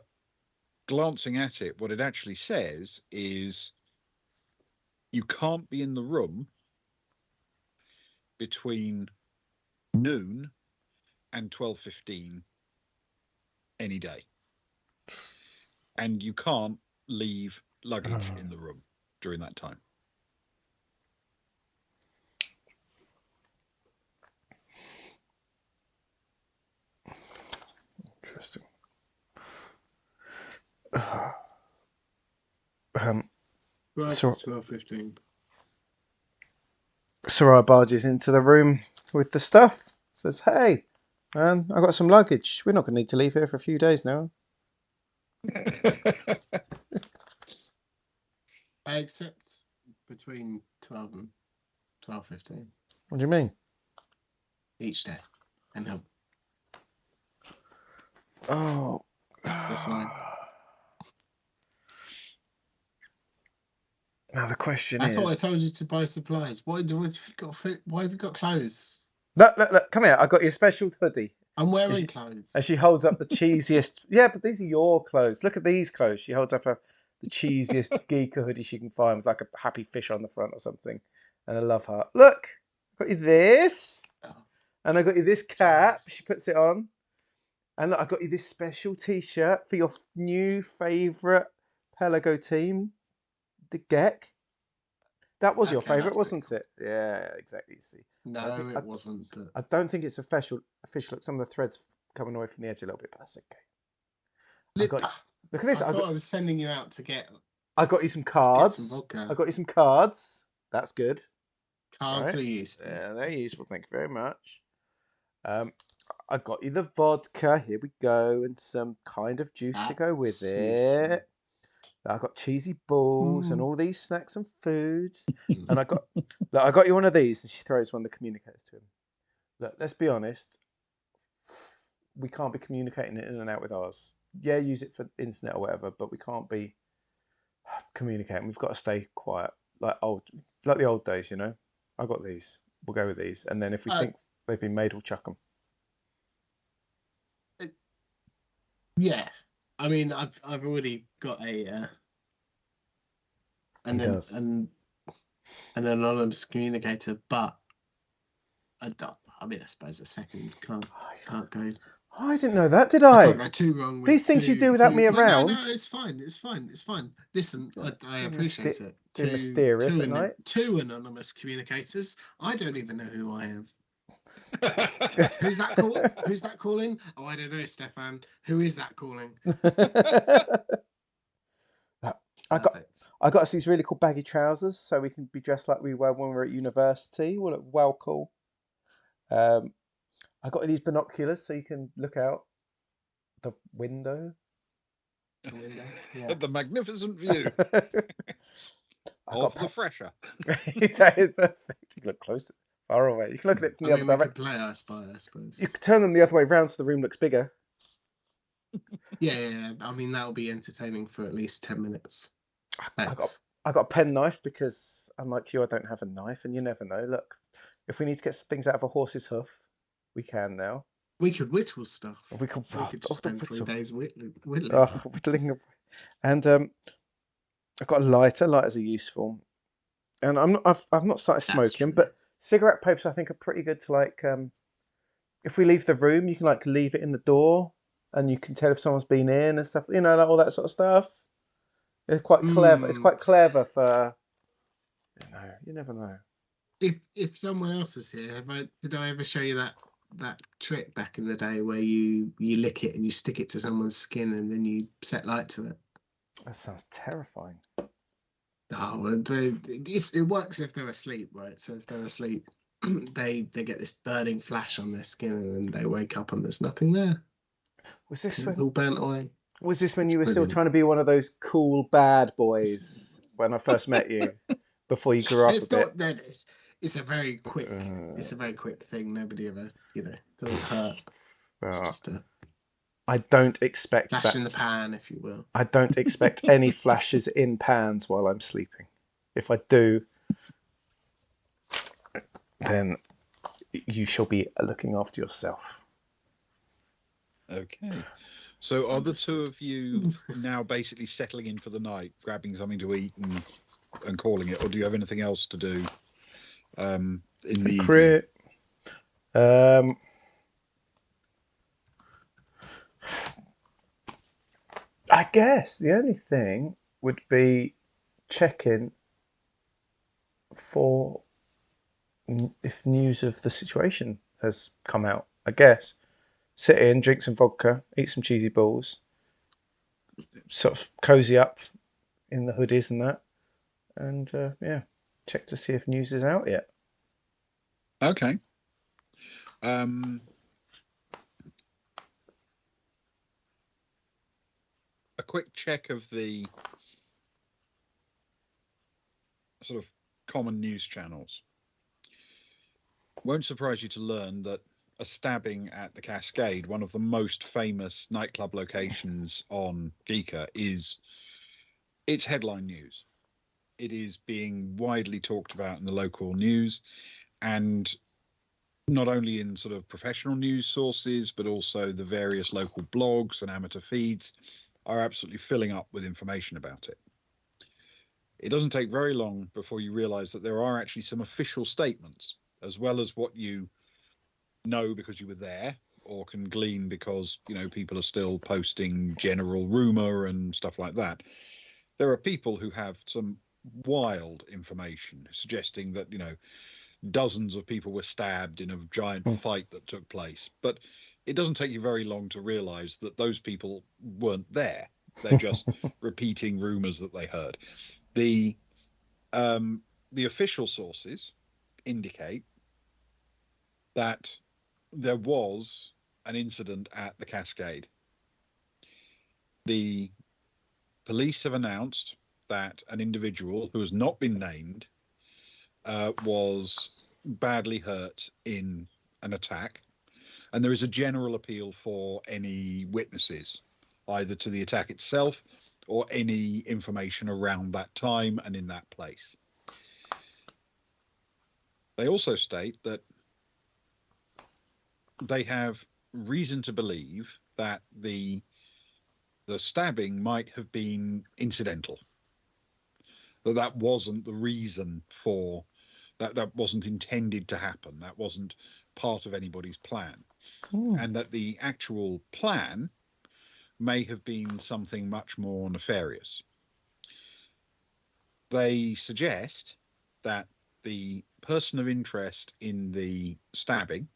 glancing at it, what it actually says is you can't be in the room between noon and 12:15 any day. And you can't leave luggage in the room during that time. Interesting. So 12:15. Sarai barges into the room with the stuff. Says, "Hey, man, I got some luggage. We're not going to need to leave here for a few days now." I accept between 12 and 12:15 What do you mean? each day, and help. Oh, That's fine. Now the question I is... thought I told you to buy supplies. Why have you got clothes? Look, come here. I got you a special hoodie. I'm wearing clothes. And she holds up the cheesiest... Yeah, but these are your clothes. Look at these clothes. She holds up the cheesiest Giikur hoodie she can find with like a happy fish on the front or something. And a love heart. Look, I got you this. Oh. And I got you this cap. Yes. She puts it on. And look, I got you this special t-shirt for your new favourite Pelago team, the Geck. That was your favourite, wasn't it? Yeah, exactly. See, no, it wasn't. But... I don't think it's official. Look, some of the threads coming away from the edge a little bit, but that's okay. Look at this. I thought I was sending you out to get. I got you some cards. Get some vodka. I got you some cards. That's good. Cards are useful. Yeah, they're useful. Thank you very much. I got you the vodka. Here we go, and some kind of juice to go with That's useful. it. I got cheesy balls and all these snacks and foods, and I got you one of these. And she throws one of the communicators to him. Look, let's be honest. We can't be communicating it in and out with ours. Yeah, use it for internet or whatever, but we can't be communicating. We've got to stay quiet, like the old days. I got these. We'll go with these, and then if we think they've been made, we'll chuck them. Yeah, I mean, I've already got an anonymous communicator, but I suppose a second can't go. I didn't know that, did I? Can't go too wrong with these things you do without me around. No, it's fine. Listen, I appreciate it. Too mysterious at night. Two anonymous communicators. I don't even know who I am. Who's that calling? Oh, I don't know, Stefan. Who is that calling? I got us these really cool baggy trousers, so we can be dressed like we were when we were at university. We'll look well cool. I got these binoculars so you can look out the window. Yeah. The magnificent view of the fresher. Exactly, it's perfect. You can look closer, far away. You can look at it from the other direction. We could play I Spy, I suppose. You could turn them the other way round so the room looks bigger. Yeah. I mean, that'll be entertaining for at least 10 minutes. I got a pen knife because, unlike you, I don't have a knife, and you never know. Look, if we need to get things out of a horse's hoof, we can now. We could whittle stuff. We could just spend 3 days whittling. Whittling. And I've got a lighter. Lighters are useful. And I've not started smoking, but cigarette papers I think are pretty good to if we leave the room, you can leave it in the door, and you can tell if someone's been in and stuff. All that sort of stuff. It's quite clever. It's quite clever for. You never know. If someone else was here, did I ever show you that trick back in the day where you lick it and you stick it to someone's skin and then you set light to it? That sounds terrifying. Oh, it works if they're asleep, right? So if they're asleep, they get this burning flash on their skin and then they wake up and there's nothing there. Was this all burnt away? Was this when you were still trying to be one of those cool bad boys when I first met you? Before you grew up a bit? It's a very quick. It's a very quick thing. Nobody ever, doesn't hurt. It's just I don't expect flash in the pan, if you will. I don't expect any flashes in pans while I'm sleeping. If I do, then you shall be looking after yourself. Okay. So are the two of you now basically settling in for the night, grabbing something to eat and calling it, or do you have anything else to do in the evening? I guess the only thing would be checking for if news of the situation has come out. I guess sit in, drink some vodka, eat some cheesy balls, sort of cozy up in the hoodies and that, and check to see if news is out yet. Okay. A quick check of the sort of common news channels. Won't surprise you to learn that a stabbing at the Cascade, one of the most famous nightclub locations on Giikur, it's headline news. It is being widely talked about in the local news, and not only in sort of professional news sources, but also the various local blogs and amateur feeds are absolutely filling up with information about it. It doesn't take very long before you realize that there are actually some official statements, as well as what you know because you were there, or can glean because people are still posting general rumor and stuff like that. There are people who have some wild information suggesting that dozens of people were stabbed in a giant fight that took place, but it doesn't take you very long to realize that those people weren't there. They're just repeating rumors that they heard. The official sources indicate that there was an incident at the Cascade. The police have announced that an individual who has not been named was badly hurt in an attack, and there is a general appeal for any witnesses, either to the attack itself or any information around that time and in that place. They also state that they have reason to believe that the stabbing might have been incidental, that wasn't the reason for that wasn't intended to happen, that wasn't part of anybody's plan, and that the actual plan may have been something much more nefarious. They suggest that the person of interest in the stabbing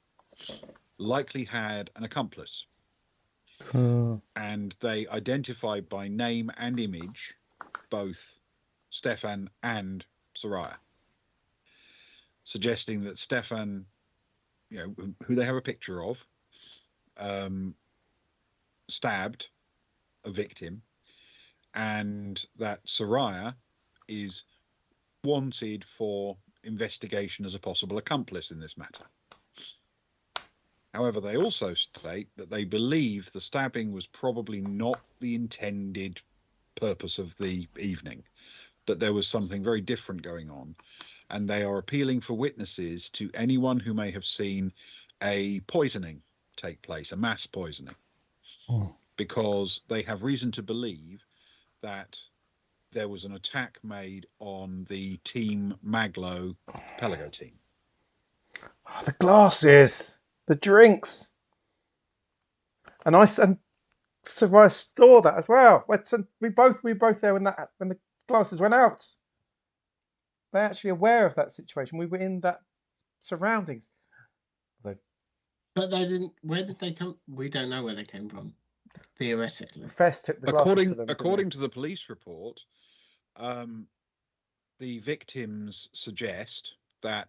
likely had an accomplice, and they identified by name and image both Stefan and Soraya, suggesting that Stefan, who they have a picture of, stabbed a victim, and that Soraya is wanted for investigation as a possible accomplice in this matter. However, they also state that they believe the stabbing was probably not the intended purpose of the evening, that there was something very different going on, and they are appealing for witnesses to anyone who may have seen a poisoning take place, a mass poisoning, because they have reason to believe that there was an attack made on the Team Maglo Pelago team. Oh, the glasses, the drinks, and so I saw that as well. We both there when the glasses went out. They're actually aware of that situation. We were in that surroundings. But they didn't. Where did they come? We don't know where they came from. Theoretically, Fess took the glasses to them. According to the police report, the victims suggest that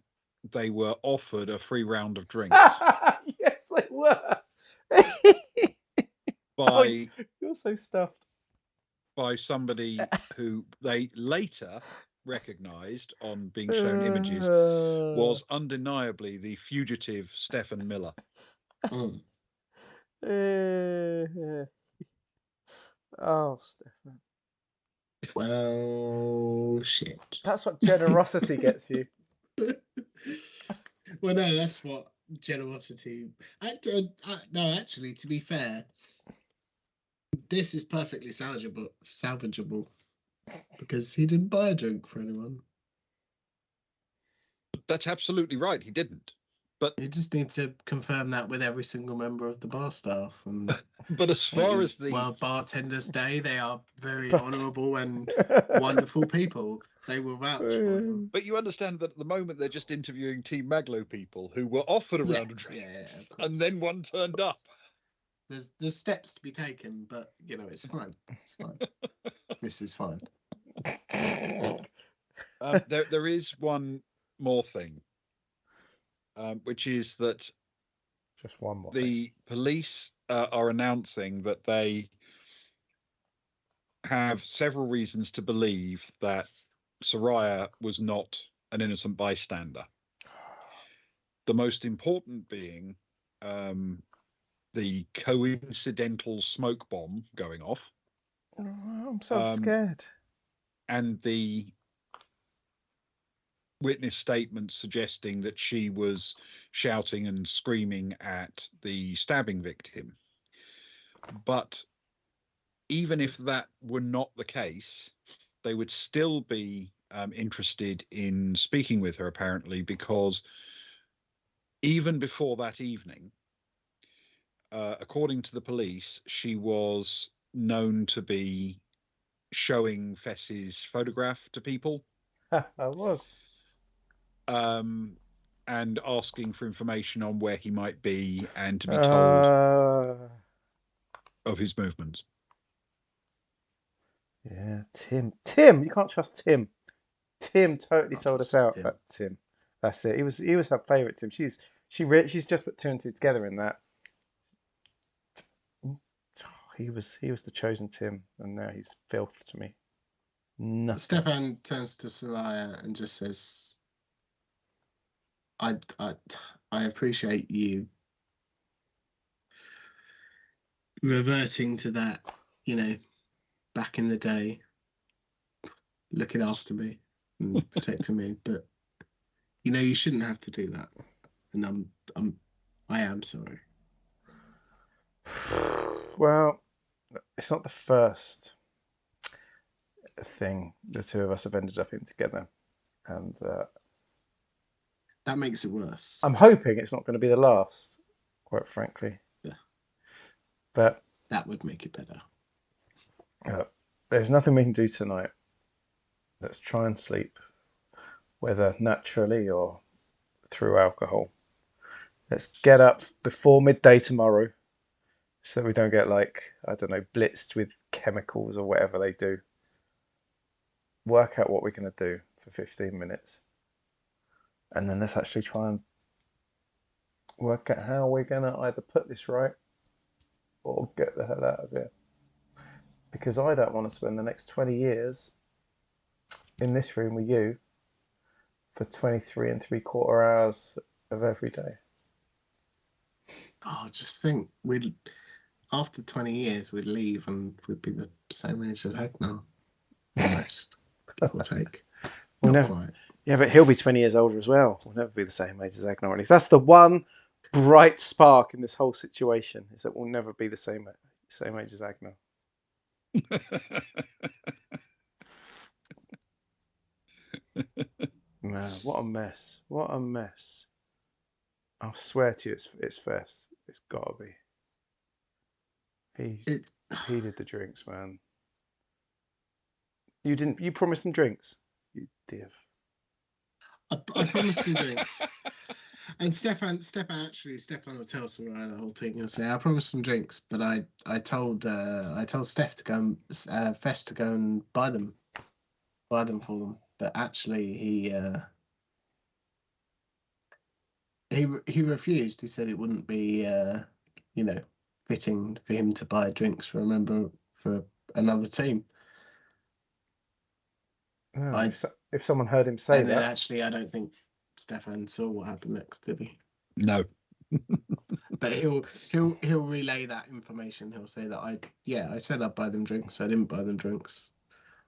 they were offered a free round of drinks. Yes, they were. You're so stuffed. By somebody who they later recognised on being shown images was undeniably the fugitive Stefan Miller. Oh, Stefan. Well, shit. That's what generosity gets you. Well, no, that's what generosity. No, actually, to be fair, this is perfectly salvageable, because he didn't buy a drink for anyone. That's absolutely right. He didn't. But you just need to confirm that with every single member of the bar staff. And but as far as the World Bartenders Day, they are very honourable and wonderful people. They will vouch for you. But you understand that at the moment they're just interviewing Team Maglo people who were offered a round of drinks, and then one turned up. There's steps to be taken, but it's fine. It's fine. This is fine. There is one more thing, which is that just one more. The police are announcing that they have several reasons to believe that Soraya was not an innocent bystander. The most important being the coincidental smoke bomb going off. Oh, I'm so scared. And the witness statements suggesting that she was shouting and screaming at the stabbing victim. But even if that were not the case, they would still be interested in speaking with her, apparently, because even before that evening, according to the police, she was known to be showing Fess's photograph to people. I was. And asking for information on where he might be and to be told of his movements. Yeah, Tim, you can't trust Tim. Tim totally sold us out. That Tim, that's it. He was her favourite Tim. She's just put two and two together in that. he was the chosen Tim, and now he's filth to me. Nothing. Stefan turns to Soraya and just says, I appreciate you reverting to that, back in the day, looking after me and protecting me, but you shouldn't have to do that. And I am sorry. Well, it's not the first thing the two of us have ended up in together, and that makes it worse. I'm hoping it's not going to be the last, quite frankly. Yeah. But that would make it better. There's nothing we can do tonight. Let's try and sleep, whether naturally or through alcohol. Let's get up before midday tomorrow, so that we don't get blitzed with chemicals or whatever they do. Work out what we're going to do for 15 minutes, and then let's actually try and work out how we're going to either put this right or get the hell out of here. Because I don't want to spend the next 20 years in this room with you for 23 3/4 hours of every day. Oh, just think, after 20 years, we'd leave and we'd be the same age as Agnar. Almost. Give or take. Not quite. Yeah, but he'll be 20 years older as well. We'll never be the same age as Agnar. That's the one bright spark in this whole situation, is that we'll never be the same age as Agnar. Man, what a mess. What a mess. I'll swear to you, it's Fess. It's gotta be. He did the drinks, man. You promised him drinks? You div. I promised him drinks. And Stefan will tell Soraya the whole thing. He'll say, I promised him drinks, but I told Steph to go and Fess to go and buy them for them. But actually he refused. He said it wouldn't be fitting for him to buy drinks for a member for another team. Oh, if someone heard him say that. And then actually, I don't think Stefan saw what happened next, did he? No. But he'll relay that information. He'll say that I said I'd buy them drinks. I didn't buy them drinks.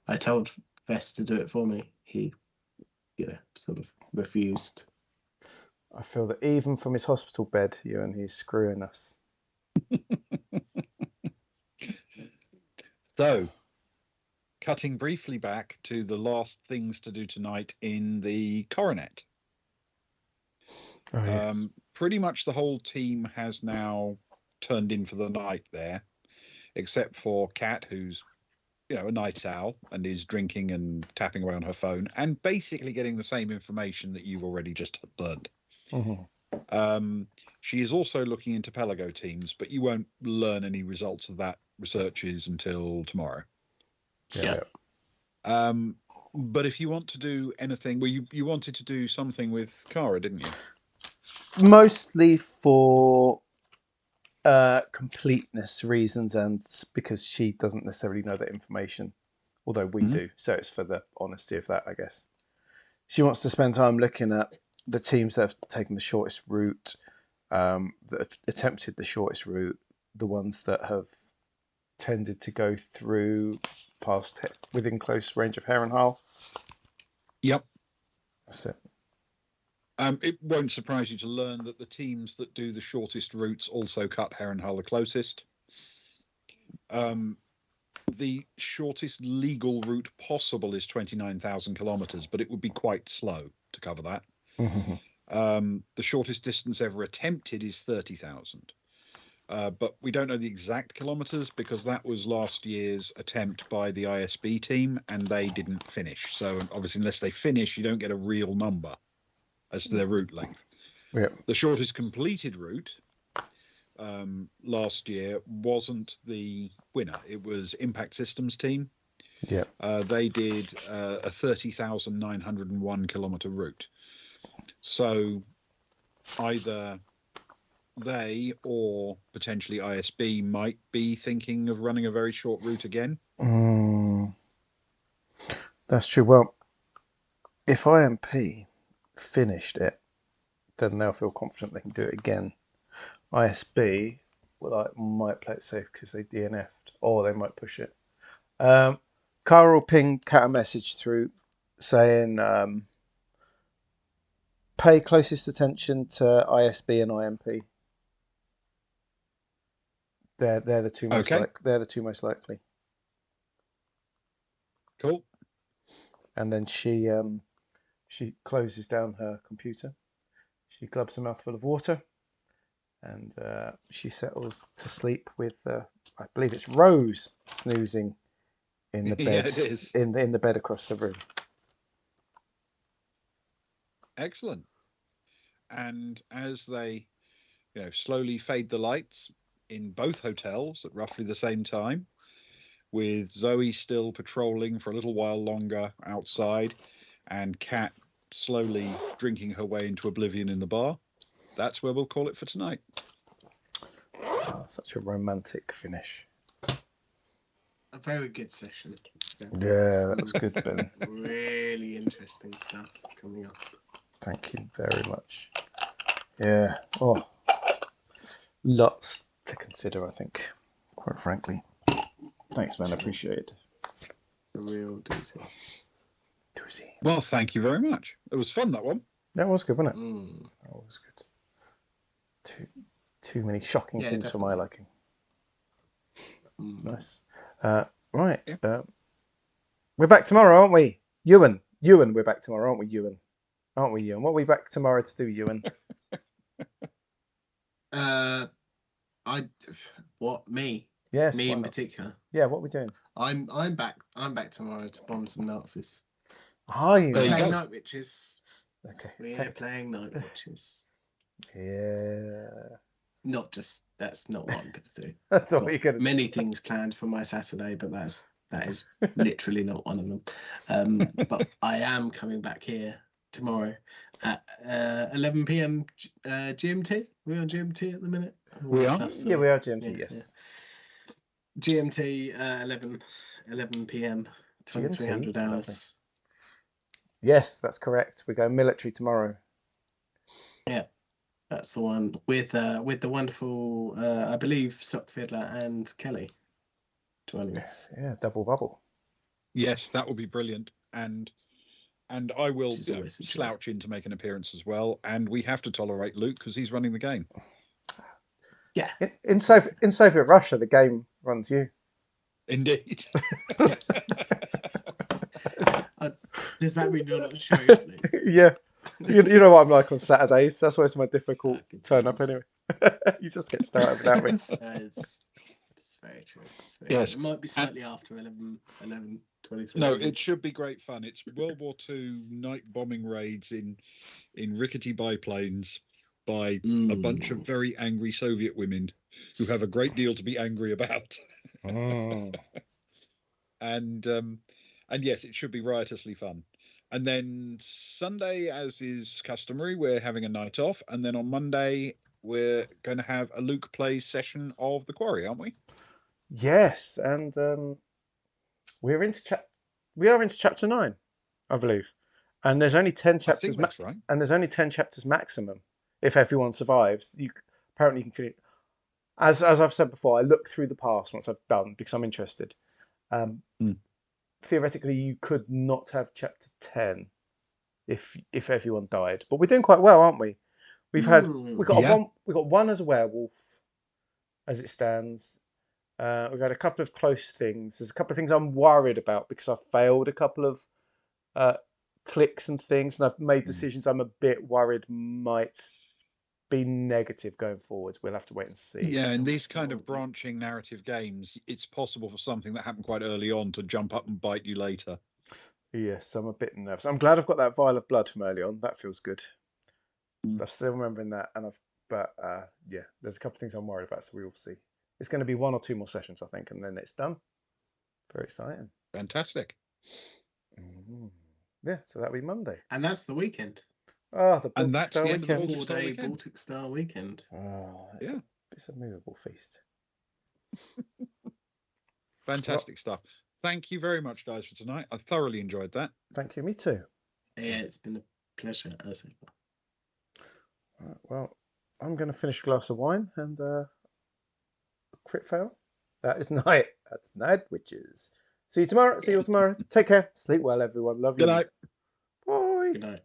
I told Vess to do it for me. He, sort of refused. I feel that even from his hospital bed, he's screwing us. So, cutting briefly back to the last things to do tonight in the coronet. Oh, yeah. Pretty much the whole team has now turned in for the night there, except for Kat, who's a night owl and is drinking and tapping away on her phone and basically getting the same information that you've already just learned. Mm-hmm. She is also looking into Pelago teams, but you won't learn any results of that researches until tomorrow. Yeah. But if you want to do anything, well, you wanted to do something with Kara, didn't you? Mostly for completeness reasons, and because she doesn't necessarily know that information, although we do. So it's for the honesty of that, I guess. She wants to spend time looking at the teams that have taken the shortest route, that have attempted the shortest route, the ones that have tended to go through past within close range of Harrenhal. Yep. That's it. It won't surprise you to learn that the teams that do the shortest routes also cut Harrenhal the closest. The shortest legal route possible is 29,000 kilometers, but it would be quite slow to cover that. Mm-hmm. The shortest distance ever attempted is 30,000. But we don't know the exact kilometers because that was last year's attempt by the ISB team and they didn't finish. So obviously, unless they finish, you don't get a real number as to their route length. Yep. The shortest completed route last year wasn't the winner. It was Impact Systems team. Yep. They did a 30,901 kilometer route. So either they or potentially ISB might be thinking of running a very short route again. That's true. Well, if IMP finished it, then they'll feel confident they can do it again. ISB might play it safe because they DNF'd, or they might push it. Carl pinged Cat a message through saying pay closest attention to ISB and IMP. They're the two most they're the two most likely. Cool. And then she closes down her computer. She glubs a mouthful of water, and she settles to sleep with I believe it's Rose snoozing in the bed. It is. in the bed across the room. Excellent. And as they, slowly fade the lights in both hotels at roughly the same time, with Zoe still patrolling for a little while longer outside, and Kat slowly drinking her way into oblivion in the bar, that's where we'll call it for tonight. Oh, such a romantic finish. A very good session. Yeah, that was good, Ben. Really interesting stuff coming up. Thank you very much. Yeah. Oh, lots to consider, I think, quite frankly. Thanks, man. I appreciate it. A real doozy. Well, thank you very much. It was fun, that one. That was good, wasn't it? That was good. Too many shocking things definitely. for my liking. Nice. Right. Yeah. We're back tomorrow, aren't we? Ewan, we're back tomorrow, aren't we, Ewan? Aren't we, Ewan? What are we back tomorrow to do, Ewan? Me? Yes. Me in particular. Yeah, what are we doing? I'm back tomorrow to bomb some Nazis. Are you? We're playing Night Witches. Okay. We're playing Night Witches. Yeah. That's not what I'm going to do. That's not what you're going to do. Many things planned for my Saturday, but that is literally not one of them. But I am coming back here tomorrow at 11 p.m. GMT. We're on GMT at the minute. We are? Yeah, we are GMT, yes. Yeah. GMT 11 p.m. 2300 hours. Lovely. Yes, that's correct. We're going military tomorrow. Yeah. That's the one with the wonderful, I believe, Sock Fiddler and Kelly joining us. Yeah, double bubble. Yes, that will be brilliant, and I will slouch in to make an appearance as well. And we have to tolerate Luke because he's running the game. Yeah. In Soviet Russia, the game runs you. Indeed. Does that mean you're not showing up, Luke? Yeah. You know what I'm like on Saturdays. That's why it's my difficult turn up anyway. You just get started without me. It's very true. Yes. True. It might be slightly after 11:23. No, it should be great fun. It's World War II night bombing raids in rickety biplanes by a bunch of very angry Soviet women who have a great deal to be angry about. And yes, it should be riotously fun. And then Sunday, as is customary, we're having a night off. And then on Monday, we're going to have a Luke Plays session of The Quarry, aren't we? Yes, and we are into chapter 9, I believe. And there's only 10 chapters. I think that's right. And there's only 10 chapters maximum. If everyone survives, you can finish. As I've said before, I look through the past once I've done because I'm interested. Theoretically, you could not have chapter 10 if everyone died, but we're doing quite well, aren't we? We got one as a werewolf, as it stands. We've had a couple of close things. There's a couple of things I'm worried about because I've failed a couple of clicks and things, and I've made decisions I'm a bit worried might be negative going forward. We'll have to wait and see. Yeah, in these kind of branching narrative games, it's possible for something that happened quite early on to jump up and bite you later. Yes, I'm a bit nervous. I'm glad I've got that vial of blood from early on. That feels good. I'm still remembering that, but there's a couple of things I'm worried about, so we will see. It's going to be 1 or 2 more sessions, I think, and then it's done. Very exciting. Fantastic. Yeah, so that'll be Monday. And that's the weekend. Oh, the And Baltic that's Star the end of the weekend. Baltic Star 4-day weekend. Baltic Star weekend. Oh, Yeah. it's a movable feast. Fantastic stuff. Thank you very much, guys, for tonight. I thoroughly enjoyed that. Thank you. Me too. Yeah, it's been a pleasure as ever. Right, well, I'm going to finish a glass of wine and crit fail. That is night. That's night witches. See you tomorrow. See you all tomorrow. Take care. Sleep well, everyone. Love you. Good night. Bye. Good night.